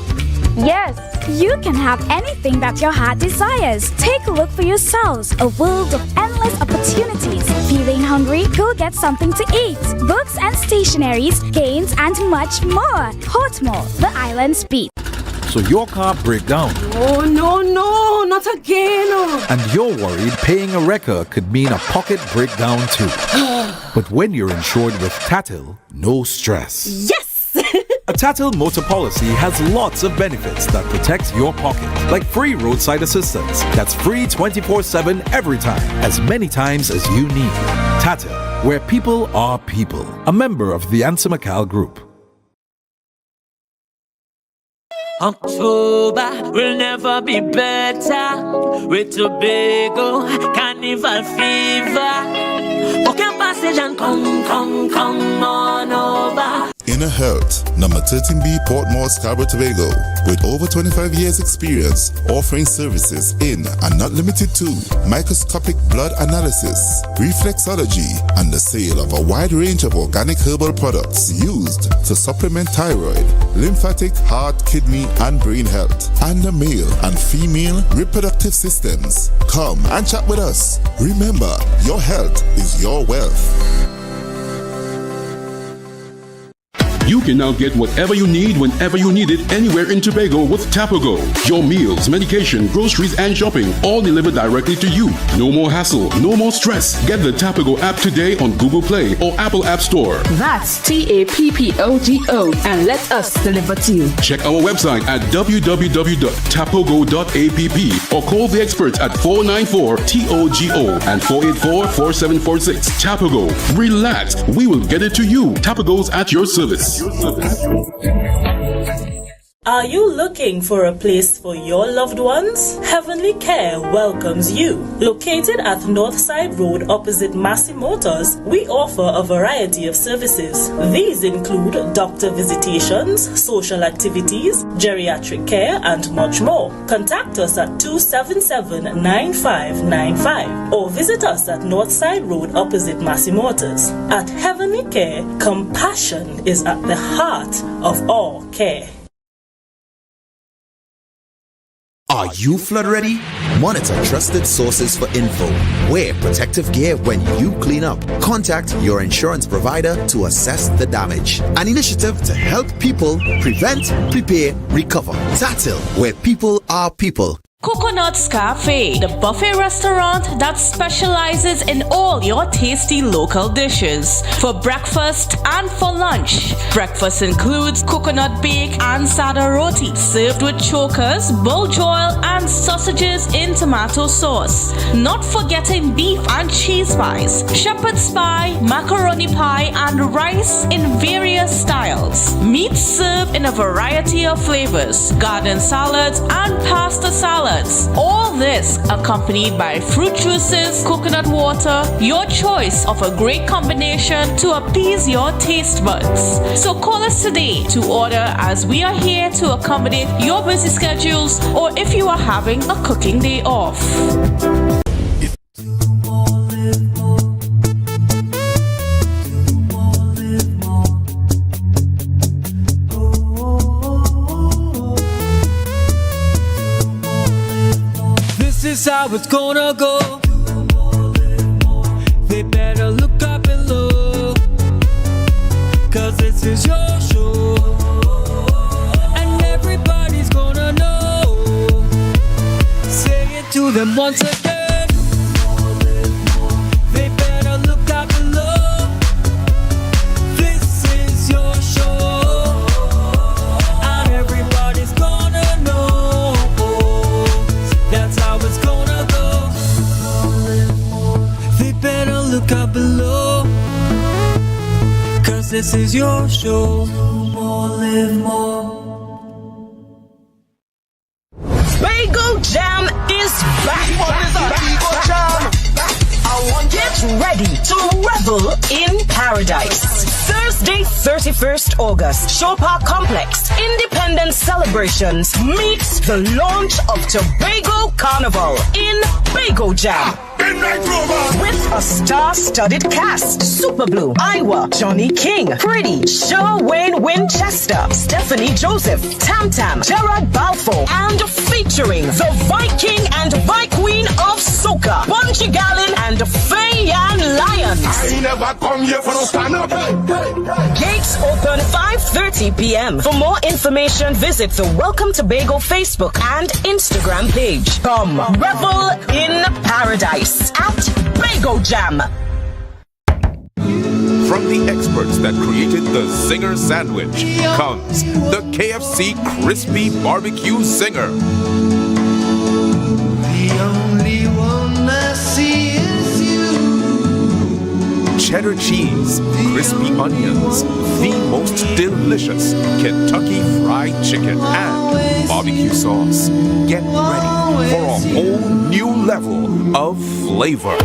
Yes. You can have anything that your heart desires. Take a look for yourselves. A world of endless opportunities. Feeling hungry? Go get something to eat. Books and stationeries, games, and much more. Portmore, the island's beat. So your car break down. Oh, no, not again. And you're worried paying a wrecker could mean a pocket breakdown too. But when you're insured with Tatil, no stress. Yes! A Tatil motor policy has lots of benefits that protect your pocket, like free roadside assistance. That's free 24/7 every time, as many times as you need. Tatil, where people are people. A member of the Antimacal Group. October will never be better. with Tobago, carnival fever. Book your passage and come on over. Inner Health, number 13B, Portmore, Scarborough, Tobago, with over 25 years experience, offering services in and not limited to microscopic blood analysis, reflexology, and the sale of a wide range of organic herbal products used to supplement thyroid, lymphatic, heart, kidney, and brain health, and the male and female reproductive systems. Come and chat with us. Remember, your health is your wealth. You can now get whatever you need whenever you need it anywhere in Tobago with Tobago. Your meals, medication, groceries, and shopping all delivered directly to you. No more hassle, no more stress. Get the Tobago app today on Google Play or Apple App Store. That's TAPPOGO and let us deliver to you. Check our website at www.tapogo.app or call the experts at 494-TOGO and 484-4746. Tobago. Relax. We will get it to you. Tobago's at your service. Are you looking for a place for your loved ones? Heavenly Care welcomes you. Located at Northside Road opposite Massey Motors, we offer a variety of services. These include doctor visitations, social activities, geriatric care, and much more. Contact us at 277-9595 or visit us at Northside Road opposite Massey Motors. At Heavenly Care, compassion is at the heart of all care. Are you flood ready? Monitor trusted sources for info. Wear protective gear when you clean up. Contact your insurance provider to assess the damage. An initiative to help people prevent, prepare, recover. TATIL, where people are people. Coconut's Cafe, the buffet restaurant that specializes in all your tasty local dishes for breakfast and for lunch. Breakfast includes coconut bake and sada roti served with chokers, bull joil, and sausages in tomato sauce. Not forgetting beef and cheese pies, shepherd's pie, macaroni pie, and rice in various styles. Meat served in a variety of flavors, garden salads, and pasta salads. All this accompanied by fruit juices, coconut water, your choice of a great combination to appease your taste buds. So call us today to order, as we are here to accommodate your busy schedules or if you are having a cooking day off. This is how it's gonna go. They better look up below, 'cause this is your show, and everybody's gonna know. Say it to them once again. They better look up below. This is your show, and everybody's gonna know. That's how it's gonna go. They better look up below, 'cause this is your show. More, live more. Bagel Jam is back. Get ready to revel in paradise. Thursday, 31st August, Shore Park Complex, Independence Celebrations meets the launch of Tobago Carnival in Bagel Jam. With a star-studded cast: Super Blue, Iowa, Johnny King, Pretty, Sherwayne Winchester, Stephanie Joseph, Tam Tam, Gerard Balfour, and featuring the Viking and Queen of Soca, Bunji Garlin and Fayan Lyons. I never come here for no stand-up. Gates open 5:30 p.m. For more information, visit the Welcome Tobago Facebook and Instagram page. Come revel in paradise at Bago Jam. From the experts that created the Zinger Sandwich comes the KFC Crispy Barbecue Zinger. The only one I see is you. Cheddar cheddar cheese, crispy onions, the most delicious Kentucky fried chicken, and barbecue sauce. Get ready for a whole new level of flavor.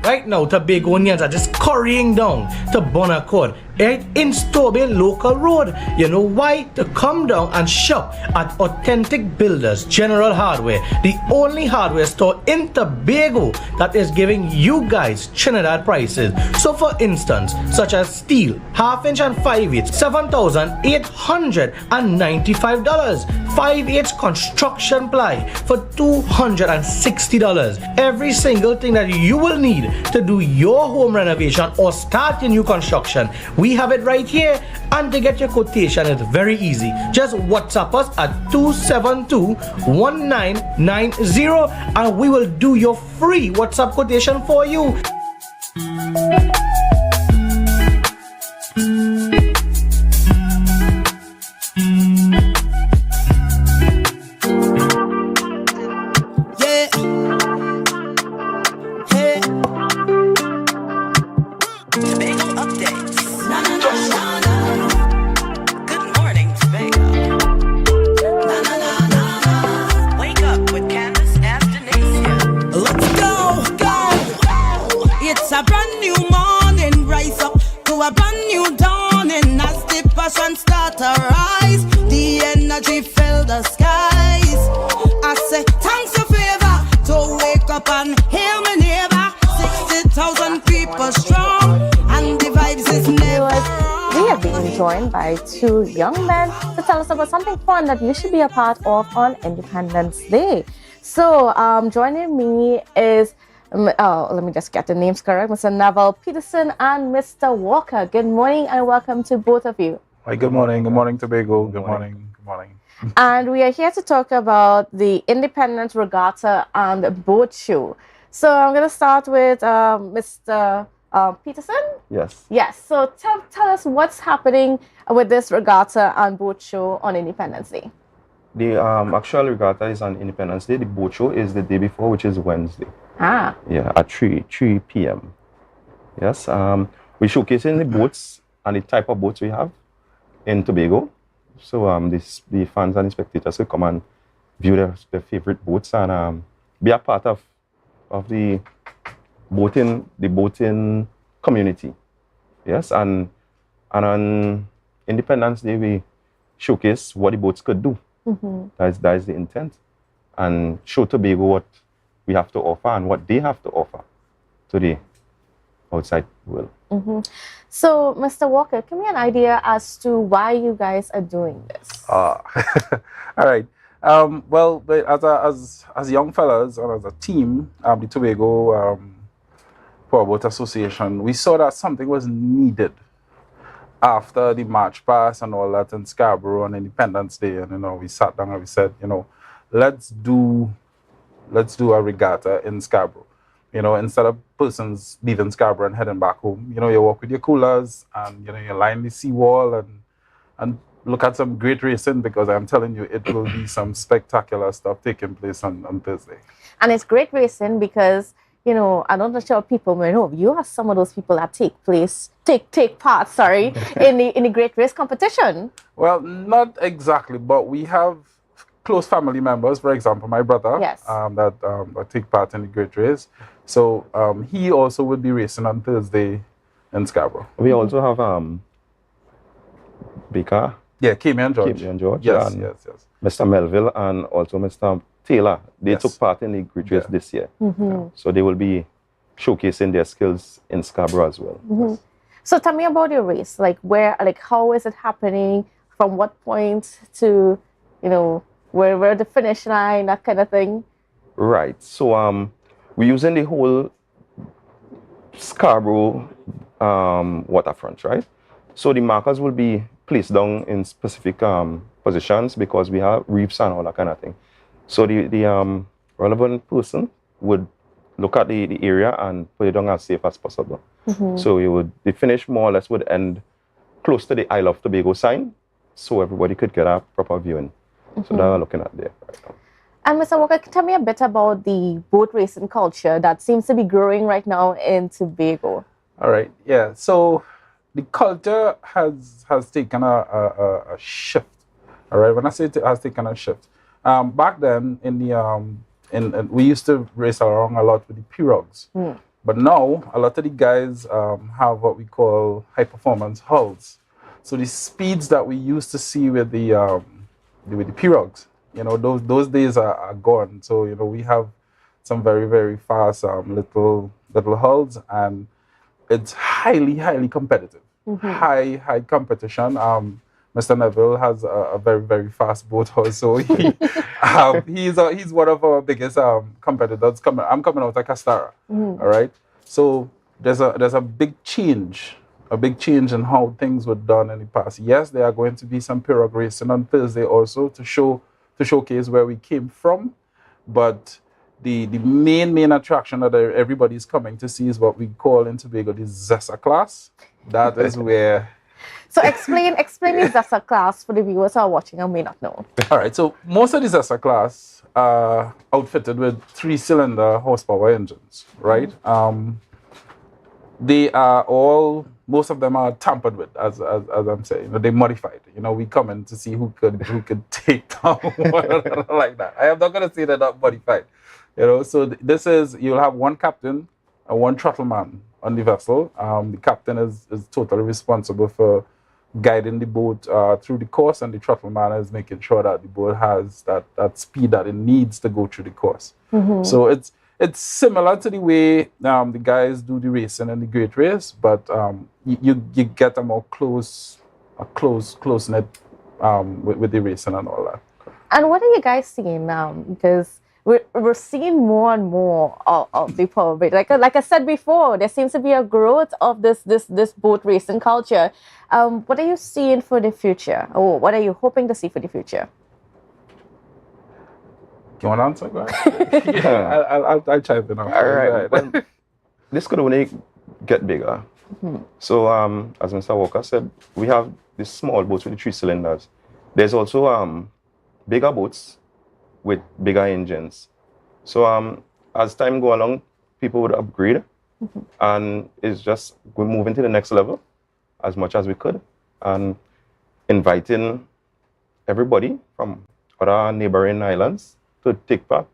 Right now, Tobagonians are just currying down to Bonaccord, right in Stobie Local Road. You know why? To come down and shop at Authentic Builders General Hardware, the only hardware store in Tobago that is giving you guys Trinidad prices. So for instance, such as steel, half-inch and 5/8, $7,895. 5/8 construction ply for $260. Every single thing that you will need to do your home renovation or start your new construction, we have it right here. And to get your quotation, it's very easy. Just WhatsApp us at 272-1990 and we will do your free WhatsApp quotation for you. Joined by two young men to tell us about something fun that you should be a part of on Independence Day. So joining me is, let me just get the names correct, Mr. Neville Peterson and Mr. Walker. Good morning and welcome to both of you. Hi, good morning. Good morning, Tobago. Good morning. Good morning. And we are here to talk about the Independence Regatta and Boat Show. So I'm going to start with Mr. Peterson? Yes. Yes. So tell us what's happening with this regatta and boat show on Independence Day. The actual regatta is on Independence Day. The boat show is the day before, which is Wednesday. Ah. Yeah, at 3 p.m. Yes. We're showcasing the boats and the type of boats we have in Tobago. So the fans and the spectators will come and view their favorite boats and be a part of the boating community. Yes, and on Independence Day we showcase what the boats could do. Mm-hmm. That is the intent, and show Tobago what we have to offer and what they have to offer to the outside world. Mm-hmm. So, Mr. Walker, give me an idea as to why you guys are doing this. All right. Well, as young fellas and as a team, the Tobago Powerboat Association, we saw that something was needed after the March Past and all that in Scarborough on Independence Day. And we sat down and we said, let's do a regatta in Scarborough. Instead of persons leaving Scarborough and heading back home, you walk with your coolers and you line the seawall and look at some great racing, because I'm telling you, it will be some spectacular stuff taking place on Thursday. And it's great racing because I'm not sure people may know, you are some of those people that take part in the great race competition. Well, not exactly, but we have close family members. For example, my brother, yes, that take part in the great race. So he also will be racing on Thursday in Scarborough. We also have Baker. Yeah, Kamian George. Yes. Mr. Melville and also Mr. Taylor, they took part in the great race this year. Mm-hmm. So they will be showcasing their skills in Scarborough as well. Mm-hmm. So tell me about your race. Like how is it happening? From what point to, where the finish line, that kind of thing? Right. So we're using the whole Scarborough waterfront, right? So the markers will be placed down in specific positions because we have reefs and all that kind of thing. So the relevant person would look at the area and put it down as safe as possible. So the finish more or less would end close to the Isle of Tobago sign, so everybody could get a proper viewing. So that we're looking at there right now. And Mr. Walker, tell me a bit about the boat racing culture that seems to be growing right now in Tobago. All right, yeah. So the culture has taken a shift. All right, when I say it has taken a shift, back then in the we used to race around a lot with the pirogues, but now a lot of the guys have what we call high performance hulls. So the speeds that we used to see with the pirogues, those days are gone. So we have some very, very fast little hulls, and it's highly competitive. High competition. Mr. Neville has a very, very fast boat also. He's one of our biggest competitors. I'm coming out of Castara. All right. So there's a big change in how things were done in the past. Yes, there are going to be some pirogue racing on Thursday also to showcase where we came from, but the main attraction that everybody's coming to see is what we call in Tobago the Zessa class. That is where. So explain the Zessa class for the viewers who are watching and may not know. All right, so most of the Zessa class are outfitted with 3-cylinder horsepower engines, right? They are all, most of them are tampered with, as I'm saying. They modified. We come in to see who could take down one like that. I am not going to say they're not modified. So this is, you'll have one captain and one throttle man on the vessel. The captain is totally responsible for guiding the boat through the course, and the throttle man is making sure that the boat has that speed that it needs to go through the course. So it's similar to the way the guys do the racing and the great race, but you get a more close knit with the racing and all that. And what are you guys seeing now? Because we're seeing more and more of the power boat. Like I said before, there seems to be a growth of this boat racing culture. What are you seeing for the future, or what are you hoping to see for the future? You want to answer? Go ahead. Yeah, I'll chime in. All right. Well, this could only get bigger. So, as Mr. Walker said, we have these small boats with the 3 cylinders. There's also bigger boats with bigger engines. So, as time go along, people would upgrade, and it's just we're moving to the next level as much as we could, and inviting everybody from other neighboring islands to take part.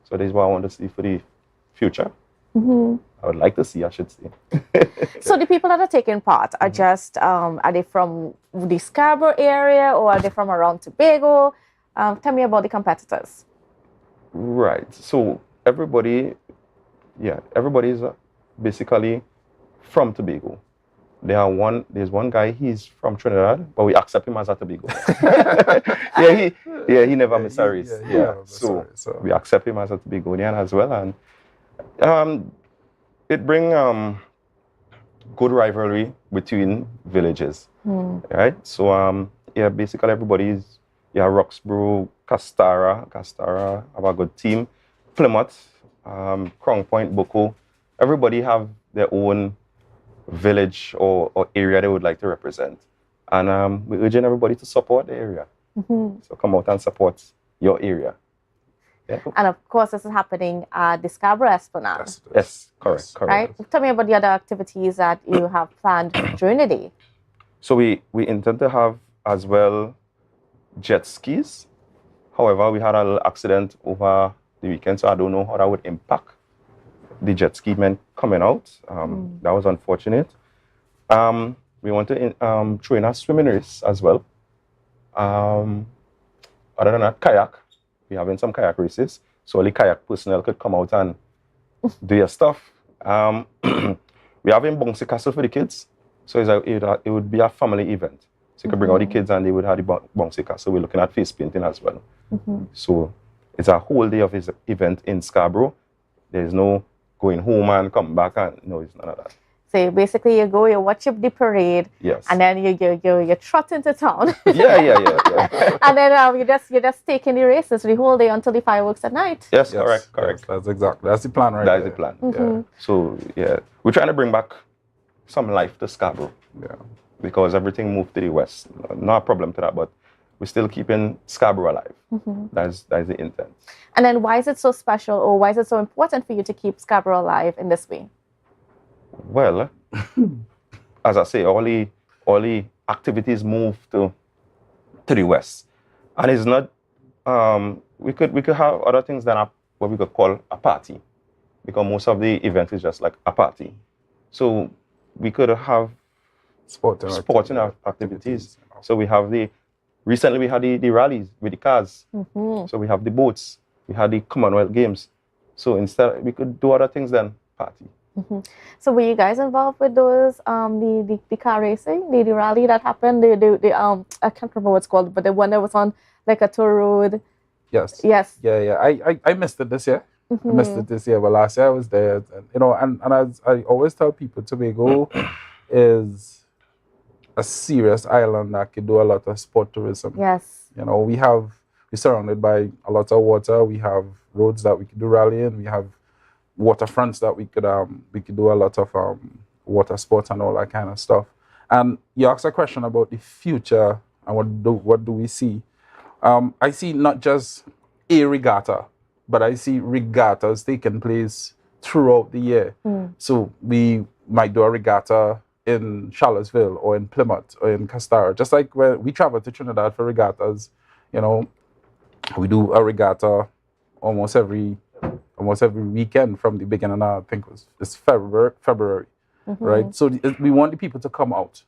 So this is what I want to see for the future. I would like to see, I should say. So the people that are taking part are just, are they from the Scarborough area, or are they from around Tobago? Tell me about the competitors. Right. So everybody is basically from Tobago. There's one guy, he's from Trinidad, but we accept him as a Tobago. he never missed a race. So we accept him as a Tobagonian as well, and it brings good rivalry between villages, right? So basically everybody's Roxborough, Castara have a good team. Plymouth, Crown Point, Boko, everybody have their own village or area they would like to represent. And we're urging everybody to support the area. So come out and support your area. Yeah. And of course, this is happening at the Scarborough Esplanade. Yes, correct. Right? Tell me about the other activities that you have planned during the day. So we intend to have as well jet skis. However, we had a little accident over the weekend, so I don't know how that would impact the jet ski men coming out. That was unfortunate. We want to throw in a swimming race as well. Other than that, kayak. We're having some kayak races, so only kayak personnel could come out and do your stuff. We're having bouncy castle for the kids. So it would be a family event. So you could bring all the kids and they would have the bouncy castle. So we're looking at face painting as well. So it's a whole day of his event in Scarborough. There's no going home and come back and no, it's none of that. So basically you go, you watch the parade, yes, and then you trot into town. yeah. And then you're just taking the races the whole day until the fireworks at night. Yes, correct. Yes, that's the plan right That's there. the plan. Mhm. So we're trying to bring back some life to Scarborough. Yeah. Because everything moved to the west. Not a problem to that, but we're still keeping Scarborough alive. That's the intent. And then why is it so special, or why is it so important for you to keep Scarborough alive in this way? Well, as I say, all the activities move to the west, and it's not. We could have other things than what we could call a party, because most of the event is just like a party. So we could have sporting activities. So we have recently we had the rallies with the cars. So we have the boats. We had the Commonwealth Games. So instead we could do other things than party. So were you guys involved with those the car racing, the rally that happened, the I can't remember what it's called, but the one that was on like a tour road? Yes. Yeah. I missed it this year. I missed it this year, but last year I was there. And as I always tell people, Tobago is a serious island that can do a lot of sport tourism. Yes. We're surrounded by a lot of water. We have roads that we could do rallying. We have waterfronts that we could do a lot of water sports and all that kind of stuff. And you asked a question about the future and what do we see? I see not just a regatta, but I see regattas taking place throughout the year. So we might do a regatta in Charlottesville or in Plymouth or in Castara. Just like when we travel to Trinidad for regattas, we do a regatta almost every weekend from the beginning. I think it's February, right? So we want the people to come out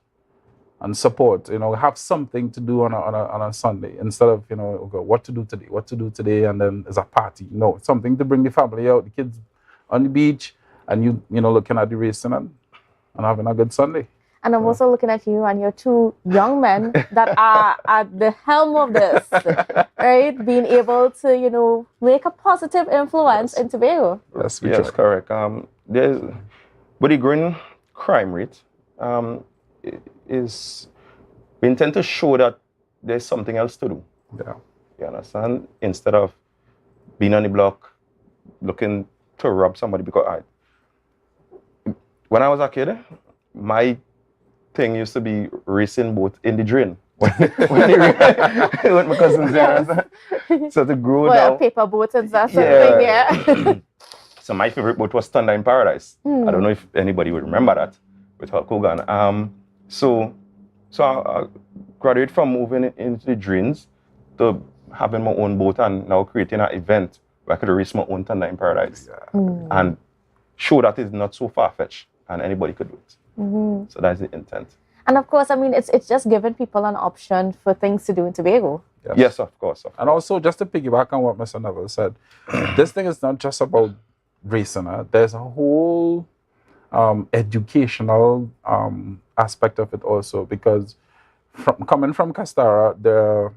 and support. Have something to do on a Sunday instead of okay, what to do today, and then there's a party. No, something to bring the family out, the kids on the beach, and you looking at the racing and having a good Sunday. And I'm also looking at you and your two young men that are at the helm of this, right? Being able to, make a positive influence in Tobago. Yes, correct. With the growing crime rate, we intend to show that there's something else to do. Yeah. You understand? Instead of being on the block looking to rob somebody, because when I was a kid, my thing used to be racing boat in the drain. With my cousins there. So to grow down. Paper boats and that sort of thing, yeah. So my favorite boat was Thunder in Paradise. I don't know if anybody would remember that with Hulk Hogan. So I graduated from moving into the drains to having my own boat and now creating an event where I could race my own Thunder in Paradise and show that it's not so far-fetched and anybody could do it. So that's the intent. And of course, it's just giving people an option for things to do in Tobago. Yes, of course. And also, just to piggyback on what Mr. Neville said, this thing is not just about racing. There's a whole educational aspect of it also, because coming from Castara, there are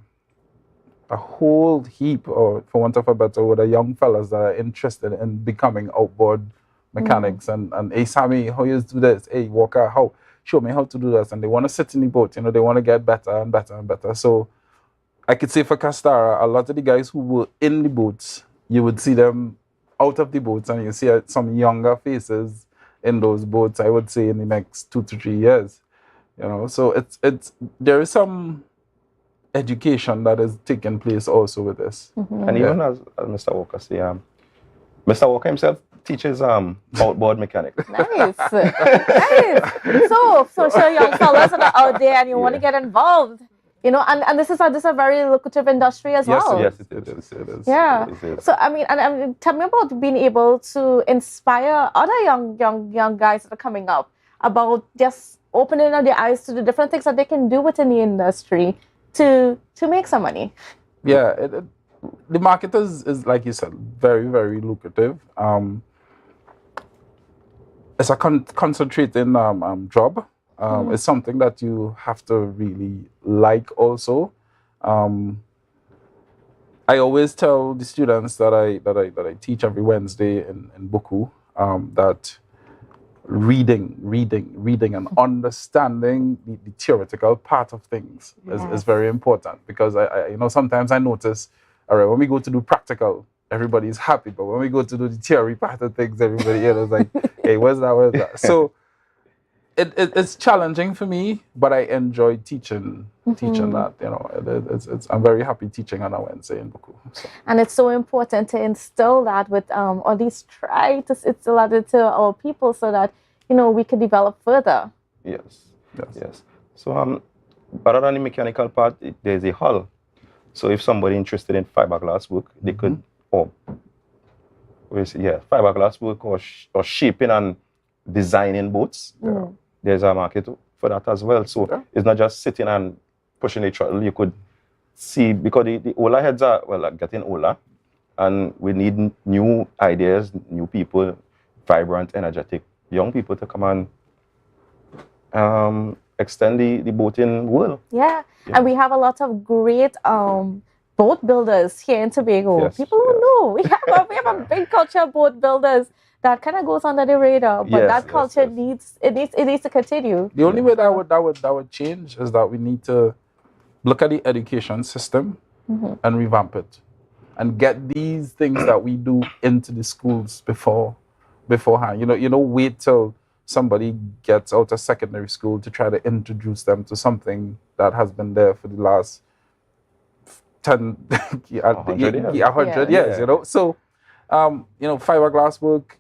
a whole heap, or for want of a better word, of young fellas that are interested in becoming outboard mechanics and hey Sammy, how you do this? Hey Walker, show me how to do this. And they want to sit in the boat, they want to get better and better and better. So I could say for Castara, a lot of the guys who were in the boats, you would see them out of the boats and you see some younger faces in those boats, I would say in the next 2 to 3 years. So it's there is some education that is taking place also with this. And even as Mr. Walker say, Mr. Walker himself teaches outboard mechanics. Nice. So sure young fellas that are out there and you want to get involved. And this is a very lucrative industry as well. Yes, it is. Yeah. It is. So and tell me about being able to inspire other young guys that are coming up about just opening up their eyes to the different things that they can do within the industry to make some money. Yeah, the market is like you said, very, very lucrative. It's a concentrating job. It's something that you have to really like also. I always tell the students that I teach every Wednesday in Buku that reading and understanding the theoretical part of things is very important, because I sometimes I notice, all right, when we go to do practical, everybody's happy, but when we go to do the theory part of things, everybody is like, hey, where's that? So it's challenging for me, but I enjoy teaching that. I'm very happy teaching on a Wednesday in Buku. So. And it's so important to instill that with, or at least try to instill that into our people so that, we can develop further. Yes. So, other than the mechanical part, there's a hull. So if somebody interested in fiberglass work, they could, fiberglass work or shaping and designing boats. There's a market for that as well. So it's not just sitting and pushing the throttle. You could see, because the Ola heads are getting older, and we need new ideas, new people, vibrant, energetic young people to come and extend the boating world. Yeah, and we have a lot of great boat builders here in Tobago. People don't know. We have a big culture of boat builders that kind of goes under the radar, but that culture needs to continue. The only way that would change is that we need to look at the education system and revamp it, and get these things that we do into the schools beforehand. Wait till somebody gets out of secondary school to try to introduce them to something that has been there for the last 100 years. So fiberglass work.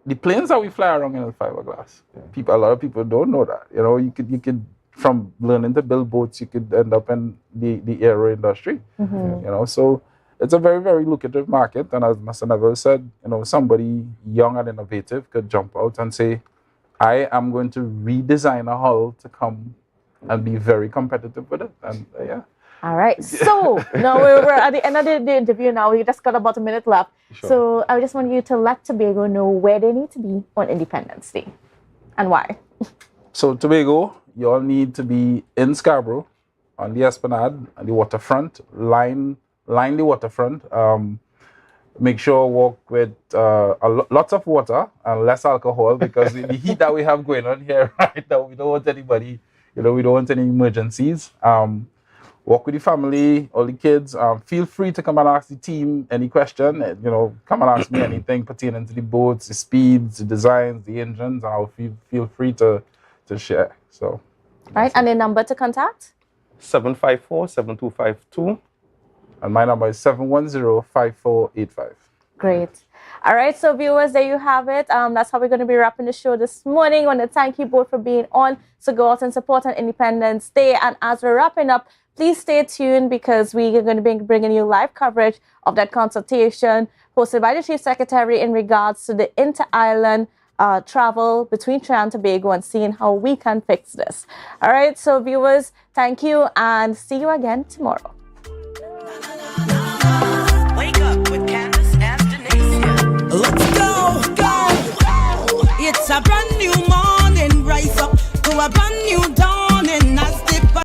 The planes that we fly around in is fiberglass. A lot of people don't know that. You could from learning to build boats, you could end up in the aero industry. So it's a very, very lucrative market. And as Mr. Neville said, somebody young and innovative could jump out and say, I am going to redesign a hull to come and be very competitive with it. And All right. So now we're at the end of the interview now. We just got about a minute left. Sure. So I just want you to let Tobago know where they need to be on Independence Day and why. So Tobago, you all need to be in Scarborough on the Esplanade and the waterfront. Line the waterfront. Make sure walk with lots of water and less alcohol, because the heat that we have going on here right now, we don't want anybody, we don't want any emergencies. Walk with the family, all the kids. Feel free to come and ask the team any question. Come and ask me anything pertaining to the boats, the speeds, the designs, the engines. I'll feel free to share. So, right, and the number to contact? 754-7252. And my number is 710-5485. Great. All right, so viewers, there you have it. That's how we're going to be wrapping the show this morning. I want to thank you both for being on. So go out and support on Independence Day. And as we're wrapping up, please stay tuned, because we are going to be bringing you live coverage of that consultation hosted by the Chief Secretary in regards to the inter-island travel between Trinidad and Tobago, and seeing how we can fix this. All right, so viewers, thank you, and see you again tomorrow.